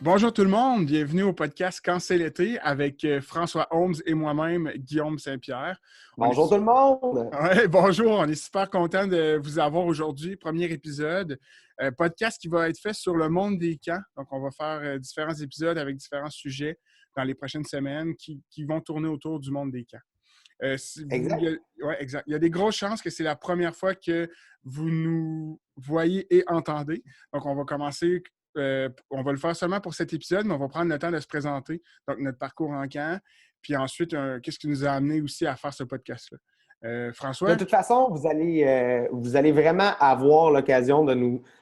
Bonjour tout le monde, bienvenue au podcast Quand c'est l'été avec François Holmes et moi-même, Guillaume Saint-Pierre. Bonjour tout le monde! Ouais, bonjour, on est super content de vous avoir aujourd'hui. Premier épisode, podcast qui va être fait sur le monde des camps. Donc, on va faire différents épisodes avec différents sujets dans les prochaines semaines qui vont tourner autour du monde des camps. Exact. Ouais, exact. Il y a des grosses chances que c'est la première fois que vous nous voyez et entendez. Donc, on va commencer. On va le faire seulement pour cet épisode, mais on va prendre le temps de se présenter. Donc, notre parcours en camp. Puis ensuite, qu'est-ce qui nous a amené aussi à faire ce podcast-là. De François? toute façon, vous allez vraiment avoir l'occasion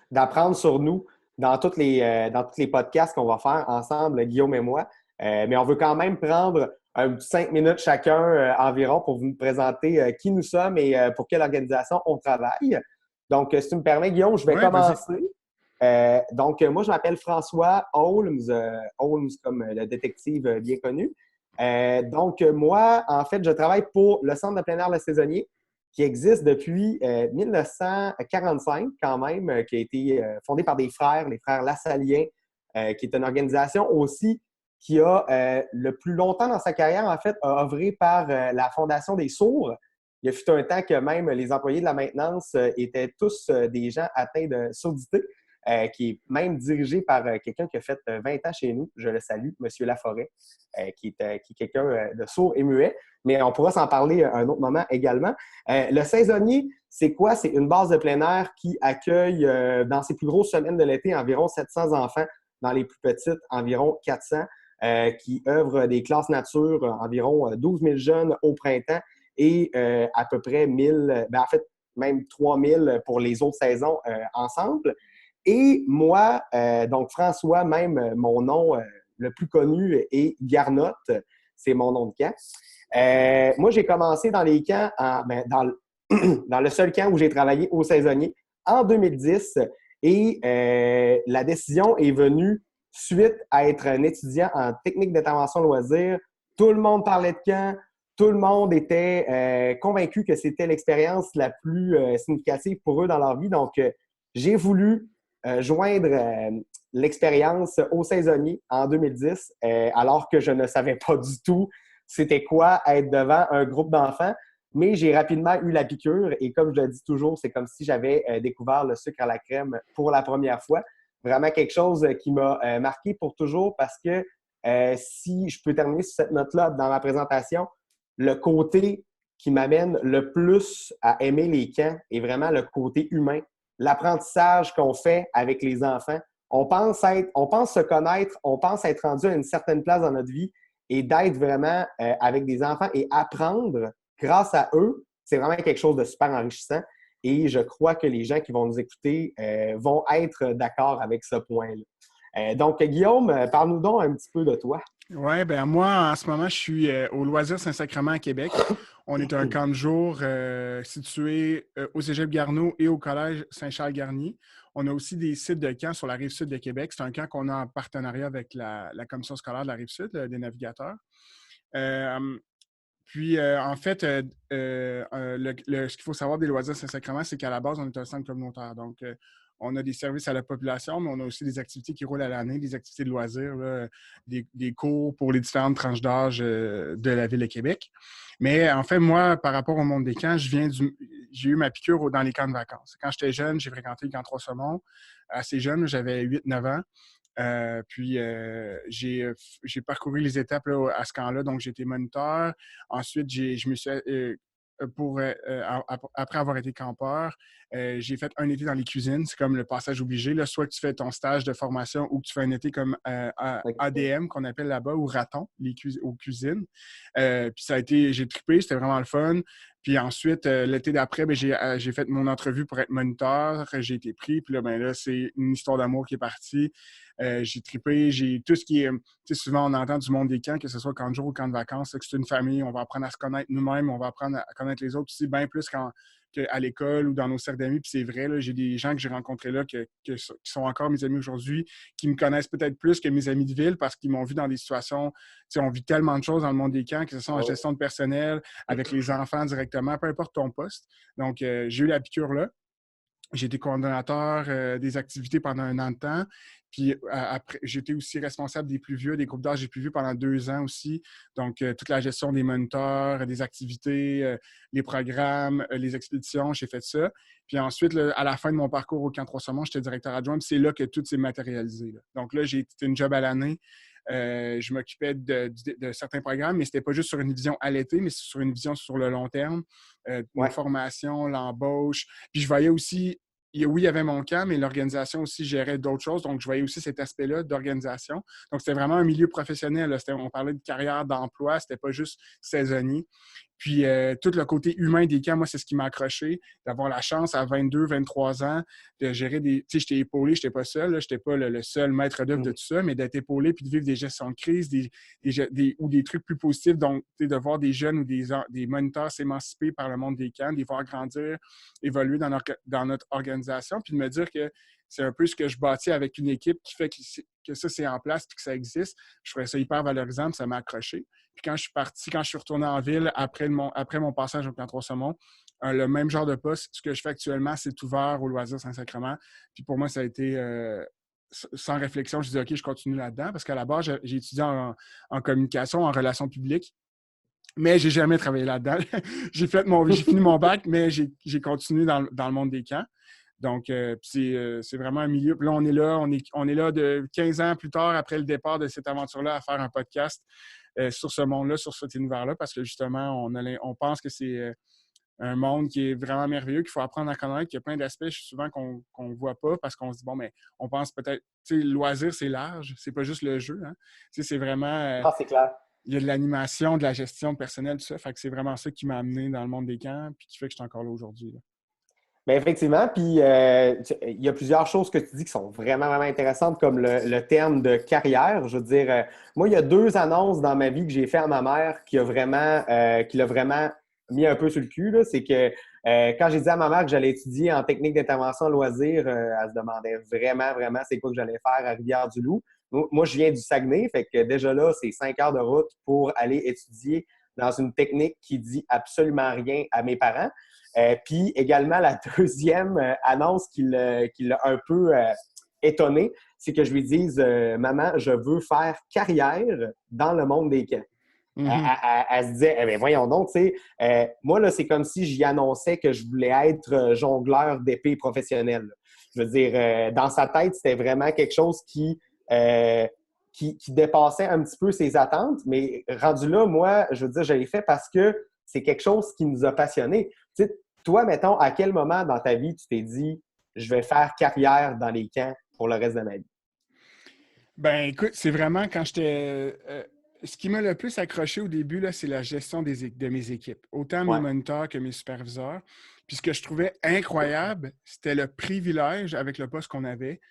d'apprendre sur nous dans tous les podcasts qu'on va faire ensemble, Guillaume et moi. Mais on veut quand même prendre 5 minutes chacun environ pour vous présenter qui nous sommes et pour quelle organisation on travaille. Donc, si tu me permets, Guillaume, je vais Oui, vas-y. commencer. Moi, je m'appelle François Holmes, Holmes comme le détective bien connu. Moi, en fait, je travaille pour le Centre de plein air Le Saisonnier, qui existe depuis 1945 quand même, qui a été fondé par des frères, les frères Lassaliens, qui est une organisation aussi qui a le plus longtemps dans sa carrière, en fait, a œuvré par la Fondation des sourds. Il y a fut un temps que même les employés de la maintenance étaient tous des gens atteints de surdité. Qui est même dirigé par quelqu'un qui a fait 20 ans chez nous. Je le salue, M. Laforêt, qui est quelqu'un de sourd et muet. Mais on pourra s'en parler à un autre moment également. Le saisonnier, c'est quoi? C'est une base de plein air qui accueille, dans ses plus grosses semaines de l'été, environ 700 enfants. Dans les plus petites, environ 400, qui œuvrent des classes nature, environ 12 000 jeunes au printemps et à peu près 1000, en fait, même 3000 pour les autres saisons ensemble. Et moi, donc François, même mon nom le plus connu est Garnotte, c'est mon nom de camp. Moi, j'ai commencé dans les camps, dans le seul camp où j'ai travaillé au saisonnier en 2010 et la décision est venue suite à être un étudiant en technique d'intervention loisir. Tout le monde parlait de camp, tout le monde était convaincu que c'était l'expérience la plus significative pour eux dans leur vie. Donc, j'ai voulu joindre l'expérience au saisonnier en 2010, alors que je ne savais pas du tout c'était quoi être devant un groupe d'enfants. Mais j'ai rapidement eu la piqûre et comme je le dis toujours, c'est comme si j'avais découvert le sucre à la crème pour la première fois. Vraiment quelque chose qui m'a marqué pour toujours parce que si je peux terminer sur cette note-là dans ma présentation, le côté qui m'amène le plus à aimer les camps est vraiment le côté humain, l'apprentissage qu'on fait avec les enfants. On pense se connaître, on pense être rendu à une certaine place dans notre vie et d'être vraiment avec des enfants et apprendre grâce à eux, c'est vraiment quelque chose de super enrichissant. Et je crois que les gens qui vont nous écouter vont être d'accord avec ce point-là. Donc, Guillaume, parle-nous donc un petit peu de toi. Oui, ben moi, en ce moment, je suis au Loisir Saint-Sacrement à Québec. On est un camp de jour situé au Cégep Garneau et au Collège Saint-Charles-Garnier. On a aussi des sites de camps sur la Rive-Sud de Québec. C'est un camp qu'on a en partenariat avec la Commission scolaire de la Rive-Sud, des navigateurs. En fait, ce qu'il faut savoir des Loisirs Saint-Sacrement, c'est qu'à la base, on est un centre communautaire. Donc, on a des services à la population, mais on a aussi des activités qui roulent à l'année, des activités de loisirs, là, des cours pour les différentes tranches d'âge de la Ville de Québec. Mais en fait, moi, par rapport au monde des camps, j'ai eu ma piqûre dans les camps de vacances. Quand j'étais jeune, j'ai fréquenté le camp Trois-Saumons. Assez jeune, j'avais 8-9 ans. J'ai parcouru les étapes là, à ce camp-là. Donc, j'ai été moniteur. Ensuite, je me suis, après avoir été campeur, j'ai fait un été dans les cuisines. C'est comme le passage obligé. Là. Soit que tu fais ton stage de formation ou que tu fais un été comme ADM, qu'on appelle là-bas, ou raton, aux cuisines. Puis j'ai trippé, c'était vraiment le fun. Puis ensuite, l'été d'après, j'ai fait mon entrevue pour être moniteur. J'ai été pris. Puis là, c'est une histoire d'amour qui est partie. J'ai trippé, j'ai tout ce qui est... Tu sais, souvent, on entend du monde des camps, que ce soit camp de jour ou camp de vacances, que c'est une famille, on va apprendre à se connaître nous-mêmes, on va apprendre à connaître les autres aussi, bien plus qu'à l'école ou dans nos cercles d'amis. Puis c'est vrai, là, j'ai des gens que j'ai rencontrés là qui sont encore mes amis aujourd'hui, qui me connaissent peut-être plus que mes amis de ville parce qu'ils m'ont vu dans des situations... Tu sais, on vit tellement de choses dans le monde des camps, que ce soit en gestion de personnel, avec les enfants directement, peu importe ton poste. Donc, j'ai eu la piqûre là. J'ai été coordonnateur des activités pendant 1 an de temps. Puis après, j'étais aussi responsable des plus vieux, des groupes d'âge des plus vieux pendant 2 ans aussi. Donc, toute la gestion des moniteurs, des activités, les programmes, les expéditions, j'ai fait ça. Puis ensuite, là, à la fin de mon parcours au Camp Trois-Saumons, j'étais directeur adjoint. Puis c'est là que tout s'est matérialisé, là. Donc là, j'ai été une job à l'année. Je m'occupais de certains programmes, mais c'était pas juste sur une vision à l'été, mais sur une vision sur le long terme, une Ouais. formation, l'embauche. Puis je voyais aussi, oui, il y avait mon camp, mais l'organisation aussi gérait d'autres choses. Donc, je voyais aussi cet aspect-là d'organisation. Donc, c'était vraiment un milieu professionnel, là. On parlait de carrière, d'emploi, c'était pas juste saisonnier. Puis, tout le côté humain des camps, moi, c'est ce qui m'a accroché, d'avoir la chance à 22, 23 ans de gérer des... Tu sais, j'étais épaulé, j'étais pas seul, j'étais pas le seul maître d'œuvre de tout ça, mais d'être épaulé puis de vivre des gestions de crise ou des trucs plus positifs. Donc, tu sais, de voir des jeunes ou des moniteurs s'émanciper par le monde des camps, de les voir grandir, évoluer dans notre organisation, puis de me dire que c'est un peu ce que je bâtis avec une équipe qui fait que ça, c'est en place puis que ça existe. Je trouvais ça hyper valorisant, puis ça m'a accroché. Puis quand je suis retourné en ville après mon passage au Camp Trois-Saumons, le même genre de poste, ce que je fais actuellement, c'est ouvert au loisir Saint-Sacrement. Puis pour moi, ça a été sans réflexion. Je dis OK, je continue là-dedans parce qu'à la base, j'ai étudié en communication, en relations publiques. Mais j'ai jamais travaillé là-dedans. J'ai fini mon bac, mais j'ai continué dans le monde des camps. Donc, c'est vraiment un milieu. Puis là, on est là de 15 ans plus tard, après le départ de cette aventure-là, à faire un podcast sur ce monde-là, sur cet univers-là, parce que justement, on pense que c'est un monde qui est vraiment merveilleux, qu'il faut apprendre à connaître, qu'il y a plein d'aspects souvent qu'on ne voit pas parce qu'on se dit, bon, mais on pense peut-être, tu sais, le loisir, c'est large, c'est pas juste le jeu, hein. Tu sais, c'est vraiment... Ah, c'est clair. il y a de l'animation, de la gestion personnelle, tout ça. Fait que c'est vraiment ça qui m'a amené dans le monde des camps puis qui fait que je suis encore là aujourd'hui, là. Bien, effectivement, puis il y a plusieurs choses que tu dis qui sont vraiment, vraiment intéressantes, comme le terme de carrière. Je veux dire, moi, il y a 2 annonces dans ma vie que j'ai fait à ma mère qui l'a vraiment mis un peu sur le cul, là. C'est que quand j'ai dit à ma mère que j'allais étudier en technique d'intervention loisir, elle se demandait vraiment, vraiment c'est quoi que j'allais faire à Rivière-du-Loup. Moi, je viens du Saguenay, fait que déjà là, c'est 5 heures de route pour aller étudier dans une technique qui dit absolument rien à mes parents. Puis également, la deuxième annonce qui l'a un peu étonné, c'est que je lui dise Maman, je veux faire carrière dans le monde des camps. Mm-hmm. Elle se disait eh bien, voyons donc, tu sais, moi, là, c'est comme si j'y annonçais que je voulais être jongleur d'épée professionnel. Je veux dire, dans sa tête, c'était vraiment quelque chose qui dépassait un petit peu ses attentes, mais rendu là, moi, je veux dire, je l'ai fait parce que c'est quelque chose qui nous a passionnés. Tu sais, toi, mettons, à quel moment dans ta vie tu t'es dit je vais faire carrière dans les camps pour le reste de ma vie? Ben, écoute, c'est vraiment quand j'étais. Ce qui m'a le plus accroché au début, là, c'est la gestion de mes équipes, autant mes Ouais. moniteurs que mes superviseurs. Puis ce que je trouvais incroyable, c'était le privilège avec le poste qu'on avait,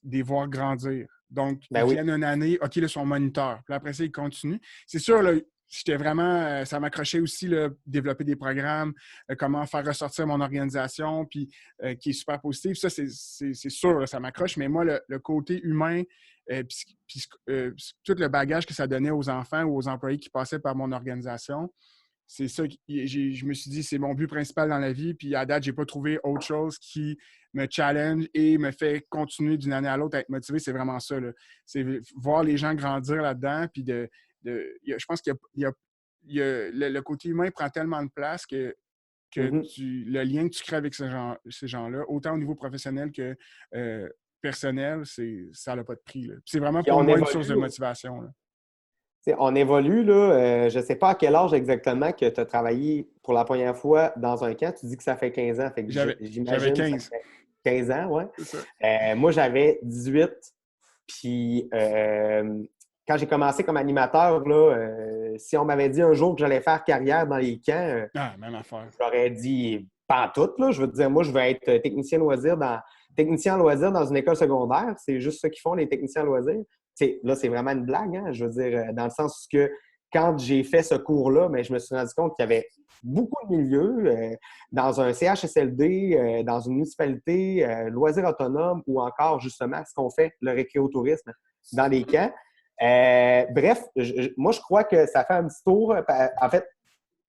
de les voir grandir. Donc, Ben ils oui. viennent une année, OK, là, ils sont moniteurs. Puis après ça, ils continuent. C'est sûr, là, j'étais vraiment, ça m'accrochait aussi, là, développer des programmes, comment faire ressortir mon organisation, puis qui est super positif. Ça, c'est sûr, là, ça m'accroche. Mais moi, le côté humain, tout le bagage que ça donnait aux enfants ou aux employés qui passaient par mon organisation, c'est ça que je me suis dit, c'est mon but principal dans la vie. Puis à date, j'ai pas trouvé autre chose qui me challenge et me fait continuer d'une année à l'autre à être motivé. C'est vraiment ça, là. C'est voir les gens grandir là-dedans. Puis je pense qu'il y a le côté humain prend tellement de place que Mm-hmm. le lien que tu crées avec ces gens-là, autant au niveau professionnel que personnel, ça n'a pas de prix, là. Puis c'est vraiment Puis pour on moi une source de évolue. motivation, là. T'sais, on évolue, là. Je ne sais pas à quel âge exactement que tu as travaillé pour la première fois dans un camp. Tu dis que ça fait 15 ans. Fait que J'avais j'imagine que ça 15. fait 15 ans, ouais. C'est ça. Moi, j'avais 18. Puis quand j'ai commencé comme animateur, là, si on m'avait dit un jour que j'allais faire carrière dans les camps, Ah, même affaire. j'aurais dit pas en tout, là. Je veux te dire, moi, je vais être technicien en loisir dans une école secondaire. C'est juste ça qu'ils font, les techniciens en loisirs. Là, c'est vraiment une blague, hein? Je veux dire, dans le sens que quand j'ai fait ce cours-là, mais je me suis rendu compte qu'il y avait beaucoup de milieux dans un CHSLD, dans une municipalité, loisirs autonomes ou encore, justement, ce qu'on fait, le récréotourisme dans les camps. Bref, moi, je crois que ça fait un petit tour. En fait,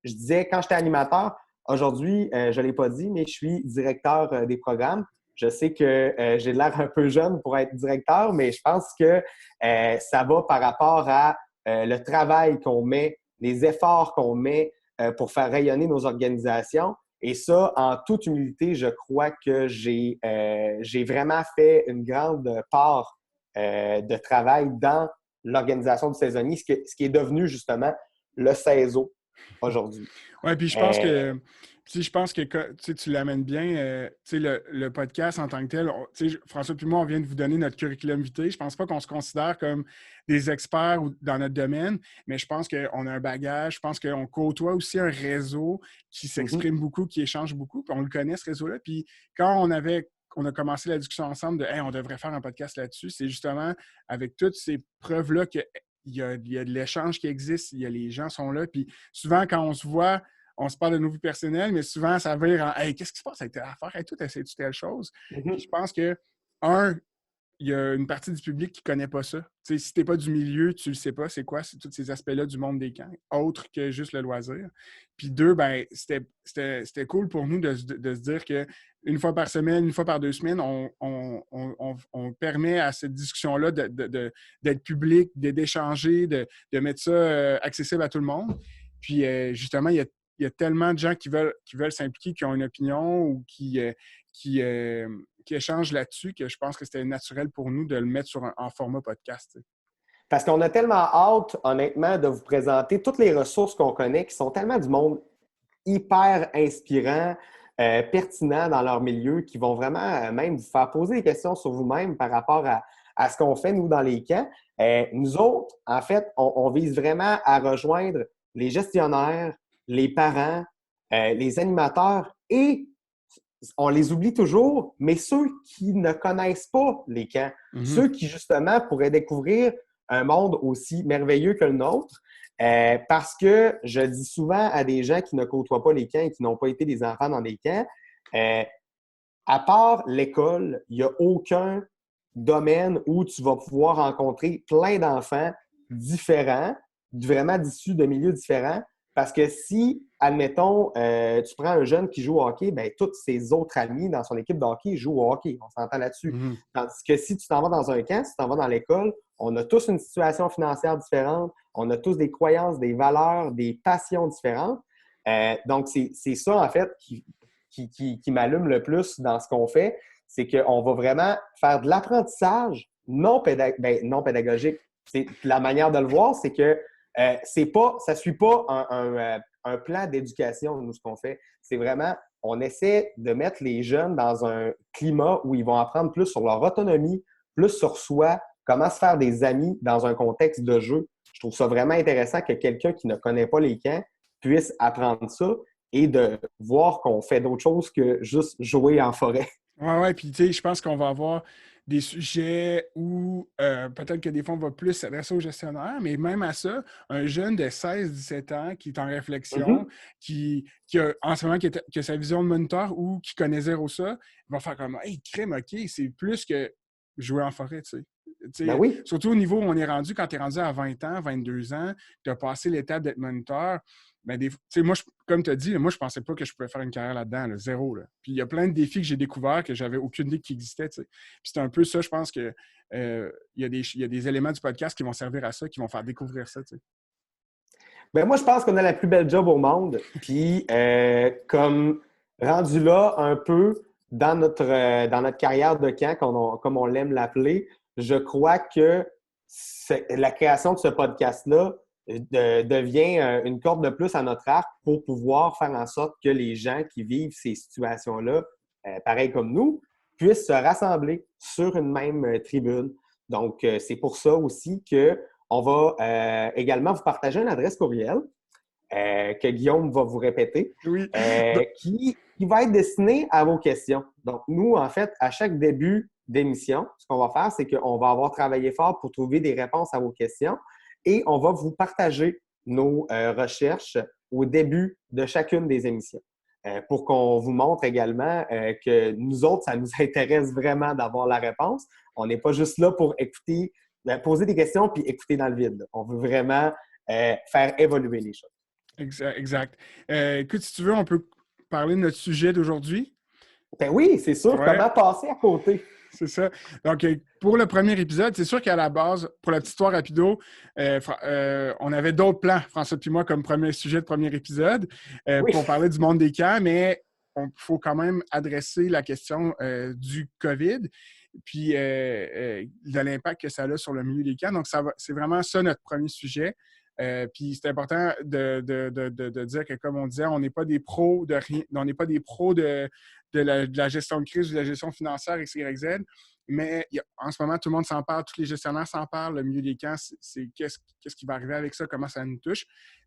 je disais, quand j'étais animateur, Aujourd'hui, je ne l'ai pas dit, mais je suis directeur des programmes. Je sais que j'ai l'air un peu jeune pour être directeur, mais je pense que ça va par rapport à le travail qu'on met, les efforts qu'on met pour faire rayonner nos organisations. Et ça, en toute humilité, je crois que j'ai vraiment fait une grande part de travail dans l'organisation du saisonnier, ce qui est devenu justement le CESO aujourd'hui. Oui, puis je pense que tu l'amènes bien. Le podcast en tant que tel, François et moi, on vient de vous donner notre curriculum vitae. Je pense pas qu'on se considère comme des experts dans notre domaine, mais je pense qu'on a un bagage. Je pense qu'on côtoie aussi un réseau qui s'exprime beaucoup, qui échange beaucoup. Puis on le connaît, ce réseau-là. Puis quand on a commencé la discussion ensemble de hey, on devrait faire un podcast là-dessus, c'est justement avec toutes ces preuves-là que il y a de l'échange qui existe, les gens sont là. Puis souvent, quand on se voit, on se parle de nos vies personnelles, mais souvent, ça vire en hey, qu'est-ce qui se passe avec telle affaire? Hey, toi, essaies-tu telle chose? Puis je pense que, il y a une partie du public qui ne connaît pas ça. T'sais, si tu n'es pas du milieu, tu ne le sais pas, c'est quoi tous ces aspects-là du monde des camps, autre que juste le loisir. Puis deux, ben, c'était cool pour nous de se dire qu'une fois par semaine, une fois par 2 semaines, on permet à cette discussion-là d'être public, d'échanger, de mettre ça accessible à tout le monde. Puis justement, il y a tellement de gens qui veulent s'impliquer, qui ont une opinion ou qui échangent là-dessus que je pense que c'était naturel pour nous de le mettre en format podcast. T'sais. Parce qu'on a tellement hâte, honnêtement, de vous présenter toutes les ressources qu'on connaît qui sont tellement du monde hyper inspirant, pertinent dans leur milieu, qui vont vraiment même vous faire poser des questions sur vous-même par rapport à ce qu'on fait, nous, dans les camps. Nous autres, en fait, on vise vraiment à rejoindre les gestionnaires, les parents, les animateurs et on les oublie toujours, mais ceux qui ne connaissent pas les camps, ceux qui, justement, pourraient découvrir un monde aussi merveilleux que le nôtre, parce que je dis souvent à des gens qui ne côtoient pas les camps et qui n'ont pas été des enfants dans des camps, à part l'école, il n'y a aucun domaine où tu vas pouvoir rencontrer plein d'enfants différents, vraiment issus de milieux différents. Parce que si, admettons, tu prends un jeune qui joue au hockey, bien, tous ses autres amis dans son équipe de hockey jouent au hockey. On s'entend là-dessus. Tandis que si tu t'en vas dans un camp, si tu t'en vas dans l'école, on a tous une situation financière différente, on a tous des croyances, des valeurs, des passions différentes. Donc, c'est ça, en fait, qui m'allume le plus dans ce qu'on fait, c'est qu'on va vraiment faire de l'apprentissage non pédagogique. C'est la manière de le voir, c'est que ça ne suit pas un plan d'éducation, nous, ce qu'on fait. C'est vraiment, on essaie de mettre les jeunes dans un climat où ils vont apprendre plus sur leur autonomie, plus sur soi, comment se faire des amis dans un contexte de jeu. Je trouve ça vraiment intéressant que quelqu'un qui ne connaît pas les camps puisse apprendre ça et de voir qu'on fait d'autres choses que juste jouer en forêt. Oui, puis tu sais, je pense qu'on va avoir des sujets où peut-être que des fois, on va plus s'adresser aux gestionnaires, mais même à ça, un jeune de 16-17 ans qui est en réflexion, qui a en ce moment qui a sa vision de moniteur ou qui connaît zéro ça, il va faire comme « Hey, crème, OK, c'est plus que jouer en forêt, tu sais. » Ben oui. Surtout au niveau où on est rendu, quand tu es rendu à 20 ans, 22 ans, tu as passé l'étape d'être moniteur. Ben moi, comme tu as dit, moi, je pensais pas que je pouvais faire une carrière là-dedans, là, zéro. Là. Puis il y a plein de défis que j'ai découverts que j'avais aucune idée qui existaient. Puis c'est un peu ça, je pense que il y a des éléments du podcast qui vont servir à ça, qui vont faire découvrir ça. Ben moi, je pense qu'on a la plus belle job au monde. Puis comme rendu là un peu dans notre carrière de camp, comme on l'aime l'appeler, je crois que la création de ce podcast-là devient une corde de plus à notre arc pour pouvoir faire en sorte que les gens qui vivent ces situations-là, pareil comme nous, puissent se rassembler sur une même tribune. Donc, c'est pour ça aussi qu'on va également vous partager une adresse courriel que Guillaume va vous répéter, qui va être destinée à vos questions. Donc, nous, en fait, à chaque début d'émission, ce qu'on va faire, c'est qu'on va avoir travaillé fort pour trouver des réponses à vos questions. Et on va vous partager nos recherches au début de chacune des émissions pour qu'on vous montre également que nous autres, ça nous intéresse vraiment d'avoir la réponse. On n'est pas juste là pour écouter, poser des questions puis écouter dans le vide. On veut vraiment faire évoluer les choses. Exact. Écoute, si tu veux, on peut parler de notre sujet d'aujourd'hui? Ben oui, c'est sûr. Ouais. Comment passer à côté? C'est ça. Donc, pour le premier épisode, c'est sûr qu'à la base, pour la petite histoire rapido, on avait d'autres plans, François et moi, comme premier sujet de premier épisode, Oui. pour parler du monde des camps, mais il faut quand même adresser la question du COVID, puis de l'impact que ça a sur le milieu des camps. Donc, c'est vraiment ça notre premier sujet. Puis c'est important de dire que, comme on disait, on n'est pas des pros de rien, on n'est pas des pros de la gestion de crise ou de la gestion financière X, Y, Z. Mais en ce moment, tout le monde s'en parle, tous les gestionnaires s'en parlent. Le milieu des camps, c'est qu'est-ce qui va arriver avec ça, comment ça nous touche.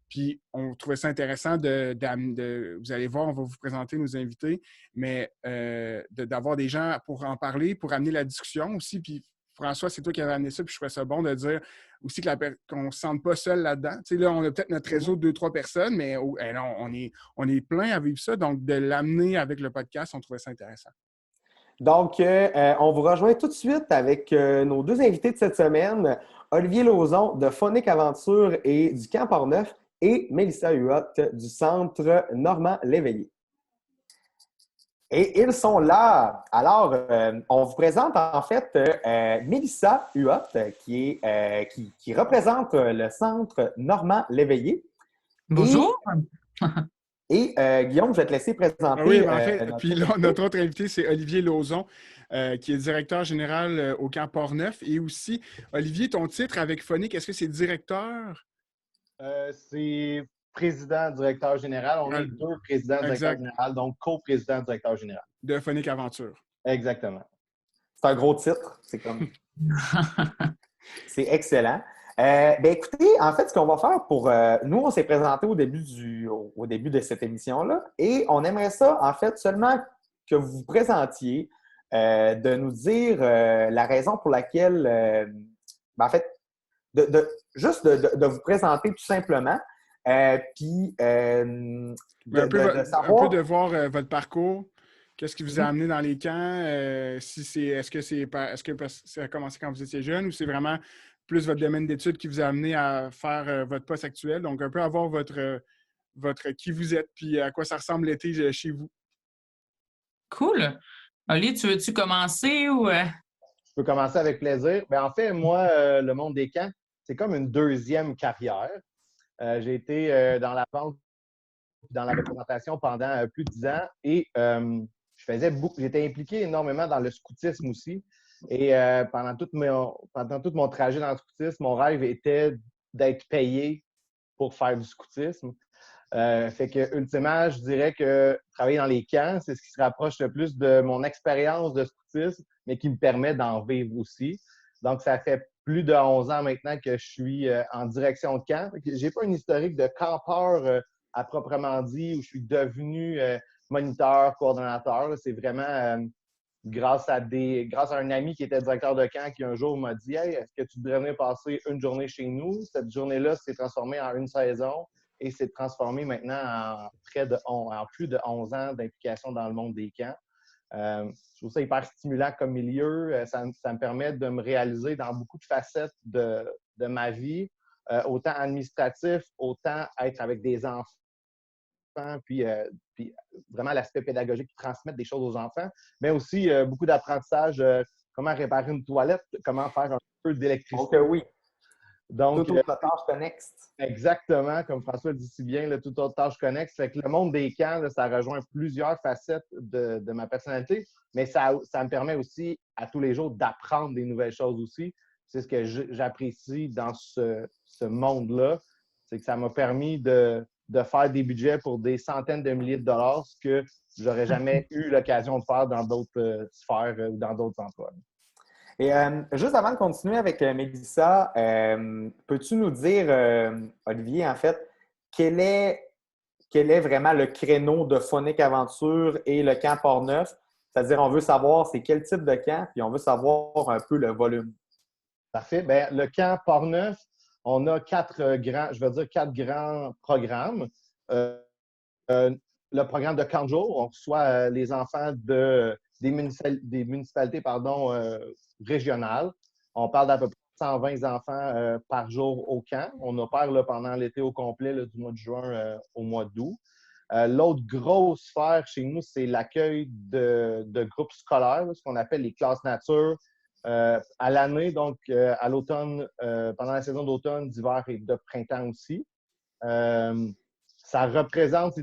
Puis on trouvait ça intéressant vous allez voir, on va vous présenter nos invités, mais d'avoir des gens pour en parler, pour amener la discussion aussi. Puis François, c'est toi qui avais amené ça, puis je trouvais ça bon de dire aussi qu'on ne se sente pas seul là-dedans. Tu sais, là, on a peut-être notre réseau de 2-3 personnes, mais non, on est plein à vivre ça. Donc, de l'amener avec le podcast, on trouvait ça intéressant. Donc, on vous rejoint tout de suite avec nos deux invités de cette semaine, Olivier Lauzon de Phonic Aventure et du Camp Portneuf et Mélissa Huot du Centre Normand Léveillé. Et ils sont là. Alors, on vous présente en fait Mélissa Huot qui représente le Centre Normand Léveillé. Bonjour. Et Guillaume, je vais te laisser présenter. Oui, en fait, puis là, notre autre invité, c'est Olivier Lauzon, qui est directeur général au Camp Portneuf. Et aussi, Olivier, ton titre avec Phonic, est-ce que c'est directeur? C'est président, directeur général. On est deux présidents, directeur général, donc co-président, directeur général. De Phonic Aventure. Exactement. C'est un gros titre. C'est comme... C'est excellent. Ben écoutez, en fait, ce qu'on va faire pour... nous, on s'est présenté au début de cette émission-là et on aimerait ça, en fait, seulement que vous vous présentiez, de nous dire la raison pour laquelle... en fait, juste de vous présenter tout simplement, puis de savoir... Un peu de voir votre parcours. Qu'est-ce qui vous a amené dans les camps? Est-ce que ça a commencé quand vous étiez jeune ou c'est vraiment plus votre domaine d'études qui vous a amené à faire votre poste actuel? Donc, un peu avoir votre qui vous êtes puis à quoi ça ressemble l'été chez vous. Cool. Oli, tu veux-tu commencer ou... Je peux commencer avec plaisir. Bien, en fait, moi, le monde des camps, c'est comme une deuxième carrière. J'ai été dans la vente dans la représentation pendant plus de 10 ans et j'étais impliqué énormément dans le scoutisme aussi. Et pendant tout mon trajet dans le scoutisme, mon rêve était d'être payé pour faire du scoutisme. Fait que, ultimement, je dirais que travailler dans les camps, c'est ce qui se rapproche le plus de mon expérience de scoutisme, mais qui me permet d'en vivre aussi. Donc, ça fait plus de 11 ans maintenant que je suis en direction de camp. J'ai pas une historique de campeur à proprement dit, où je suis devenu moniteur, coordonnateur. C'est vraiment grâce à un ami qui était directeur de camp qui un jour m'a dit « Hey, est-ce que tu devrais venir passer une journée chez nous? » Cette journée-là s'est transformée en une saison et s'est transformée maintenant en plus de 11 ans d'implication dans le monde des camps. Je trouve ça hyper stimulant comme milieu. Ça me permet de me réaliser dans beaucoup de facettes de ma vie, autant administratif, autant être avec des enfants, puis vraiment l'aspect pédagogique qui transmettre des choses aux enfants, mais aussi beaucoup d'apprentissage, comment réparer une toilette, comment faire un peu d'électricité. Donc, oui. Donc, toute autre tâche connexe. Exactement, comme François dit si bien, toute autre tâche connexe. Fait que le monde des camps, là, ça rejoint plusieurs facettes de ma personnalité, mais ça me permet aussi à tous les jours d'apprendre des nouvelles choses aussi. C'est ce que j'apprécie dans ce monde-là, c'est que ça m'a permis de faire des budgets pour des centaines de milliers de dollars, ce que j'aurais jamais eu l'occasion de faire dans d'autres sphères ou dans d'autres emplois. Et juste avant de continuer avec Mélissa, peux-tu nous dire, Olivier, en fait, quel est vraiment le créneau de Phonic Aventure et le camp Portneuf? C'est-à-dire, on veut savoir c'est quel type de camp, puis on veut savoir un peu le volume. Parfait. Bien, le camp Portneuf, on a quatre grands programmes. Le programme de camp de jour, on reçoit les enfants des municipalités régionales. On parle d'à peu près 120 enfants par jour au camp. On opère là, pendant l'été au complet, là, du mois de juin au mois d'août. L'autre grosse sphère chez nous, c'est l'accueil de groupes scolaires, ce qu'on appelle les classes nature. À l'année, donc à l'automne, pendant la saison d'automne, d'hiver et de printemps aussi. Ça représente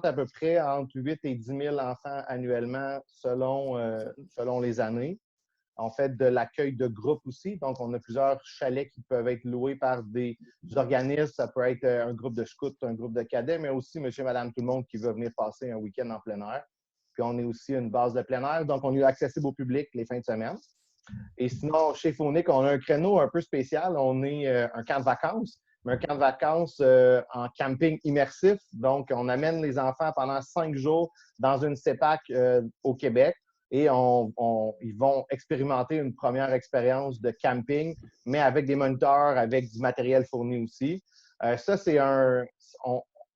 à peu près entre 8 et 10 000 enfants annuellement selon les années. On fait de l'accueil de groupe aussi. Donc, on a plusieurs chalets qui peuvent être loués par des organismes. Ça peut être un groupe de scouts, un groupe de cadets, mais aussi monsieur, madame, tout le monde qui veut venir passer un week-end en plein air. Puis, on est aussi une base de plein air. Donc, on est accessible au public les fins de semaine. Et sinon, chez Faunique, on a un créneau un peu spécial. On est un camp de vacances, mais un camp de vacances en camping immersif. Donc, on amène les enfants pendant 5 jours dans une CEPAC au Québec et ils vont expérimenter une première expérience de camping, mais avec des moniteurs, avec du matériel fourni aussi. Ça, c'est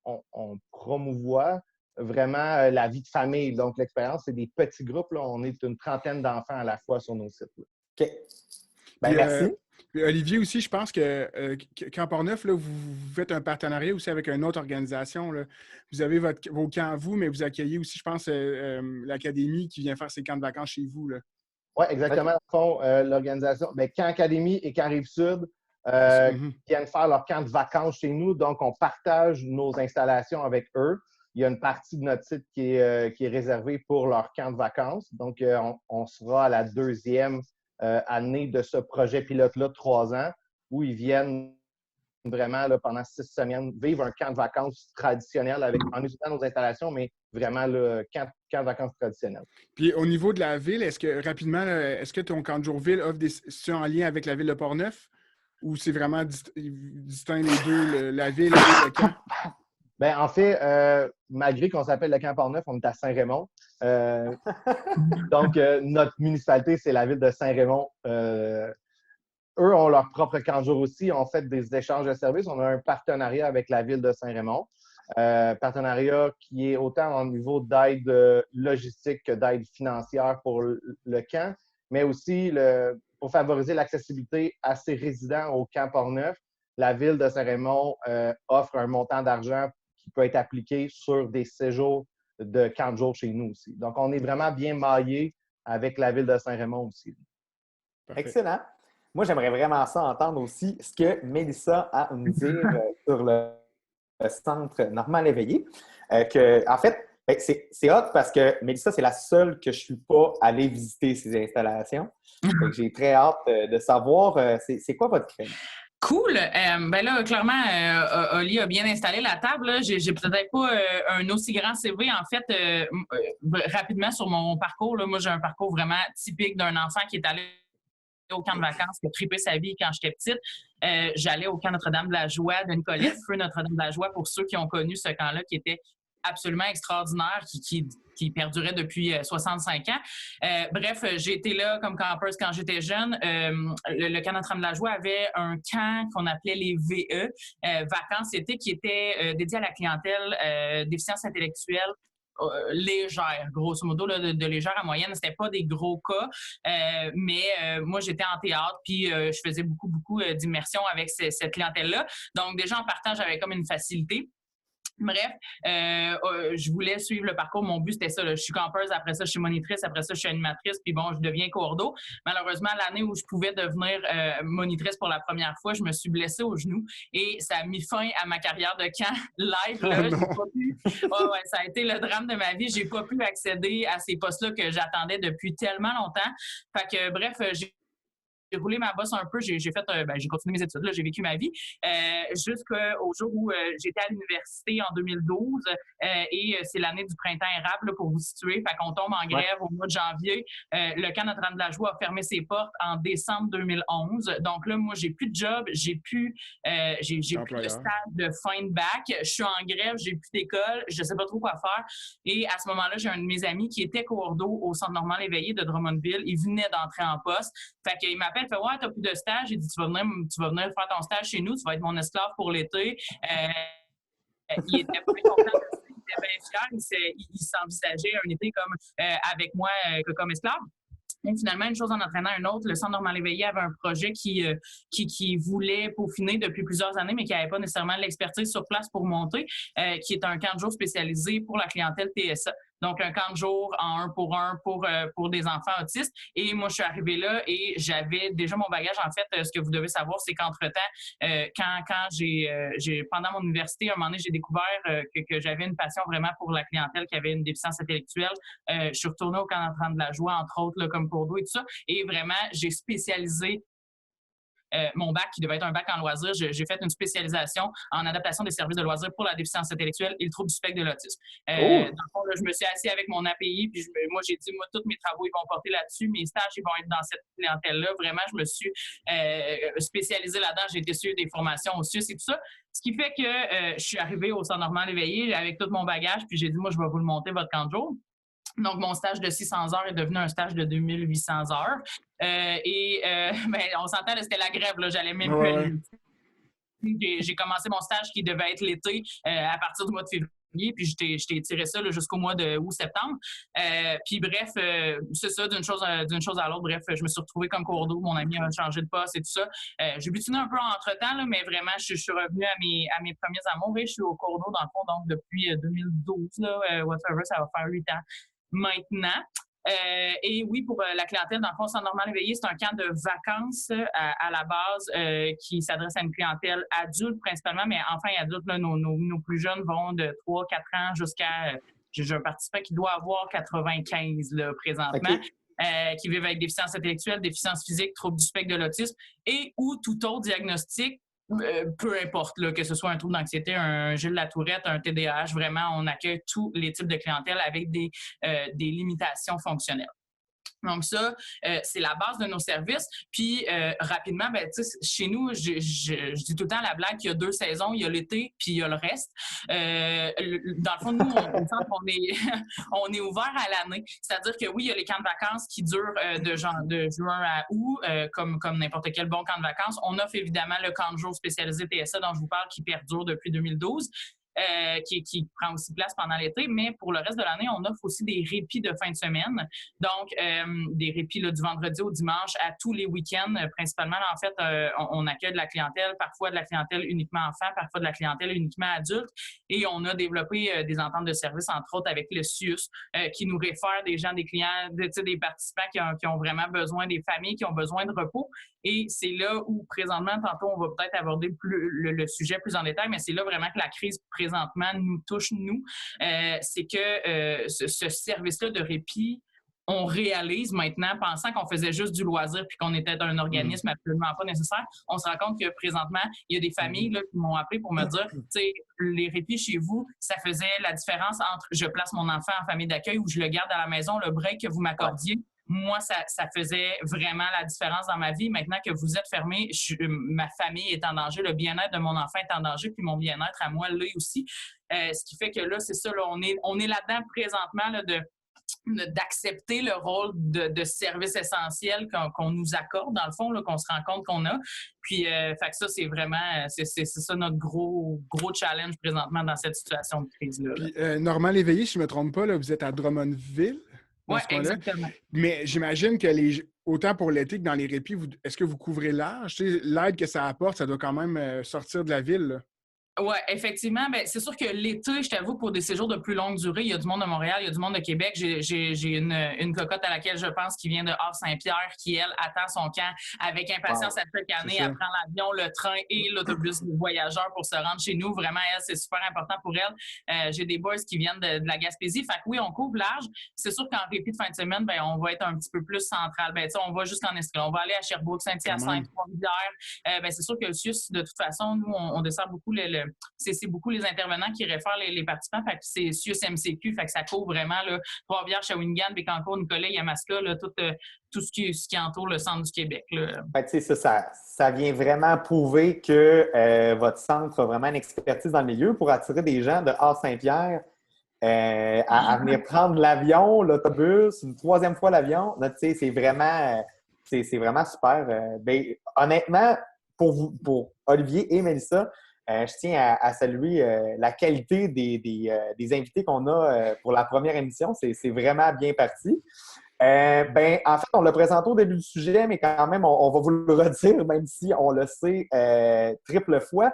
on promouvoit vraiment la vie de famille. Donc, l'expérience, c'est des petits groupes. Là. On est une trentaine d'enfants à la fois sur nos sites. Là. OK. Ben, merci. Puis Olivier aussi, je pense que Camp Portneuf, là, vous faites un partenariat aussi avec une autre organisation. Là. Vous avez vos camps, vous, mais vous accueillez aussi, je pense, l'Académie qui vient faire ses camps de vacances chez vous. Oui, exactement. Dans le fond, l'organisation, Camp Académie et Camp Rive-Sud viennent faire leur camp de vacances chez nous. Donc, on partage nos installations avec eux. Il y a une partie de notre site qui est réservée pour leur camp de vacances. Donc, on sera à la 2e année de ce projet pilote-là de 3 ans où ils viennent vraiment là, pendant 6 semaines vivre un camp de vacances traditionnel en utilisant nos installations, mais vraiment le camp de vacances traditionnel. Puis au niveau de la ville, est-ce que ton camp de jour ville offre c'est en lien avec la ville de Portneuf ou c'est vraiment distinct les deux, la ville et le camp? Bien, en fait, malgré qu'on s'appelle le Camp Portneuf, on est à Saint-Raymond. Donc, notre municipalité, c'est la ville de Saint-Raymond. Eux ont leur propre camp de jour aussi. On fait des échanges de services. On a un partenariat avec la ville de Saint-Raymond. Partenariat qui est autant au niveau d'aide logistique que d'aide financière pour le camp, mais aussi pour favoriser l'accessibilité à ses résidents au Camp Portneuf. La ville de Saint-Raymond offre un montant d'argent qui peut être appliqué sur des séjours de camp de jour chez nous aussi. Donc, on est vraiment bien maillé avec la ville de Saint-Raymond aussi. Parfait. Excellent. Moi, j'aimerais vraiment ça entendre aussi ce que Mélissa a à nous dire sur le centre Normand Léveillé. En fait, c'est hot parce que Mélissa, c'est la seule que je ne suis pas allée visiter ces installations. J'ai très hâte de savoir c'est quoi votre créneau. Cool. Ben là, clairement, Oli a bien installé la table. Là. J'ai peut-être pas un aussi grand CV. En fait, rapidement sur mon parcours, là, moi, j'ai un parcours vraiment typique d'un enfant qui est allé au camp de vacances, qui a trippé sa vie quand j'étais petite. J'allais au camp Notre-Dame-de-la-Joie de Nicolette, feu Notre-Dame-de-la-Joie, pour ceux qui ont connu ce camp-là, qui était absolument extraordinaire, qui perdurait depuis 65 ans. Bref, j'ai été là comme campeuse quand j'étais jeune. Le camp Notre-Dame-de-la-Joie avait un camp qu'on appelait les VE, vacances-été, qui était dédié à la clientèle déficience intellectuelle légère, grosso modo, là, de légère à moyenne. C'était pas des gros cas, mais moi, j'étais en théâtre, puis je faisais beaucoup d'immersion avec cette clientèle-là. Donc, déjà, en partant, j'avais comme une facilité. Bref, je voulais suivre le parcours. Mon but, c'était ça. Là. Je suis campeuse, après ça, je suis monitrice, après ça, je suis animatrice, puis bon, je deviens cours d'eau. Malheureusement, l'année où je pouvais devenir monitrice pour la première fois, je me suis blessée au genou et ça a mis fin à ma carrière de camp live. Là. J'ai pas pu... ça a été le drame de ma vie. J'ai pas pu accéder à ces postes-là que j'attendais depuis tellement longtemps. Fait que, bref, j'ai roulé ma bosse un peu, j'ai continué mes études, là, j'ai vécu ma vie, jusqu'au jour où j'étais à l'université en 2012 et c'est l'année du printemps érable, là, pour vous situer. Fait qu'on tombe en grève au mois de janvier. Le camp Notre-Dame-de-la-Joie a fermé ses portes en décembre 2011. Donc là, moi, j'ai plus de job, j'ai plus de stage de fin de bac. Je suis en grève, j'ai plus d'école, je sais pas trop quoi faire. Et à ce moment-là, j'ai un de mes amis qui était cours d'eau au Centre Normand Léveillé de Drummondville. Il venait d'entrer en poste. Fait qu'il m'appelle, fait ouais, t'as plus de stage. Il dit tu vas venir faire ton stage chez nous, tu vas être mon esclave pour l'été. Il était pas content de ça, il était bien fier. Il s'envisageait un été comme avec moi comme esclave. Donc, finalement, une chose en entraînant une autre, le Centre Normand Léveillé avait un projet qui voulait peaufiner depuis plusieurs années, mais qui n'avait pas nécessairement l'expertise sur place pour monter, qui est un camp de jour spécialisé pour la clientèle TSA. Donc, un camp de jour en 1 pour des enfants autistes. Et moi, je suis arrivée là et j'avais déjà mon bagage. En fait, ce que vous devez savoir, c'est qu'entre-temps, pendant mon université, à un moment donné, j'ai découvert que j'avais une passion vraiment pour la clientèle qui avait une déficience intellectuelle. Je suis retournée au camp d'entraînement de la joie, entre autres, là, comme Cours d'eau et tout ça. Et vraiment, j'ai spécialisé mon bac, qui devait être un bac en loisirs, j'ai fait une spécialisation en adaptation des services de loisirs pour la déficience intellectuelle et le trouble du spectre de l'autisme. Dans le fond, là, je me suis assis avec mon API, puis moi, j'ai dit, moi, tous mes travaux, ils vont porter là-dessus, mes stages, ils vont être dans cette clientèle-là. Vraiment, je me suis spécialisée là-dedans, j'ai été suivre des formations au SUS et tout ça. Ce qui fait que je suis arrivée au Centre Normand Léveillé avec tout mon bagage, puis j'ai dit, moi, je vais vous le monter, votre camp de jour. Donc, mon stage de 600 heures est devenu un stage de 2800 heures. On s'entend, c'était la grève, là, j'allais même plus. J'ai commencé mon stage qui devait être l'été à partir du mois de février, puis j'étais tiré ça jusqu'au mois de août-septembre. Puis bref, c'est ça, d'une chose à l'autre. Bref, je me suis retrouvée comme cours d'eau, mon ami a changé de poste et tout ça. J'ai butiné un peu entre-temps, là, mais vraiment, je suis revenue à mes premiers amours et je suis au cours d'eau, dans le fond, donc depuis 2012, là, whatever, ça va faire 8 ans maintenant. Et oui, pour la clientèle, dans le fond, Centre Normand Léveillé, c'est un camp de vacances à la base qui s'adresse à une clientèle adulte principalement, mais enfants et adultes, là, nos plus jeunes vont de 3-4 ans jusqu'à... J'ai un participant qui doit avoir 95 là, présentement. Okay. Qui vivent avec déficience intellectuelle, déficience physique, trouble du spectre de l'autisme et ou tout autre diagnostic. Peu importe, là, que ce soit un trouble d'anxiété, un Gilles Latourette, un TDAH, vraiment, on accueille tous les types de clientèle avec des limitations fonctionnelles. Donc ça, c'est la base de nos services. Puis rapidement, chez nous, je dis tout le temps la blague qu'il y a 2 saisons, il y a l'été puis il y a le reste. Dans le fond, nous, on est ouvert à l'année. C'est-à-dire que oui, il y a les camps de vacances qui durent de juin à août, comme n'importe quel bon camp de vacances. On offre évidemment le camp de jour spécialisé TSA dont je vous parle qui perdure depuis 2012. Qui prend aussi place pendant l'été, mais pour le reste de l'année, on offre aussi des répits de fin de semaine. Donc, des répits là, du vendredi au dimanche à tous les week-ends. Principalement, là, en fait, on accueille de la clientèle, parfois de la clientèle uniquement enfant, parfois de la clientèle uniquement adulte. Et on a développé des ententes de service, entre autres, avec le CIUS, qui nous réfère des gens, des clients, des participants qui ont vraiment besoin, des familles qui ont besoin de repos. Et c'est là où, présentement, tantôt, on va peut-être aborder le sujet plus en détail, mais c'est là vraiment que la crise présentement nous touche, nous. C'est que ce service-là de répit, on réalise maintenant, pensant qu'on faisait juste du loisir puis qu'on était un organisme absolument pas nécessaire, on se rend compte que présentement, il y a des familles là, qui m'ont appelé pour me dire, tu sais, les répits chez vous, ça faisait la différence entre je place mon enfant en famille d'accueil ou je le garde à la maison, le break que vous m'accordiez. Moi, ça faisait vraiment la différence dans ma vie. Maintenant que vous êtes fermé, ma famille est en danger, le bien-être de mon enfant est en danger, puis mon bien-être à moi l'est aussi. Ce qui fait que là, c'est ça, là, on est là-dedans présentement là, d'accepter le rôle de service essentiel qu'on nous accorde, dans le fond, là, qu'on se rend compte qu'on a. Puis, fait que ça, c'est vraiment, c'est ça notre gros challenge présentement dans cette situation de crise-là. Puis, Normand Léveillé, si je ne me trompe pas, là, vous êtes à Drummondville? Oui, exactement. Mais j'imagine que autant pour l'été que dans les répits, est-ce que vous couvrez large? Tu sais, l'aide que ça apporte, ça doit quand même sortir de la ville, là. Oui, effectivement. Ben, c'est sûr que l'été, je t'avoue, pour des séjours de plus longue durée, il y a du monde de Montréal, il y a du monde de Québec. J'ai une cocotte à laquelle je pense qui vient de Havre-Saint-Pierre, qui, elle, attend son camp avec impatience à chaque année. Elle prend l'avion, le train et l'autobus de voyageurs pour se rendre chez nous. Vraiment, elle, c'est super important pour elle. J'ai des boys qui viennent de la Gaspésie. Fait que oui, on couvre large. C'est sûr qu'en répit de fin de semaine, ben, on va être un petit peu plus central. Ben, on va jusqu'en Estrie. On va aller à Sherbrooke, Saint-Hyacinthe, Trois-Rivières. Ben, c'est sûr que le SUS, de toute façon, nous, on dessert beaucoup c'est beaucoup les intervenants qui réfèrent les participants. Fait que c'est SUS MCQ, fait que ça couvre vraiment Trois-Rivières, Shawinigan, Bécancour, Nicolet, Yamaska, là, tout ce qui entoure le centre du Québec. Fait que, ça vient vraiment prouver que votre centre a vraiment une expertise dans le milieu pour attirer des gens de Havre-Saint-Pierre à venir prendre l'avion, l'autobus, une 3e fois l'avion. C'est vraiment super. Honnêtement, pour Olivier et Mélissa, je tiens à saluer la qualité des invités qu'on a pour la première émission. C'est vraiment bien parti. En fait, on l'a présenté au début du sujet, mais quand même, on va vous le redire, même si on le sait triple fois,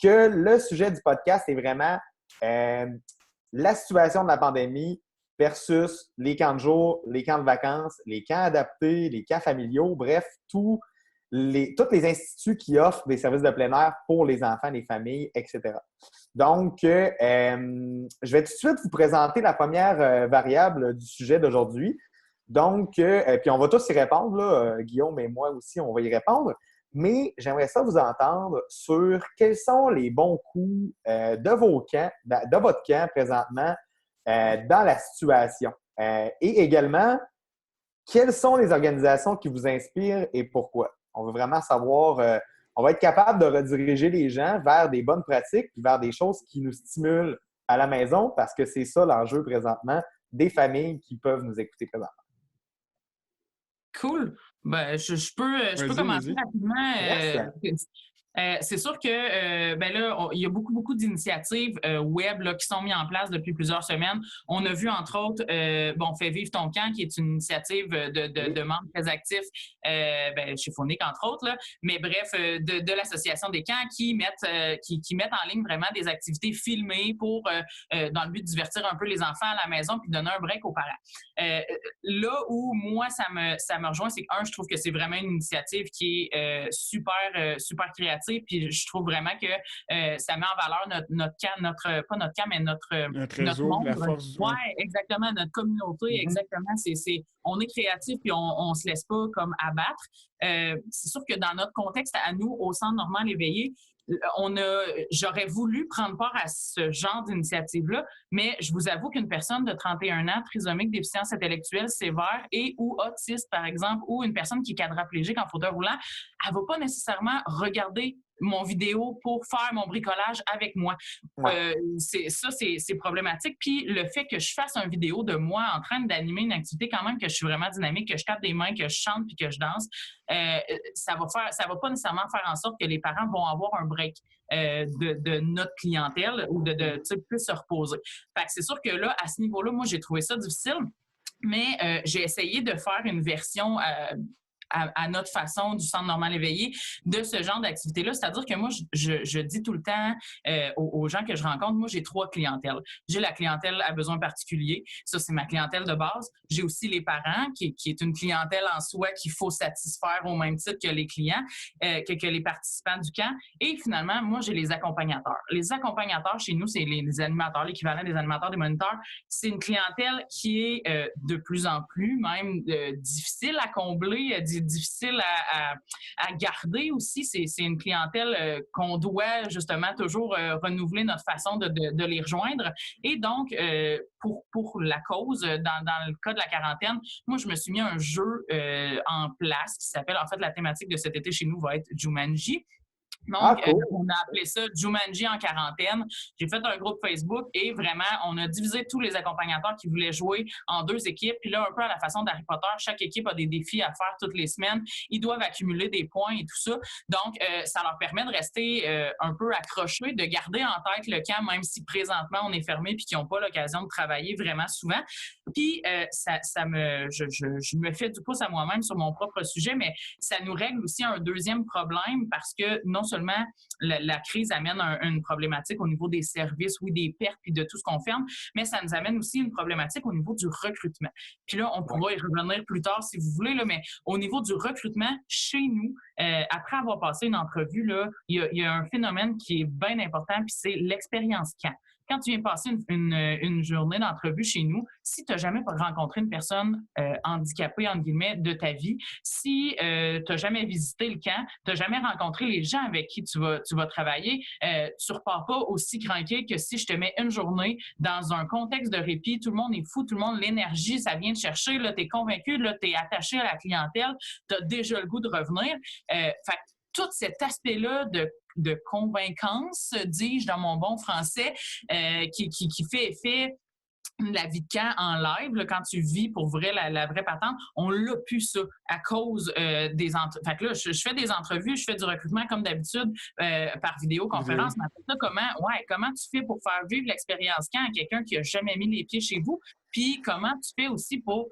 que le sujet du podcast est vraiment la situation de la pandémie versus les camps de jour, les camps de vacances, les camps adaptés, les camps familiaux, bref, tous les instituts qui offrent des services de plein air pour les enfants, les familles, etc. Donc, je vais tout de suite vous présenter la première variable du sujet d'aujourd'hui. Donc, puis on va tous y répondre, là, Guillaume et moi aussi, on va y répondre. Mais j'aimerais ça vous entendre sur quels sont les bons coups de votre camp présentement dans la situation. Et également, quelles sont les organisations qui vous inspirent et pourquoi? On veut vraiment savoir, on va être capable de rediriger les gens vers des bonnes pratiques puis vers des choses qui nous stimulent à la maison parce que c'est ça l'enjeu présentement des familles qui peuvent nous écouter présentement. Cool. Ben, je peux commencer rapidement. C'est sûr que il y a beaucoup d'initiatives web là, qui sont mises en place depuis plusieurs semaines. On a vu, entre autres, Fais vivre ton camp, qui est une initiative de membres très actifs chez Phonic, entre autres. Là. Mais bref, de l'Association des camps qui mettent en ligne vraiment des activités filmées pour, dans le but de divertir un peu les enfants à la maison puis donner un break aux parents. Là où moi, ça me rejoint, c'est que, je trouve que c'est vraiment une initiative qui est super créative. Puis je trouve vraiment que ça met en valeur notre camp, pas notre camp, mais notre réseau, monde. la force. Oui, exactement, notre communauté, exactement. On est créatif puis on se laisse pas comme abattre. C'est sûr que dans notre contexte, à nous, au Centre Normand Léveillé, j'aurais voulu prendre part à ce genre d'initiative-là, mais je vous avoue qu'une personne de 31 ans, trisomique, déficience intellectuelle sévère et ou autiste, par exemple, ou une personne qui est quadraplégique en fauteuil roulant, elle ne va pas nécessairement regarder mon vidéo pour faire mon bricolage avec moi. Ouais. C'est problématique. Puis le fait que je fasse une vidéo de moi en train d'animer une activité quand même que je suis vraiment dynamique, que je tape des mains, que je chante puis que je danse, ça va pas nécessairement faire en sorte que les parents vont avoir un break de notre clientèle ou de plus se reposer. Fait que c'est sûr que là, à ce niveau-là, moi, j'ai trouvé ça difficile, mais j'ai essayé de faire une version à notre façon du Centre Normand Léveillé de ce genre d'activité-là. C'est-à-dire que moi, je dis tout le temps aux gens que je rencontre, moi, j'ai 3 clientèles. J'ai la clientèle à besoins particuliers. Ça, c'est ma clientèle de base. J'ai aussi les parents, qui est une clientèle en soi qu'il faut satisfaire au même titre que les clients, que les participants du camp. Et finalement, moi, j'ai les accompagnateurs. Les accompagnateurs, chez nous, c'est les animateurs, l'équivalent des animateurs, des moniteurs. C'est une clientèle qui est de plus en plus même difficile à combler, difficile à garder aussi. C'est une clientèle qu'on doit justement toujours renouveler notre façon de les rejoindre. Et donc, pour la cause, dans le cas de la quarantaine, moi, je me suis mis un jeu en place qui s'appelle, en fait, la thématique de cet été chez nous va être Jumanji. Donc, cool. On a appelé ça Jumanji en quarantaine. J'ai fait un groupe Facebook et vraiment, on a divisé tous les accompagnateurs qui voulaient jouer en 2 équipes. Puis là, un peu à la façon d'Harry Potter, chaque équipe a des défis à faire toutes les semaines. Ils doivent accumuler des points et tout ça. Donc, ça leur permet de rester un peu accrochés, de garder en tête le camp, même si présentement, on est fermé puis qu'ils n'ont pas l'occasion de travailler vraiment souvent. Puis, je me fais du pouce à moi-même sur mon propre sujet, mais ça nous règle aussi un deuxième problème parce que non seulement la crise amène une problématique au niveau des services, oui, des pertes puis de tout ce qu'on ferme, mais ça nous amène aussi une problématique au niveau du recrutement. Puis là, on pourra y revenir plus tard si vous voulez, là, mais au niveau du recrutement, chez nous, après avoir passé une entrevue, là, il y a un phénomène qui est bien important, puis c'est l'expérience camp. Quand tu viens passer une journée d'entrevue chez nous, si tu n'as jamais rencontré une personne handicapée, entre guillemets, de ta vie, si tu n'as jamais visité le camp, tu n'as jamais rencontré les gens avec qui tu vas travailler, tu ne repars pas aussi craqué que si je te mets une journée dans un contexte de répit, tout le monde est fou, tout le monde, l'énergie, ça vient te chercher, tu es convaincu, tu es attaché à la clientèle, tu as déjà le goût de revenir. Fait tout cet aspect-là de convaincance, dis-je dans mon bon français, qui fait effet la vie de camp en live, là, quand tu vis pour vrai la vraie patente, on l'a plus ça à cause des entrevues. Fait que là, je fais des entrevues, je fais du recrutement comme d'habitude par vidéoconférence. Mais après ça, comment tu fais pour faire vivre l'expérience camp à quelqu'un qui n'a jamais mis les pieds chez vous? Puis comment tu fais aussi pour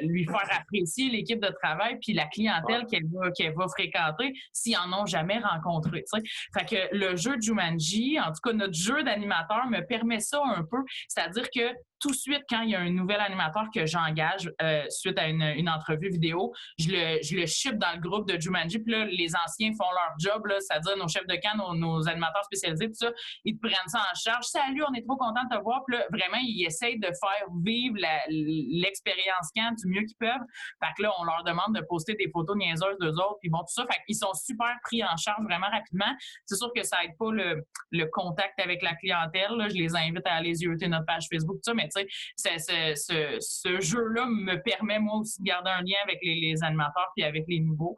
lui faire apprécier l'équipe de travail puis la clientèle qu'elle va fréquenter s'ils en ont jamais rencontré, tu sais. Fait que le jeu Jumanji, en tout cas notre jeu d'animateur me permet ça un peu, c'est-à-dire que tout de suite, quand il y a un nouvel animateur que j'engage suite à une entrevue vidéo, je le ship dans le groupe de Jumanji. Puis là, les anciens font leur job, là, c'est-à-dire nos chefs de camp, nos animateurs spécialisés, tout ça, ils te prennent ça en charge. Salut, on est trop contents de te voir. Puis là, vraiment, ils essayent de faire vivre l'expérience camp du mieux qu'ils peuvent. Fait que là, on leur demande de poster des photos niaiseuses d'eux autres, puis bon, tout ça. Fait qu'ils sont super pris en charge vraiment rapidement. C'est sûr que ça aide pas le contact avec la clientèle. Là. Je les invite à aller zioter notre page Facebook, tout ça, mais tu sais, ce jeu-là me permet, moi aussi, de garder un lien avec les animateurs puis avec les nouveaux.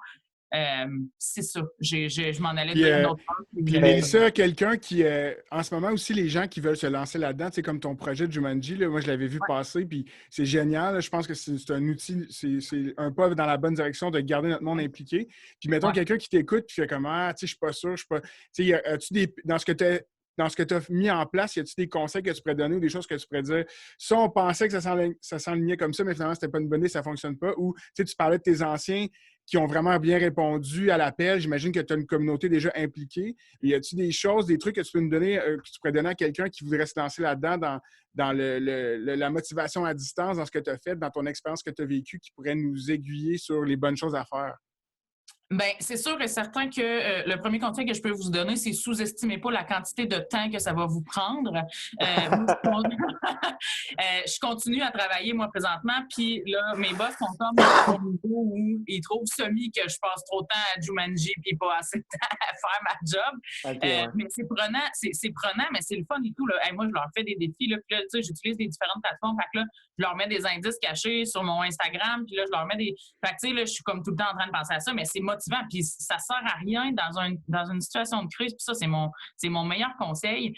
C'est ça. Je m'en allais de une autre part. Puis Mélissa, quelqu'un qui, en ce moment aussi, les gens qui veulent se lancer là-dedans, c'est comme ton projet de Jumanji, là, moi je l'avais vu passer, puis c'est génial. Là, je pense que c'est un outil, c'est un pas dans la bonne direction de garder notre monde impliqué. Puis mettons quelqu'un qui t'écoute, puis fait comme, tu sais, je suis pas sûr, je suis pas. Tu sais, as-tu dans ce que tu as mis en place, y a-t-il des conseils que tu pourrais donner ou des choses que tu pourrais dire? Ça, on pensait que ça s'enlignait comme ça, mais finalement, c'était pas une bonne idée, ça ne fonctionne pas. Ou tu parlais de tes anciens qui ont vraiment bien répondu à l'appel. J'imagine que tu as une communauté déjà impliquée. Y a-t-il des choses, des trucs que tu peux nous donner, que tu pourrais donner à quelqu'un qui voudrait se lancer là-dedans, dans la motivation à distance, dans ce que tu as fait, dans ton expérience que tu as vécue, qui pourrait nous aiguiller sur les bonnes choses à faire? Bien, c'est sûr et certain que le premier conseil que je peux vous donner, c'est sous-estimez pas la quantité de temps que ça va vous prendre. Je continue à travailler, moi, présentement, puis là, mes boss sont comme au niveau où ils trouvent que je passe trop de temps à Jumanji puis pas assez de temps à faire ma job. Mais c'est prenant, mais c'est le fun et tout. Là. Moi, je leur fais des défis, là, puis là, tu sais, j'utilise des différentes plateformes. Fait que là, je leur mets des indices cachés sur mon Instagram, puis là, je leur mets des... Fait que, tu sais, là, je suis comme tout le temps en train de penser à ça, mais c'est motivant, puis ça sert à rien dans une situation de crise, puis ça, c'est mon meilleur conseil,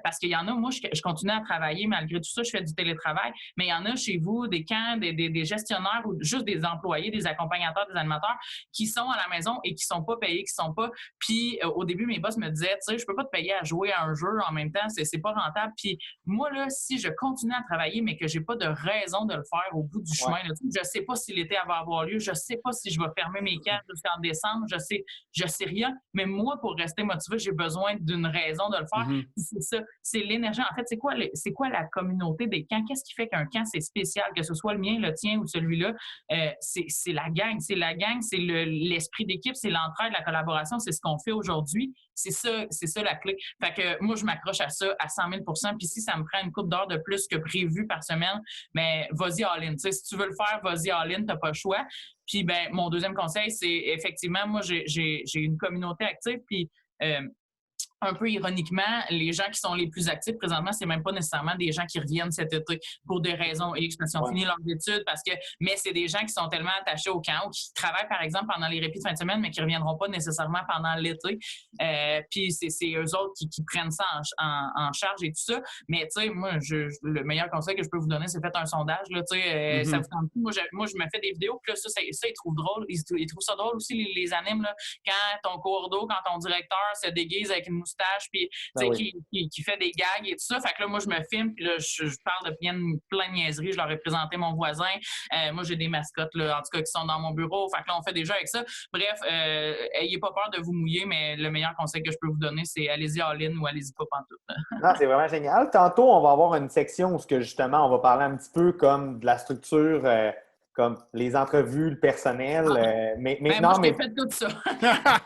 parce qu'il y en a, moi, je continue à travailler, malgré tout ça, je fais du télétravail, mais il y en a chez vous, des camps, des gestionnaires ou juste des employés, des accompagnateurs, des animateurs qui sont à la maison et qui sont pas payés, qui sont pas... Puis au début, mes boss me disaient, tu sais, je peux pas te payer à jouer à un jeu en même temps, c'est pas rentable. Puis moi, là, si je continue à travailler, mais que j'ai pas de raison de le faire au bout du chemin, là, je sais pas si l'été va avoir lieu, je sais pas si je vais fermer mes camps jusqu'en décembre, je sais rien, mais moi, pour rester motivée, j'ai besoin d'une raison de le faire. C'est ça, c'est l'énergie. En fait, c'est quoi la communauté des camps? Qu'est-ce qui fait qu'un camp, c'est spécial, que ce soit le mien, le tien ou celui-là? C'est la gang, c'est l'esprit d'équipe, c'est l'entraide, la collaboration, c'est ce qu'on fait aujourd'hui. C'est ça la clé. Fait que moi, je m'accroche à ça à 100 000 %. Puis si ça me prend une couple d'heures de plus que prévu par semaine, mais vas-y all-in. Si tu veux le faire, vas-y all-in, t'as pas le choix. Puis ben, mon deuxième conseil, c'est effectivement, moi, j'ai une communauté active, puis un peu ironiquement, les gens qui sont les plus actifs présentement, c'est même pas nécessairement des gens qui reviennent cet été pour des raisons X, parce qu'ils ont fini leurs études, mais c'est des gens qui sont tellement attachés au camp ou qui travaillent, par exemple, pendant les répits de fin de semaine, mais qui reviendront pas nécessairement pendant l'été. Puis c'est eux autres qui prennent ça en charge et tout ça. Mais tu sais, moi, le meilleur conseil que je peux vous donner, c'est faites un sondage. Là, ça vous tente. Moi, je me fais des vidéos, puis là, ça, ils trouvent drôle. Ils trouvent ça drôle aussi, les animes, là, quand ton cours d'eau, quand ton directeur se déguise avec une moustache, puis qui fait des gags et tout ça. Fait que là, moi, je me filme, puis là, je parle de plein de niaiseries. Je leur ai présenté mon voisin. Moi, j'ai des mascottes, là, en tout cas, qui sont dans mon bureau. Fait que là, on fait des jeux avec ça. Bref, ayez pas peur de vous mouiller, mais le meilleur conseil que je peux vous donner, c'est allez-y all-in ou allez-y pas pantoute. Non, c'est vraiment génial. Tantôt, on va avoir une section où, justement, on va parler un petit peu comme de la structure... comme les entrevues, le personnel. Mais moi, je t'ai fait tout ça.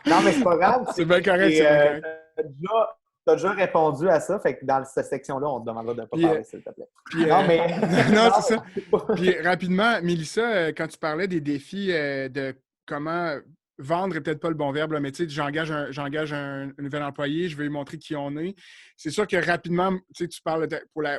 Non, mais c'est pas grave. C'est bien correct, c'est bien correct. Tu as déjà répondu à ça, fait que dans cette section-là, on te demandera de ne pas parler, s'il te plaît. Non, c'est ça. Puis rapidement, Mélissa, quand tu parlais des défis de comment vendre est peut-être pas le bon verbe, là, mais tu sais, j'engage un nouvel employé, je vais lui montrer qui on est. C'est sûr que rapidement, tu sais, tu parles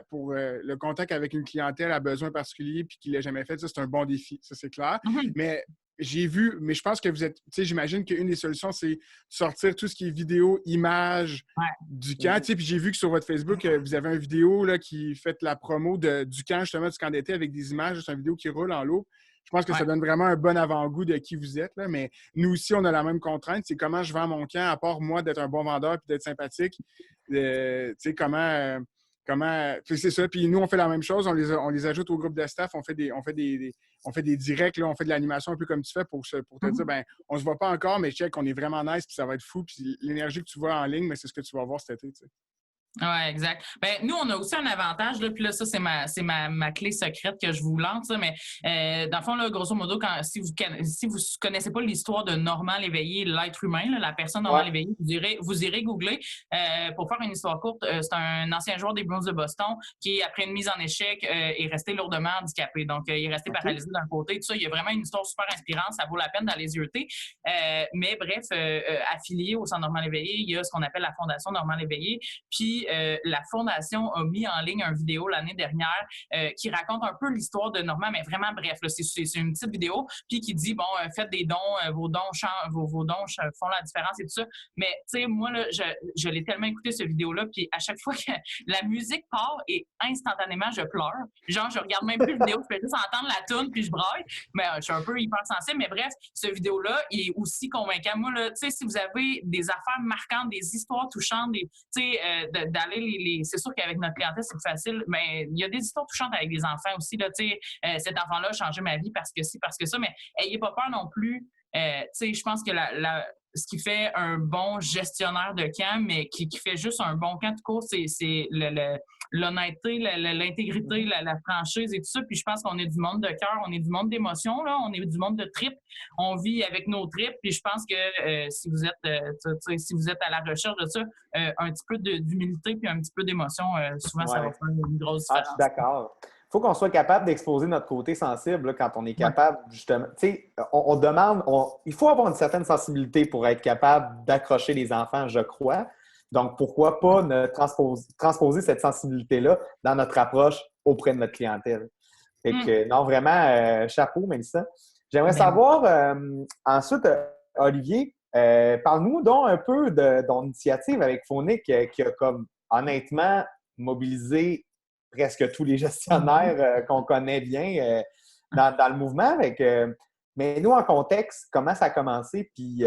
pour le contact avec une clientèle à besoin particulier puis qu'il l'a jamais fait, ça, c'est un bon défi, ça, c'est clair. Mais mais je pense que vous êtes, tu sais, j'imagine qu'une des solutions, c'est sortir tout ce qui est vidéo, images du camp. Tu sais, puis j'ai vu que sur votre Facebook, vous avez une vidéo là, qui fait la promo du camp, justement, du camp d'été avec des images. C'est une vidéo qui roule en loop. Je pense que ça donne vraiment un bon avant-goût de qui vous êtes. Là. Mais nous aussi, on a la même contrainte. C'est comment je vends mon camp, à part moi d'être un bon vendeur et d'être sympathique. Tu sais, comment comment. Puis c'est ça. Puis nous, on fait la même chose. On les ajoute au groupe de staff. On fait des directs, là, on fait de l'animation un peu comme tu fais pour te dire, ben, on se voit pas encore, mais check, on est vraiment nice, puis ça va être fou. Puis l'énergie que tu vois en ligne, mais c'est ce que tu vas voir cet été, tu sais. Oui, exact. Ben, nous, on a aussi un avantage, là, puis là, ça, c'est ma clé secrète que je vous lance, là, mais dans le fond, là, grosso modo, si vous connaissez pas l'histoire de Normand Léveillé, l'être humain, là, la personne Normand Léveillé, vous irez googler. Pour faire une histoire courte, c'est un ancien joueur des Bruins de Boston qui, après une mise en échec, est resté lourdement handicapé. Donc, il est resté paralysé d'un côté. Tout ça, il y a vraiment une histoire super inspirante. Ça vaut la peine d'aller zioter. Mais bref, affilié au Centre Normand Léveillé, il y a ce qu'on appelle la Fondation Normand Léveillé. Puis, la Fondation a mis en ligne une vidéo l'année dernière qui raconte un peu l'histoire de Normand, mais vraiment bref. C'est une petite vidéo, puis qui dit, bon, faites des dons, vos dons font la différence et tout ça. Mais, tu sais, moi, là, je l'ai tellement écouté, cette vidéo-là, puis à chaque fois que la musique part et instantanément, je pleure. Genre, je regarde même plus la vidéo, je peux juste entendre la toune, puis je braille. Mais je suis un peu hypersensible, mais bref, cette vidéo-là, il est aussi convaincant. Moi, là, tu sais, si vous avez des affaires marquantes, des histoires touchantes, tu sais, d'aller c'est sûr qu'avec notre clientèle, c'est plus facile, mais il y a des histoires touchantes avec des enfants aussi. Là, cet enfant-là a changé ma vie parce que ci, parce que ça, mais ayez pas peur non plus. Je pense que ce qui fait un bon gestionnaire de camp, mais qui fait juste un bon camp de cours, c'est l'honnêteté, l'intégrité, la franchise et tout ça. Puis je pense qu'on est du monde de cœur, on est du monde d'émotion, là, on est du monde de tripes. On vit avec nos tripes. Puis je pense que si vous êtes à la recherche de ça, un petit peu d'humilité puis un petit peu d'émotion, souvent ça va faire une grosse différence. Je suis d'accord. Il faut qu'on soit capable d'exposer notre côté sensible là, quand on est capable, justement. Tu sais, on demande, il faut avoir une certaine sensibilité pour être capable d'accrocher les enfants, je crois. Donc, pourquoi pas ne transposer cette sensibilité-là dans notre approche auprès de notre clientèle? Fait que, non, vraiment, chapeau, Mélissa. J'aimerais savoir, ensuite, Olivier, parle-nous donc un peu de ton initiative avec Phonic qui a comme, honnêtement, mobilisé presque tous les gestionnaires qu'on connaît bien dans le mouvement. Mais nous, en contexte, comment ça a commencé? Puis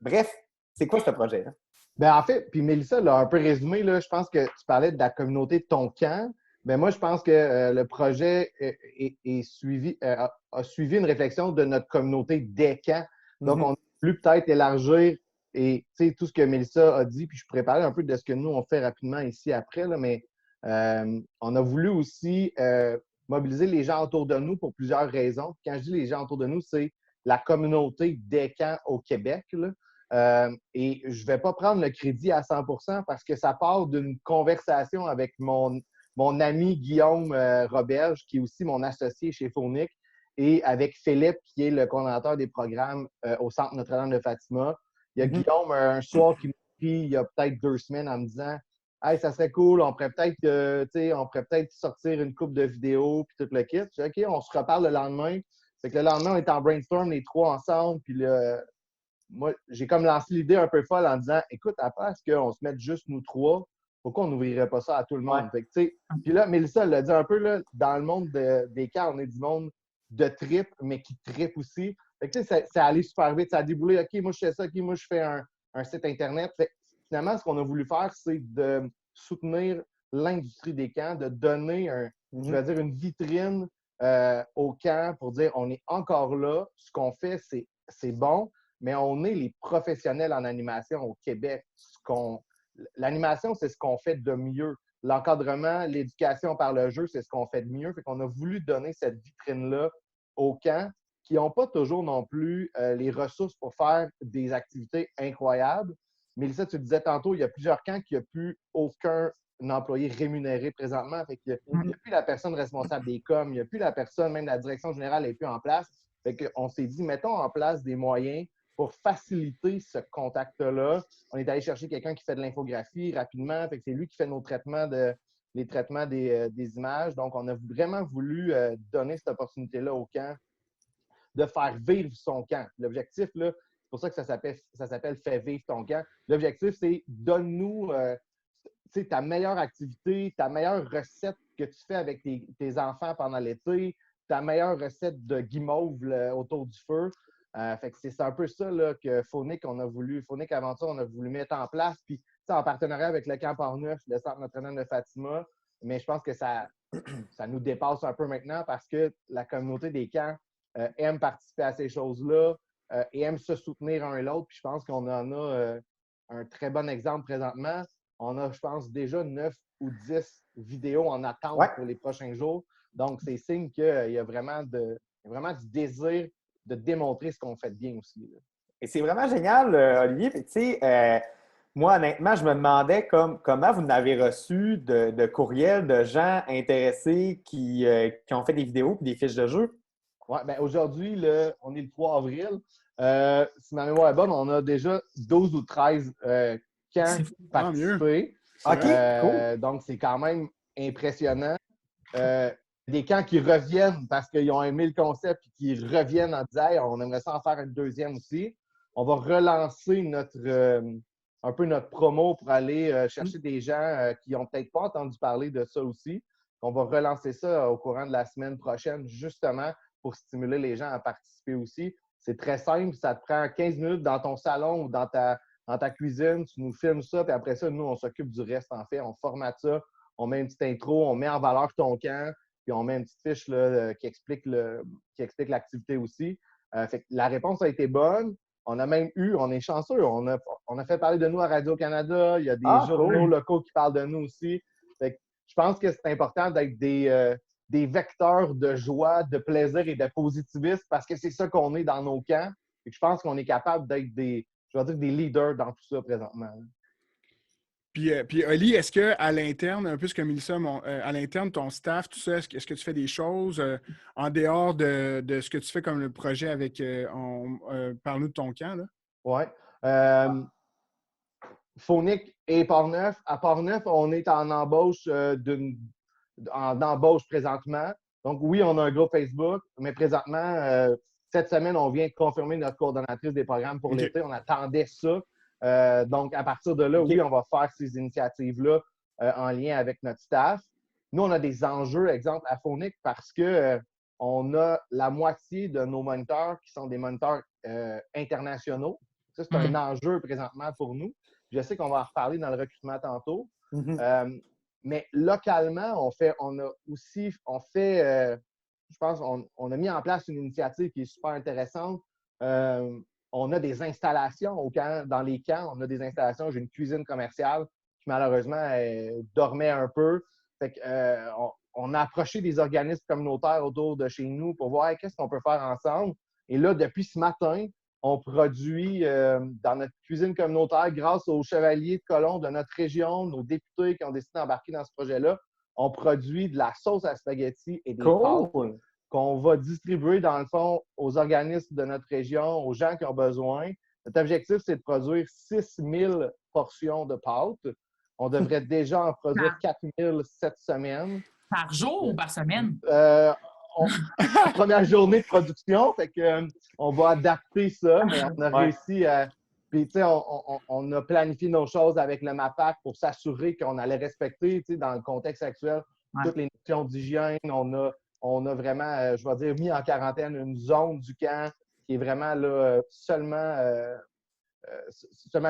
bref, c'est quoi ce projet-là? Ben en fait, puis Mélissa l'a un peu résumé, là, je pense que tu parlais de la communauté de ton camp. Mais moi, je pense que le projet a suivi une réflexion de notre communauté des camps. Donc, on a voulu peut-être élargir et tout ce que Mélissa a dit, puis je pourrais parler un peu de ce que nous, on fait rapidement ici après, là, mais on a voulu aussi mobiliser les gens autour de nous pour plusieurs raisons. Quand je dis les gens autour de nous, c'est la communauté des camps au Québec, là. Et je ne vais pas prendre le crédit à 100% parce que ça part d'une conversation avec mon ami Guillaume Roberge, qui est aussi mon associé chez Phonic, et avec Philippe, qui est le coordonnateur des programmes au Centre Notre-Dame de Fatima. Il y a Guillaume, un soir, qui m'a écrit il y a peut-être 2 semaines en me disant « Hey, ça serait cool, on pourrait peut-être sortir une couple de vidéos, puis tout le kit. » Je dis « OK, on se reparle le lendemain. » Fait que le lendemain, on est en brainstorm, les 3 ensemble, puis là, moi, j'ai comme lancé l'idée un peu folle en disant « Écoute, après, est-ce qu'on se mette juste nous 3? Pourquoi on n'ouvrirait pas ça à tout le monde? » Fait que, puis là, Mélissa l'a dit un peu, là, dans le monde des camps, on est du monde de trip, mais qui tripe aussi. Fait que, c'est allé super vite. Ça a déboulé. OK, moi, je fais ça. OK, moi, je fais un site Internet. Fait que, finalement, ce qu'on a voulu faire, c'est de soutenir l'industrie des camps, de donner je vais dire, une vitrine aux camps pour dire on est encore là. Ce qu'on fait, c'est bon, mais on est les professionnels en animation au Québec. L'animation, c'est ce qu'on fait de mieux. L'encadrement, l'éducation par le jeu, c'est ce qu'on fait de mieux. Fait qu'on a voulu donner cette vitrine-là aux camps qui n'ont pas toujours non plus les ressources pour faire des activités incroyables. Mélissa, tu le disais tantôt, il y a plusieurs camps qui n'ont plus aucun employé rémunéré présentement. Fait qu'il n'y a plus la personne responsable des coms, il n'y a plus la personne, même la direction générale n'est plus en place. Fait qu'on s'est dit, mettons en place des moyens pour faciliter ce contact-là. On est allé chercher quelqu'un qui fait de l'infographie rapidement. Fait que c'est lui qui fait les traitements des images. Donc, on a vraiment voulu donner cette opportunité-là au camp de faire vivre son camp. L'objectif, là, c'est pour ça que ça s'appelle « Fais vivre ton camp ». L'objectif, c'est donne-nous ta meilleure activité, ta meilleure recette que tu fais avec tes enfants pendant l'été, ta meilleure recette de guimauve autour du feu. Fait que c'est un peu ça là, que Phonic Aventure, on a voulu mettre en place. Puis en partenariat avec le Camp Port-Neuf, le Centre Notre-Dame de Fatima, mais je pense que ça nous dépasse un peu maintenant parce que la communauté des camps aime participer à ces choses-là et aime se soutenir un et l'autre. Puis je pense qu'on en a un très bon exemple présentement. On a, je pense, déjà 9 ou 10 vidéos en attente pour les prochains jours. Donc, c'est signe qu'il y a vraiment du désir de démontrer ce qu'on fait bien aussi. Là. Et c'est vraiment génial, Olivier. Tu sais, moi, honnêtement, je me demandais comment vous n'avez reçu de courriels de gens intéressés qui ont fait des vidéos et des fiches de jeu. Oui, bien aujourd'hui, on est le 3 avril. Si ma mémoire est bonne, on a déjà 12 ou 13 camps participés. OK, cool. Donc, c'est quand même impressionnant. Des camps qui reviennent parce qu'ils ont aimé le concept et qui reviennent en disant hey, on aimerait ça en faire une deuxième aussi. On va relancer un peu notre promo pour aller chercher des gens qui n'ont peut-être pas entendu parler de ça aussi. On va relancer ça au courant de la semaine prochaine, justement pour stimuler les gens à participer aussi. C'est très simple, ça te prend 15 minutes dans ton salon ou dans ta cuisine, tu nous filmes ça, puis après ça, nous, on s'occupe du reste, en fait. On formate ça, on met une petite intro, on met en valeur ton camp, puis on met une petite fiche là, qui explique l'activité aussi. Fait que la réponse a été bonne. On a même on est chanceux, on a fait parler de nous à Radio-Canada, il y a des journaux locaux qui parlent de nous aussi. Fait que je pense que c'est important d'être des vecteurs de joie, de plaisir et de positivisme parce que c'est ça qu'on est dans nos camps. Et je pense qu'on est capable d'être des leaders dans tout ça présentement. Puis Oli, est-ce qu'à l'interne, un peu ce que Mélissa, à l'interne, ton staff, tout ça, est-ce que tu fais des choses en dehors de ce que tu fais comme le projet avec parle-nous de ton camp, là? Oui. Phonique et Port-Neuf. À Port-Neuf, on est en embauche d'embauche présentement. Donc, oui, on a un groupe Facebook, mais présentement, cette semaine, on vient de confirmer notre coordonnatrice des programmes pour l'été. On attendait ça. Donc, à partir de là, oui, on va faire ces initiatives-là en lien avec notre staff. Nous, on a des enjeux, exemple, à Phonique, parce que on a la moitié de nos moniteurs qui sont des moniteurs internationaux. Ça, c'est un enjeu présentement pour nous. Je sais qu'on va en reparler dans le recrutement tantôt. Mais localement, je pense, on a mis en place une initiative qui est super intéressante. On a des installations dans les camps. On a des installations. J'ai une cuisine commerciale qui, malheureusement, dormait un peu. Fait que, on a approché des organismes communautaires autour de chez nous pour voir qu'est-ce qu'on peut faire ensemble. Et là, depuis ce matin, on produit dans notre cuisine communautaire, grâce aux chevaliers de colons de notre région, nos députés qui ont décidé d'embarquer dans ce projet-là, on produit de la sauce à spaghetti et des pâtes qu'on va distribuer, dans le fond, aux organismes de notre région, aux gens qui ont besoin. Notre objectif, c'est de produire 6000 portions de pâtes. On devrait déjà en produire 4000 cette semaine. Par jour ou par semaine? Première journée de production, fait que on va adapter ça, mais on a réussi à... Puis, tu sais, on a planifié nos choses avec le MAPAC pour s'assurer qu'on allait respecter, tu sais, dans le contexte actuel, toutes les notions d'hygiène. On a vraiment, je vais dire, mis en quarantaine une zone du camp qui est vraiment là, seulement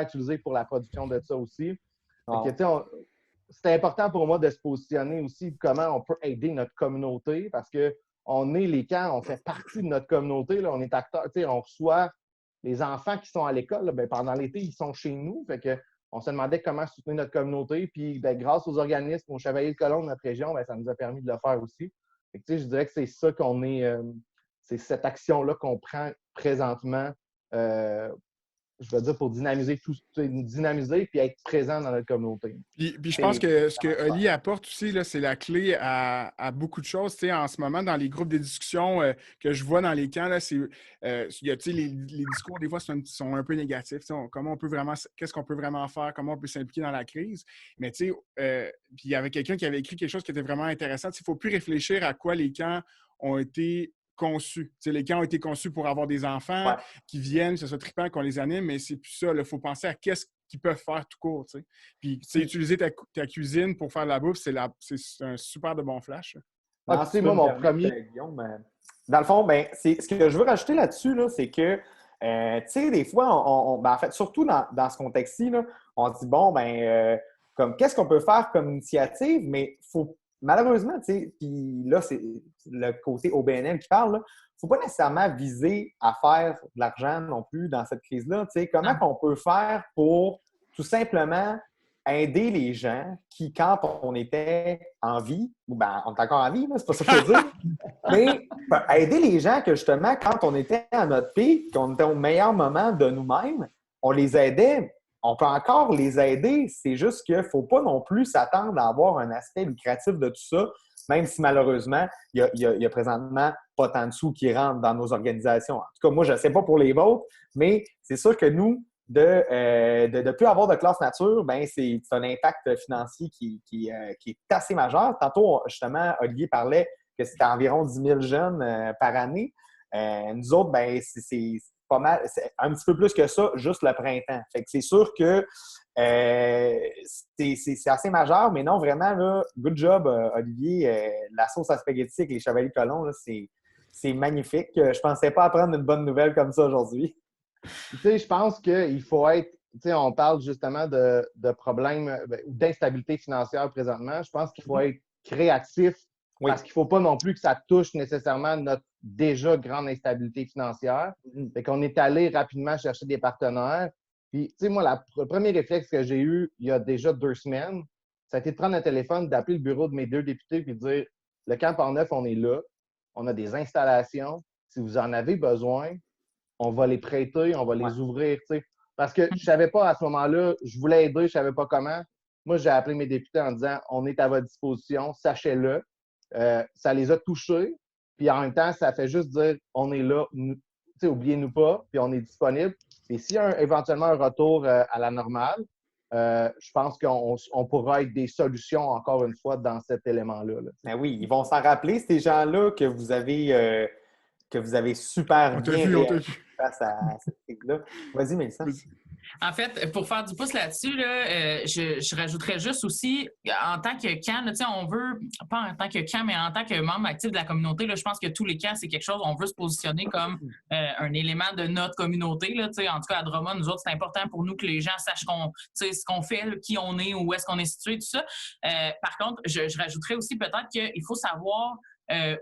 utilisée pour la production de ça aussi. Donc, tu sais, c'est important pour moi de se positionner aussi comment on peut aider notre communauté parce que on est les camps, on fait partie de notre communauté, là, on est acteurs, tu sais, on reçoit les enfants qui sont à l'école, là, ben, pendant l'été, ils sont chez nous. Fait que on se demandait comment soutenir notre communauté. Puis ben, grâce aux organismes, aux chevaliers de colons de notre région, ben, ça nous a permis de le faire aussi. Fait que, tu sais, je dirais que c'est ça qu'on est. C'est cette action-là qu'on prend présentement, je veux dire, pour dynamiser puis être présent dans notre communauté. Puis je pense que ce que Oli apporte aussi, là, c'est la clé à beaucoup de choses. Tu sais, en ce moment, dans les groupes de discussion que je vois dans les camps, là, les discours, des fois, sont un peu négatifs. Tu sais, qu'est-ce qu'on peut vraiment faire? Comment on peut s'impliquer dans la crise? Mais tu sais, puis il y avait quelqu'un qui avait écrit quelque chose qui était vraiment intéressant. Il ne faut plus réfléchir à quoi les camps ont été conçus. T'sais, les camps ont été conçus pour avoir des enfants qui viennent, que ce soit trippant, qu'on les anime, mais c'est plus ça. Il faut penser à qu'est-ce qu'ils peuvent faire tout court. T'sais. Puis utiliser ta cuisine pour faire de la bouffe, c'est un super de bon flash. C'est moi mon premier. Dans le fond, ben, ce que je veux rajouter là-dessus, là, c'est que tu sais, des fois, en fait, surtout dans ce contexte-ci, là, on dit, bon, comme qu'est-ce qu'on peut faire comme initiative, mais faut malheureusement, tu sais, puis là, c'est le côté OBNL qui parle, il ne faut pas nécessairement viser à faire de l'argent non plus dans cette crise-là. Tu sais, comment on peut faire pour tout simplement aider les gens qui, quand on était en vie, ou on est encore en vie, c'est pas ça que je veux dire, mais aider les gens que justement, quand on était à notre pic, qu'on était au meilleur moment de nous-mêmes, on les aidait. On peut encore les aider, c'est juste qu'il ne faut pas non plus s'attendre à avoir un aspect lucratif de tout ça, même si malheureusement, il y a présentement pas tant de sous qui rentrent dans nos organisations. En tout cas, moi, je ne sais pas pour les vôtres, mais c'est sûr que nous, de plus avoir de classe nature, c'est un impact financier qui est assez majeur. Tantôt, justement, Olivier parlait que c'était environ 10 000 jeunes par année. Nous autres, c'est pas mal, c'est un petit peu plus que ça, juste le printemps. Fait que c'est sûr que c'est assez majeur, mais non, vraiment, là, good job, Olivier. La sauce à spaghetti avec les Chevaliers Colons, là, c'est magnifique. Je pensais pas apprendre une bonne nouvelle comme ça aujourd'hui. Tu sais, je pense qu'il faut être, tu sais, on parle justement de problèmes ou d'instabilité financière présentement. Je pense qu'il faut être créatif parce qu'il ne faut pas non plus que ça touche nécessairement notre déjà grande instabilité financière. Fait qu'on est allé rapidement chercher des partenaires. Puis, tu sais, moi, le premier réflexe que j'ai eu il y a déjà 2 semaines, ça a été de prendre un téléphone, d'appeler le bureau de mes 2 députés puis de dire le Camp Portneuf, on est là, on a des installations. Si vous en avez besoin, on va les prêter, on va les ouvrir, tu sais. Parce que je ne savais pas à ce moment-là, je voulais aider, je ne savais pas comment. Moi, j'ai appelé mes députés en disant on est à votre disposition, sachez-le. Ça les a touchés. Puis en même temps, ça fait juste dire on est là, oubliez-nous pas, puis on est disponible. Et s'il y a éventuellement un retour à la normale, je pense qu'on pourra être des solutions, encore une fois, dans cet élément-là. Ben oui, ils vont s'en rappeler, ces gens-là que vous avez super bien réagi face à cette crise-là. Vas-y, Mélissa. En fait, pour faire du pouce là-dessus, je rajouterais juste aussi, en tant que camp, on veut, pas en tant que camp, mais en tant que membre actif de la communauté, là, je pense que tous les camps, c'est quelque chose, on veut se positionner comme un élément de notre communauté. Là, en tout cas, à Drummond, nous autres, c'est important pour nous que les gens sachent ce qu'on fait, là, qui on est, où est-ce qu'on est situé, tout ça. Par contre, je rajouterais aussi peut-être qu'il faut savoir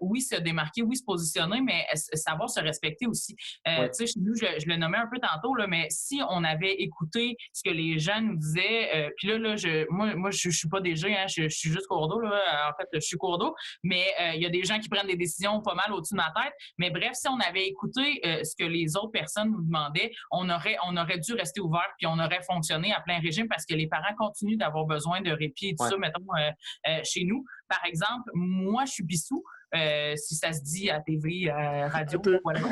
oui, se démarquer, oui, se positionner, mais savoir se respecter aussi. Tu sais, chez nous, je le nommais un peu tantôt, là, mais si on avait écouté ce que les gens nous disaient, puis là, moi, je suis pas DG, hein, je suis juste cours d'eau, là. En fait, je suis cours d'eau, mais il y a des gens qui prennent des décisions pas mal au-dessus de ma tête. Mais bref, si on avait écouté ce que les autres personnes nous demandaient, on aurait dû rester ouvert, puis on aurait fonctionné à plein régime parce que les parents continuent d'avoir besoin de répit et tout ça, mettons, chez nous. Par exemple, moi, je suis bissou. Si ça se dit à TV, radio, whatever.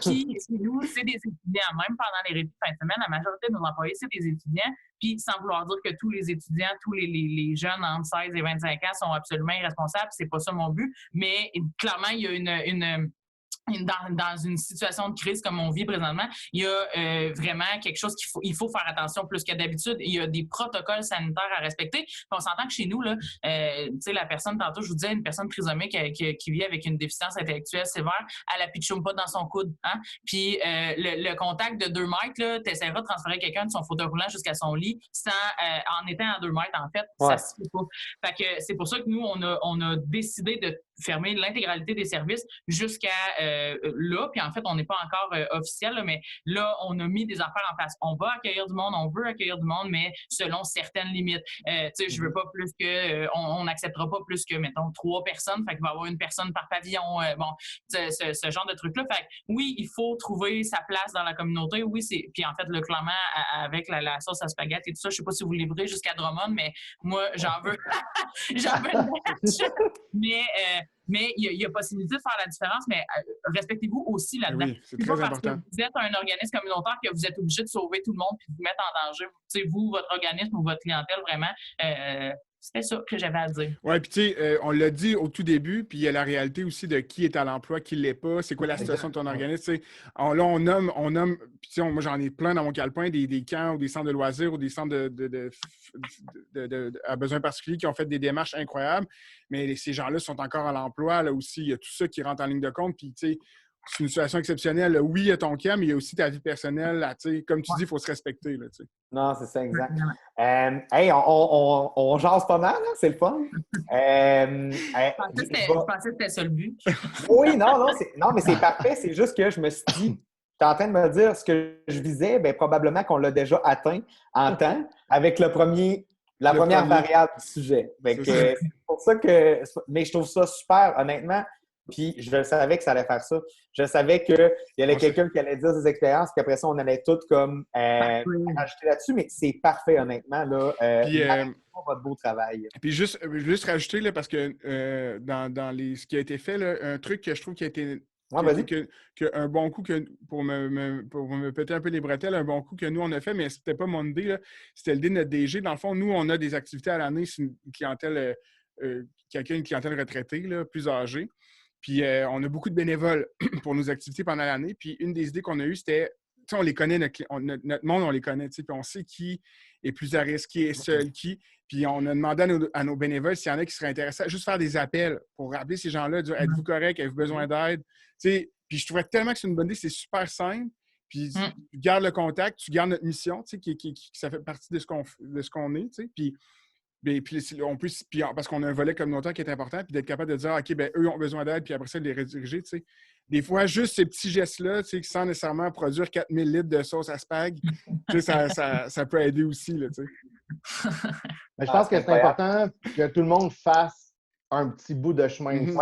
Puis, chez nous, c'est des étudiants. Même pendant les répits de fin de semaine, la majorité de nos employés, c'est des étudiants. Puis, sans vouloir dire que tous les étudiants, tous les jeunes entre 16 et 25 ans sont absolument irresponsables, c'est pas ça mon but. Mais clairement, il y a dans une situation de crise comme on vit présentement, il y a vraiment quelque chose il faut faire attention plus que d'habitude. Il y a des protocoles sanitaires à respecter. Puis on s'entend que chez nous, tu sais, la personne, tantôt, je vous disais, une personne trisomique qui vit avec une déficience intellectuelle sévère, elle apitoune pas dans son coude. Hein? Puis le contact de 2 mètres, tu essaieras de transférer quelqu'un de son fauteuil roulant jusqu'à son lit en étant à 2 mètres, en fait. Ça se fait pas. Fait que c'est pour ça que nous, on a décidé de fermer l'intégralité des services jusqu'à là. Puis en fait, on n'est pas encore officiel, là, mais là, on a mis des affaires en place. On va accueillir du monde, on veut accueillir du monde, mais selon certaines limites. Tu sais, je veux pas plus que... on n'acceptera pas plus que, mettons, 3 personnes. Fait qu'il va y avoir une personne par pavillon. Bon, ce genre de truc-là. Fait que oui, il faut trouver sa place dans la communauté. Oui, c'est... Puis en fait, le clairement, avec la sauce à spaghetti et tout ça, je sais pas si vous livrez jusqu'à Drummond, mais moi, j'en veux... j'en veux une batch. Mais il y a possibilité de faire la différence, mais respectez-vous aussi là-dedans. Oui, c'est très important. Que vous êtes un organisme communautaire que vous êtes obligé de sauver tout le monde puis de vous mettre en danger. Tu sais, vous, votre organisme ou votre clientèle, vraiment, c'était ça que j'avais à dire. Oui, puis tu sais, on l'a dit au tout début, puis il y a la réalité aussi de qui est à l'emploi, qui ne l'est pas, c'est quoi la situation de ton organisme. Là, on nomme puis moi j'en ai plein dans mon calepin, des camps ou des centres de loisirs ou des centres à besoins particuliers qui ont fait des démarches incroyables, mais ces gens-là sont encore à l'emploi, là aussi, il y a tout ça qui rentre en ligne de compte, puis tu sais, c'est une situation exceptionnelle. Oui, il y a ton camp, mais il y a aussi ta vie personnelle. Là, comme tu dis, il faut se respecter. Là, Non, c'est ça, exact. Hey, on jase pas mal, hein? C'est le fun. Je pensais que c'était ça le but. Oui, non, mais c'est parfait. C'est juste que je me suis dit, tu es en train de me dire ce que je visais, bien, probablement qu'on l'a déjà atteint en temps avec la première variable du sujet. C'est pour ça que. Mais je trouve ça super, honnêtement. Puis je savais que ça allait faire ça. Je savais qu'il y avait quelqu'un qui allait dire des expériences, puis après ça, on allait tout comme rajouter là-dessus. Mais c'est parfait, honnêtement. Là, puis, votre beau travail. Puis juste rajouter, là, parce que ce qui a été fait, là, un truc que je trouve qui a été. Un bon coup pour me péter un peu les bretelles, un bon coup que nous, on a fait, mais c'était pas mon idée, là, c'était l'idée de notre DG. Dans le fond, nous, on a des activités à l'année, c'est une clientèle, une clientèle retraitée, là, plus âgée. Puis on a beaucoup de bénévoles pour nos activités pendant l'année. Puis une des idées qu'on a eues, c'était, on les connaît, notre monde, on les connaît, puis on sait qui est plus à risque, qui est seul, qui. Puis on a demandé à nos bénévoles s'il y en a qui seraient intéressés à juste faire des appels pour rappeler ces gens-là, dire êtes-vous correct, avez-vous besoin d'aide? Puis je trouvais tellement que c'est une bonne idée, c'est super simple. Puis tu gardes le contact, tu gardes notre mission, ça fait partie de ce qu'on est. Puis parce qu'on a un volet communautaire qui est important, puis d'être capable de dire OK, ben eux ont besoin d'aide, puis après ça, de les rediriger. Des fois, juste ces petits gestes-là, sans nécessairement produire 4000 litres de sauce à spag, ça peut aider aussi. Là, mais je pense que c'est important que tout le monde fasse un petit bout de chemin ici.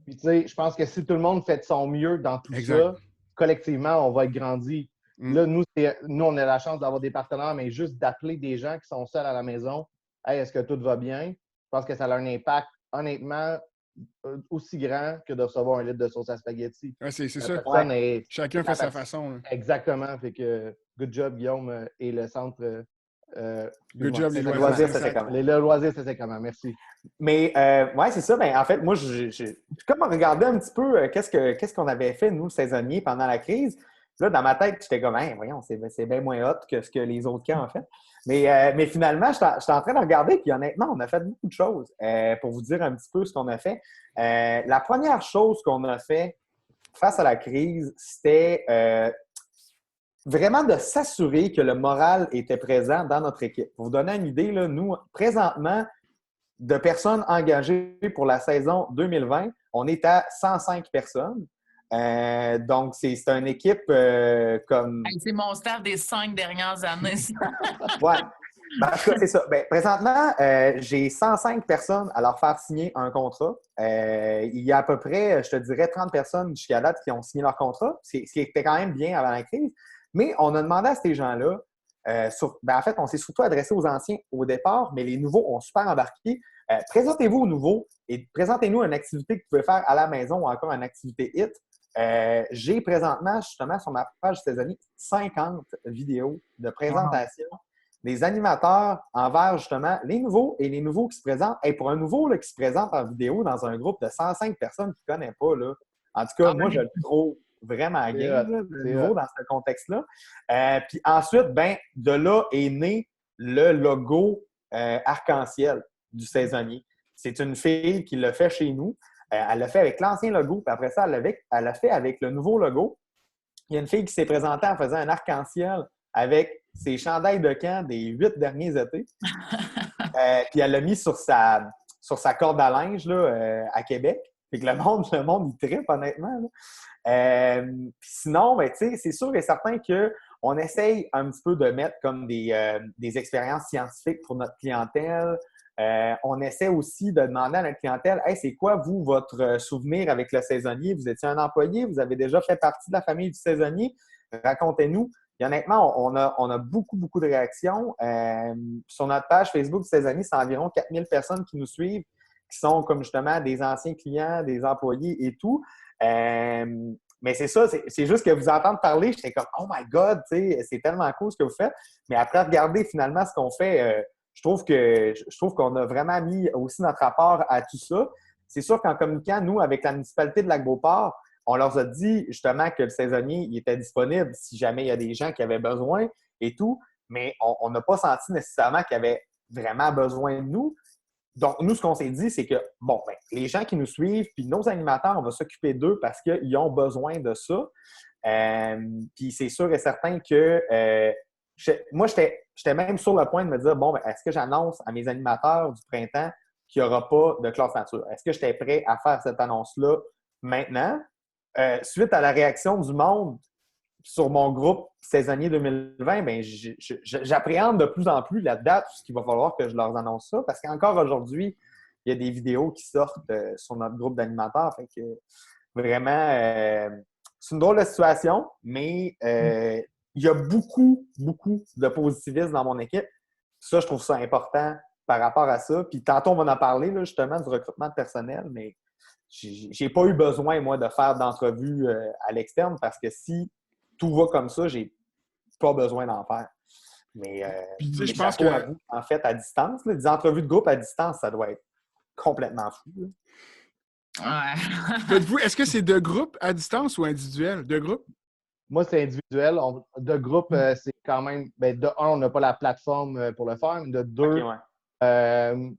Puis, je pense que si tout le monde fait de son mieux dans tout ça, collectivement, on va être grandi. Là, nous, on a la chance d'avoir des partenaires, mais juste d'appeler des gens qui sont seuls à la maison. Hey, est-ce que tout va bien? Je pense que ça a un impact, honnêtement, aussi grand que de recevoir un litre de sauce à spaghetti. C'est ça. Chacun fait sa façon. Là. Exactement. Fait que, good job, Guillaume, et le centre. Good job, les loisirs, ça c'est comment? Les loisirs, ça c'est comment? Merci. Mais, ouais, c'est ça. Ben, en fait, moi, j'ai comme regardé un petit peu qu'est-ce qu'on avait fait, nous, saisonniers, pendant la crise. Là, dans ma tête, j'étais comme, hey, voyons, c'est bien moins hot que ce que les autres camps ont fait. Mais finalement, j'étais en train de regarder, puis honnêtement, on a fait beaucoup de choses. Pour vous dire un petit peu ce qu'on a fait. La première chose qu'on a fait face à la crise, c'était vraiment de s'assurer que le moral était présent dans notre équipe. Pour vous donner une idée, là, nous, présentement, de personnes engagées pour la saison 2020, on est à 105 personnes. Donc, c'est une équipe comme... C'est mon staff des 5 dernières années. Oui. Ben, en tout cas, c'est ça. Ben, présentement, j'ai 105 personnes à leur faire signer un contrat. Il y a à peu près, je te dirais, 30 personnes jusqu'à date qui ont signé leur contrat, ce qui était quand même bien avant la crise. Mais on a demandé à ces gens-là, en fait, on s'est surtout adressé aux anciens au départ, mais les nouveaux ont super embarqué. Présentez-vous aux nouveaux et présentez-nous une activité que vous pouvez faire à la maison ou encore une activité HIT. J'ai présentement, justement, sur ma page saisonnière, 50 vidéos de présentation des animateurs envers, justement, les nouveaux et les nouveaux qui se présentent. Et pour un nouveau là, qui se présente en vidéo dans un groupe de 105 personnes qu'il ne connaît pas, là, en tout cas, moi, je le trouve vraiment game, le nouveau dans ce contexte-là. Puis ensuite, ben, de là est né le logo arc-en-ciel du saisonnier. C'est une fille qui l'a fait chez nous. Elle l'a fait avec l'ancien logo, puis après ça, elle l'a fait avec le nouveau logo. Il y a une fille qui s'est présentée en faisant un arc-en-ciel avec ses chandails de camp des 8 derniers étés. Puis elle l'a mis sur sa corde à linge là, à Québec. Fait que le monde, il trippe, honnêtement. Sinon, ben, c'est sûr et certain qu'on essaye un petit peu de mettre comme des expériences scientifiques pour notre clientèle. On essaie aussi de demander à notre clientèle, hey, c'est quoi, vous, votre souvenir avec le saisonnier? Vous étiez un employé? Vous avez déjà fait partie de la famille du saisonnier? Racontez-nous. Et honnêtement, on a beaucoup, beaucoup de réactions. Sur notre page Facebook du saisonnier, c'est environ 4000 personnes qui nous suivent, qui sont comme justement des anciens clients, des employés et tout. Mais c'est ça, c'est juste que vous entendre parler, j'étais comme « Oh my God! » c'est tellement cool ce que vous faites. Mais après regarder finalement ce qu'on fait, je trouve qu'on a vraiment mis aussi notre rapport à tout ça. C'est sûr qu'en communiquant, nous, avec la municipalité de Lac-Beauport, on leur a dit justement que le saisonnier il était disponible si jamais il y a des gens qui avaient besoin et tout, mais on n'a pas senti nécessairement qu'il y avait vraiment besoin de nous. Donc, nous, ce qu'on s'est dit, c'est que, bon, ben, les gens qui nous suivent, puis nos animateurs, on va s'occuper d'eux parce qu'ils ont besoin de ça. Puis c'est sûr et certain que moi, j'étais même sur le point de me dire, bon, ben, est-ce que j'annonce à mes animateurs du printemps qu'il n'y aura pas de classe nature? Est-ce que j'étais prêt à faire cette annonce-là maintenant? Suite à la réaction du monde sur mon groupe saisonnier 2020, ben, j'appréhende de plus en plus la date où il va falloir que je leur annonce ça, parce qu'encore aujourd'hui, il y a des vidéos qui sortent sur notre groupe d'animateurs. Fait que vraiment, c'est une drôle de situation, mais il y a beaucoup, beaucoup de positivisme dans mon équipe. Ça, je trouve ça important par rapport à ça. Puis tantôt, on va en parler là, justement du recrutement de personnel, mais j'ai pas eu besoin, moi, de faire d'entrevues à l'externe parce que si tout va comme ça, j'ai pas besoin d'en faire. Mais Puis, tu sais, je chapeau pense que... à vous, en fait, à distance, là, des entrevues de groupe à distance, ça doit être complètement fou. Là. Ouais. Faites-vous, est-ce que c'est de groupe à distance ou individuel? De groupe? Moi, c'est individuel. De groupe, c'est quand même. Ben, de un, on n'a pas la plateforme pour le faire. Mais de deux, OK, ouais.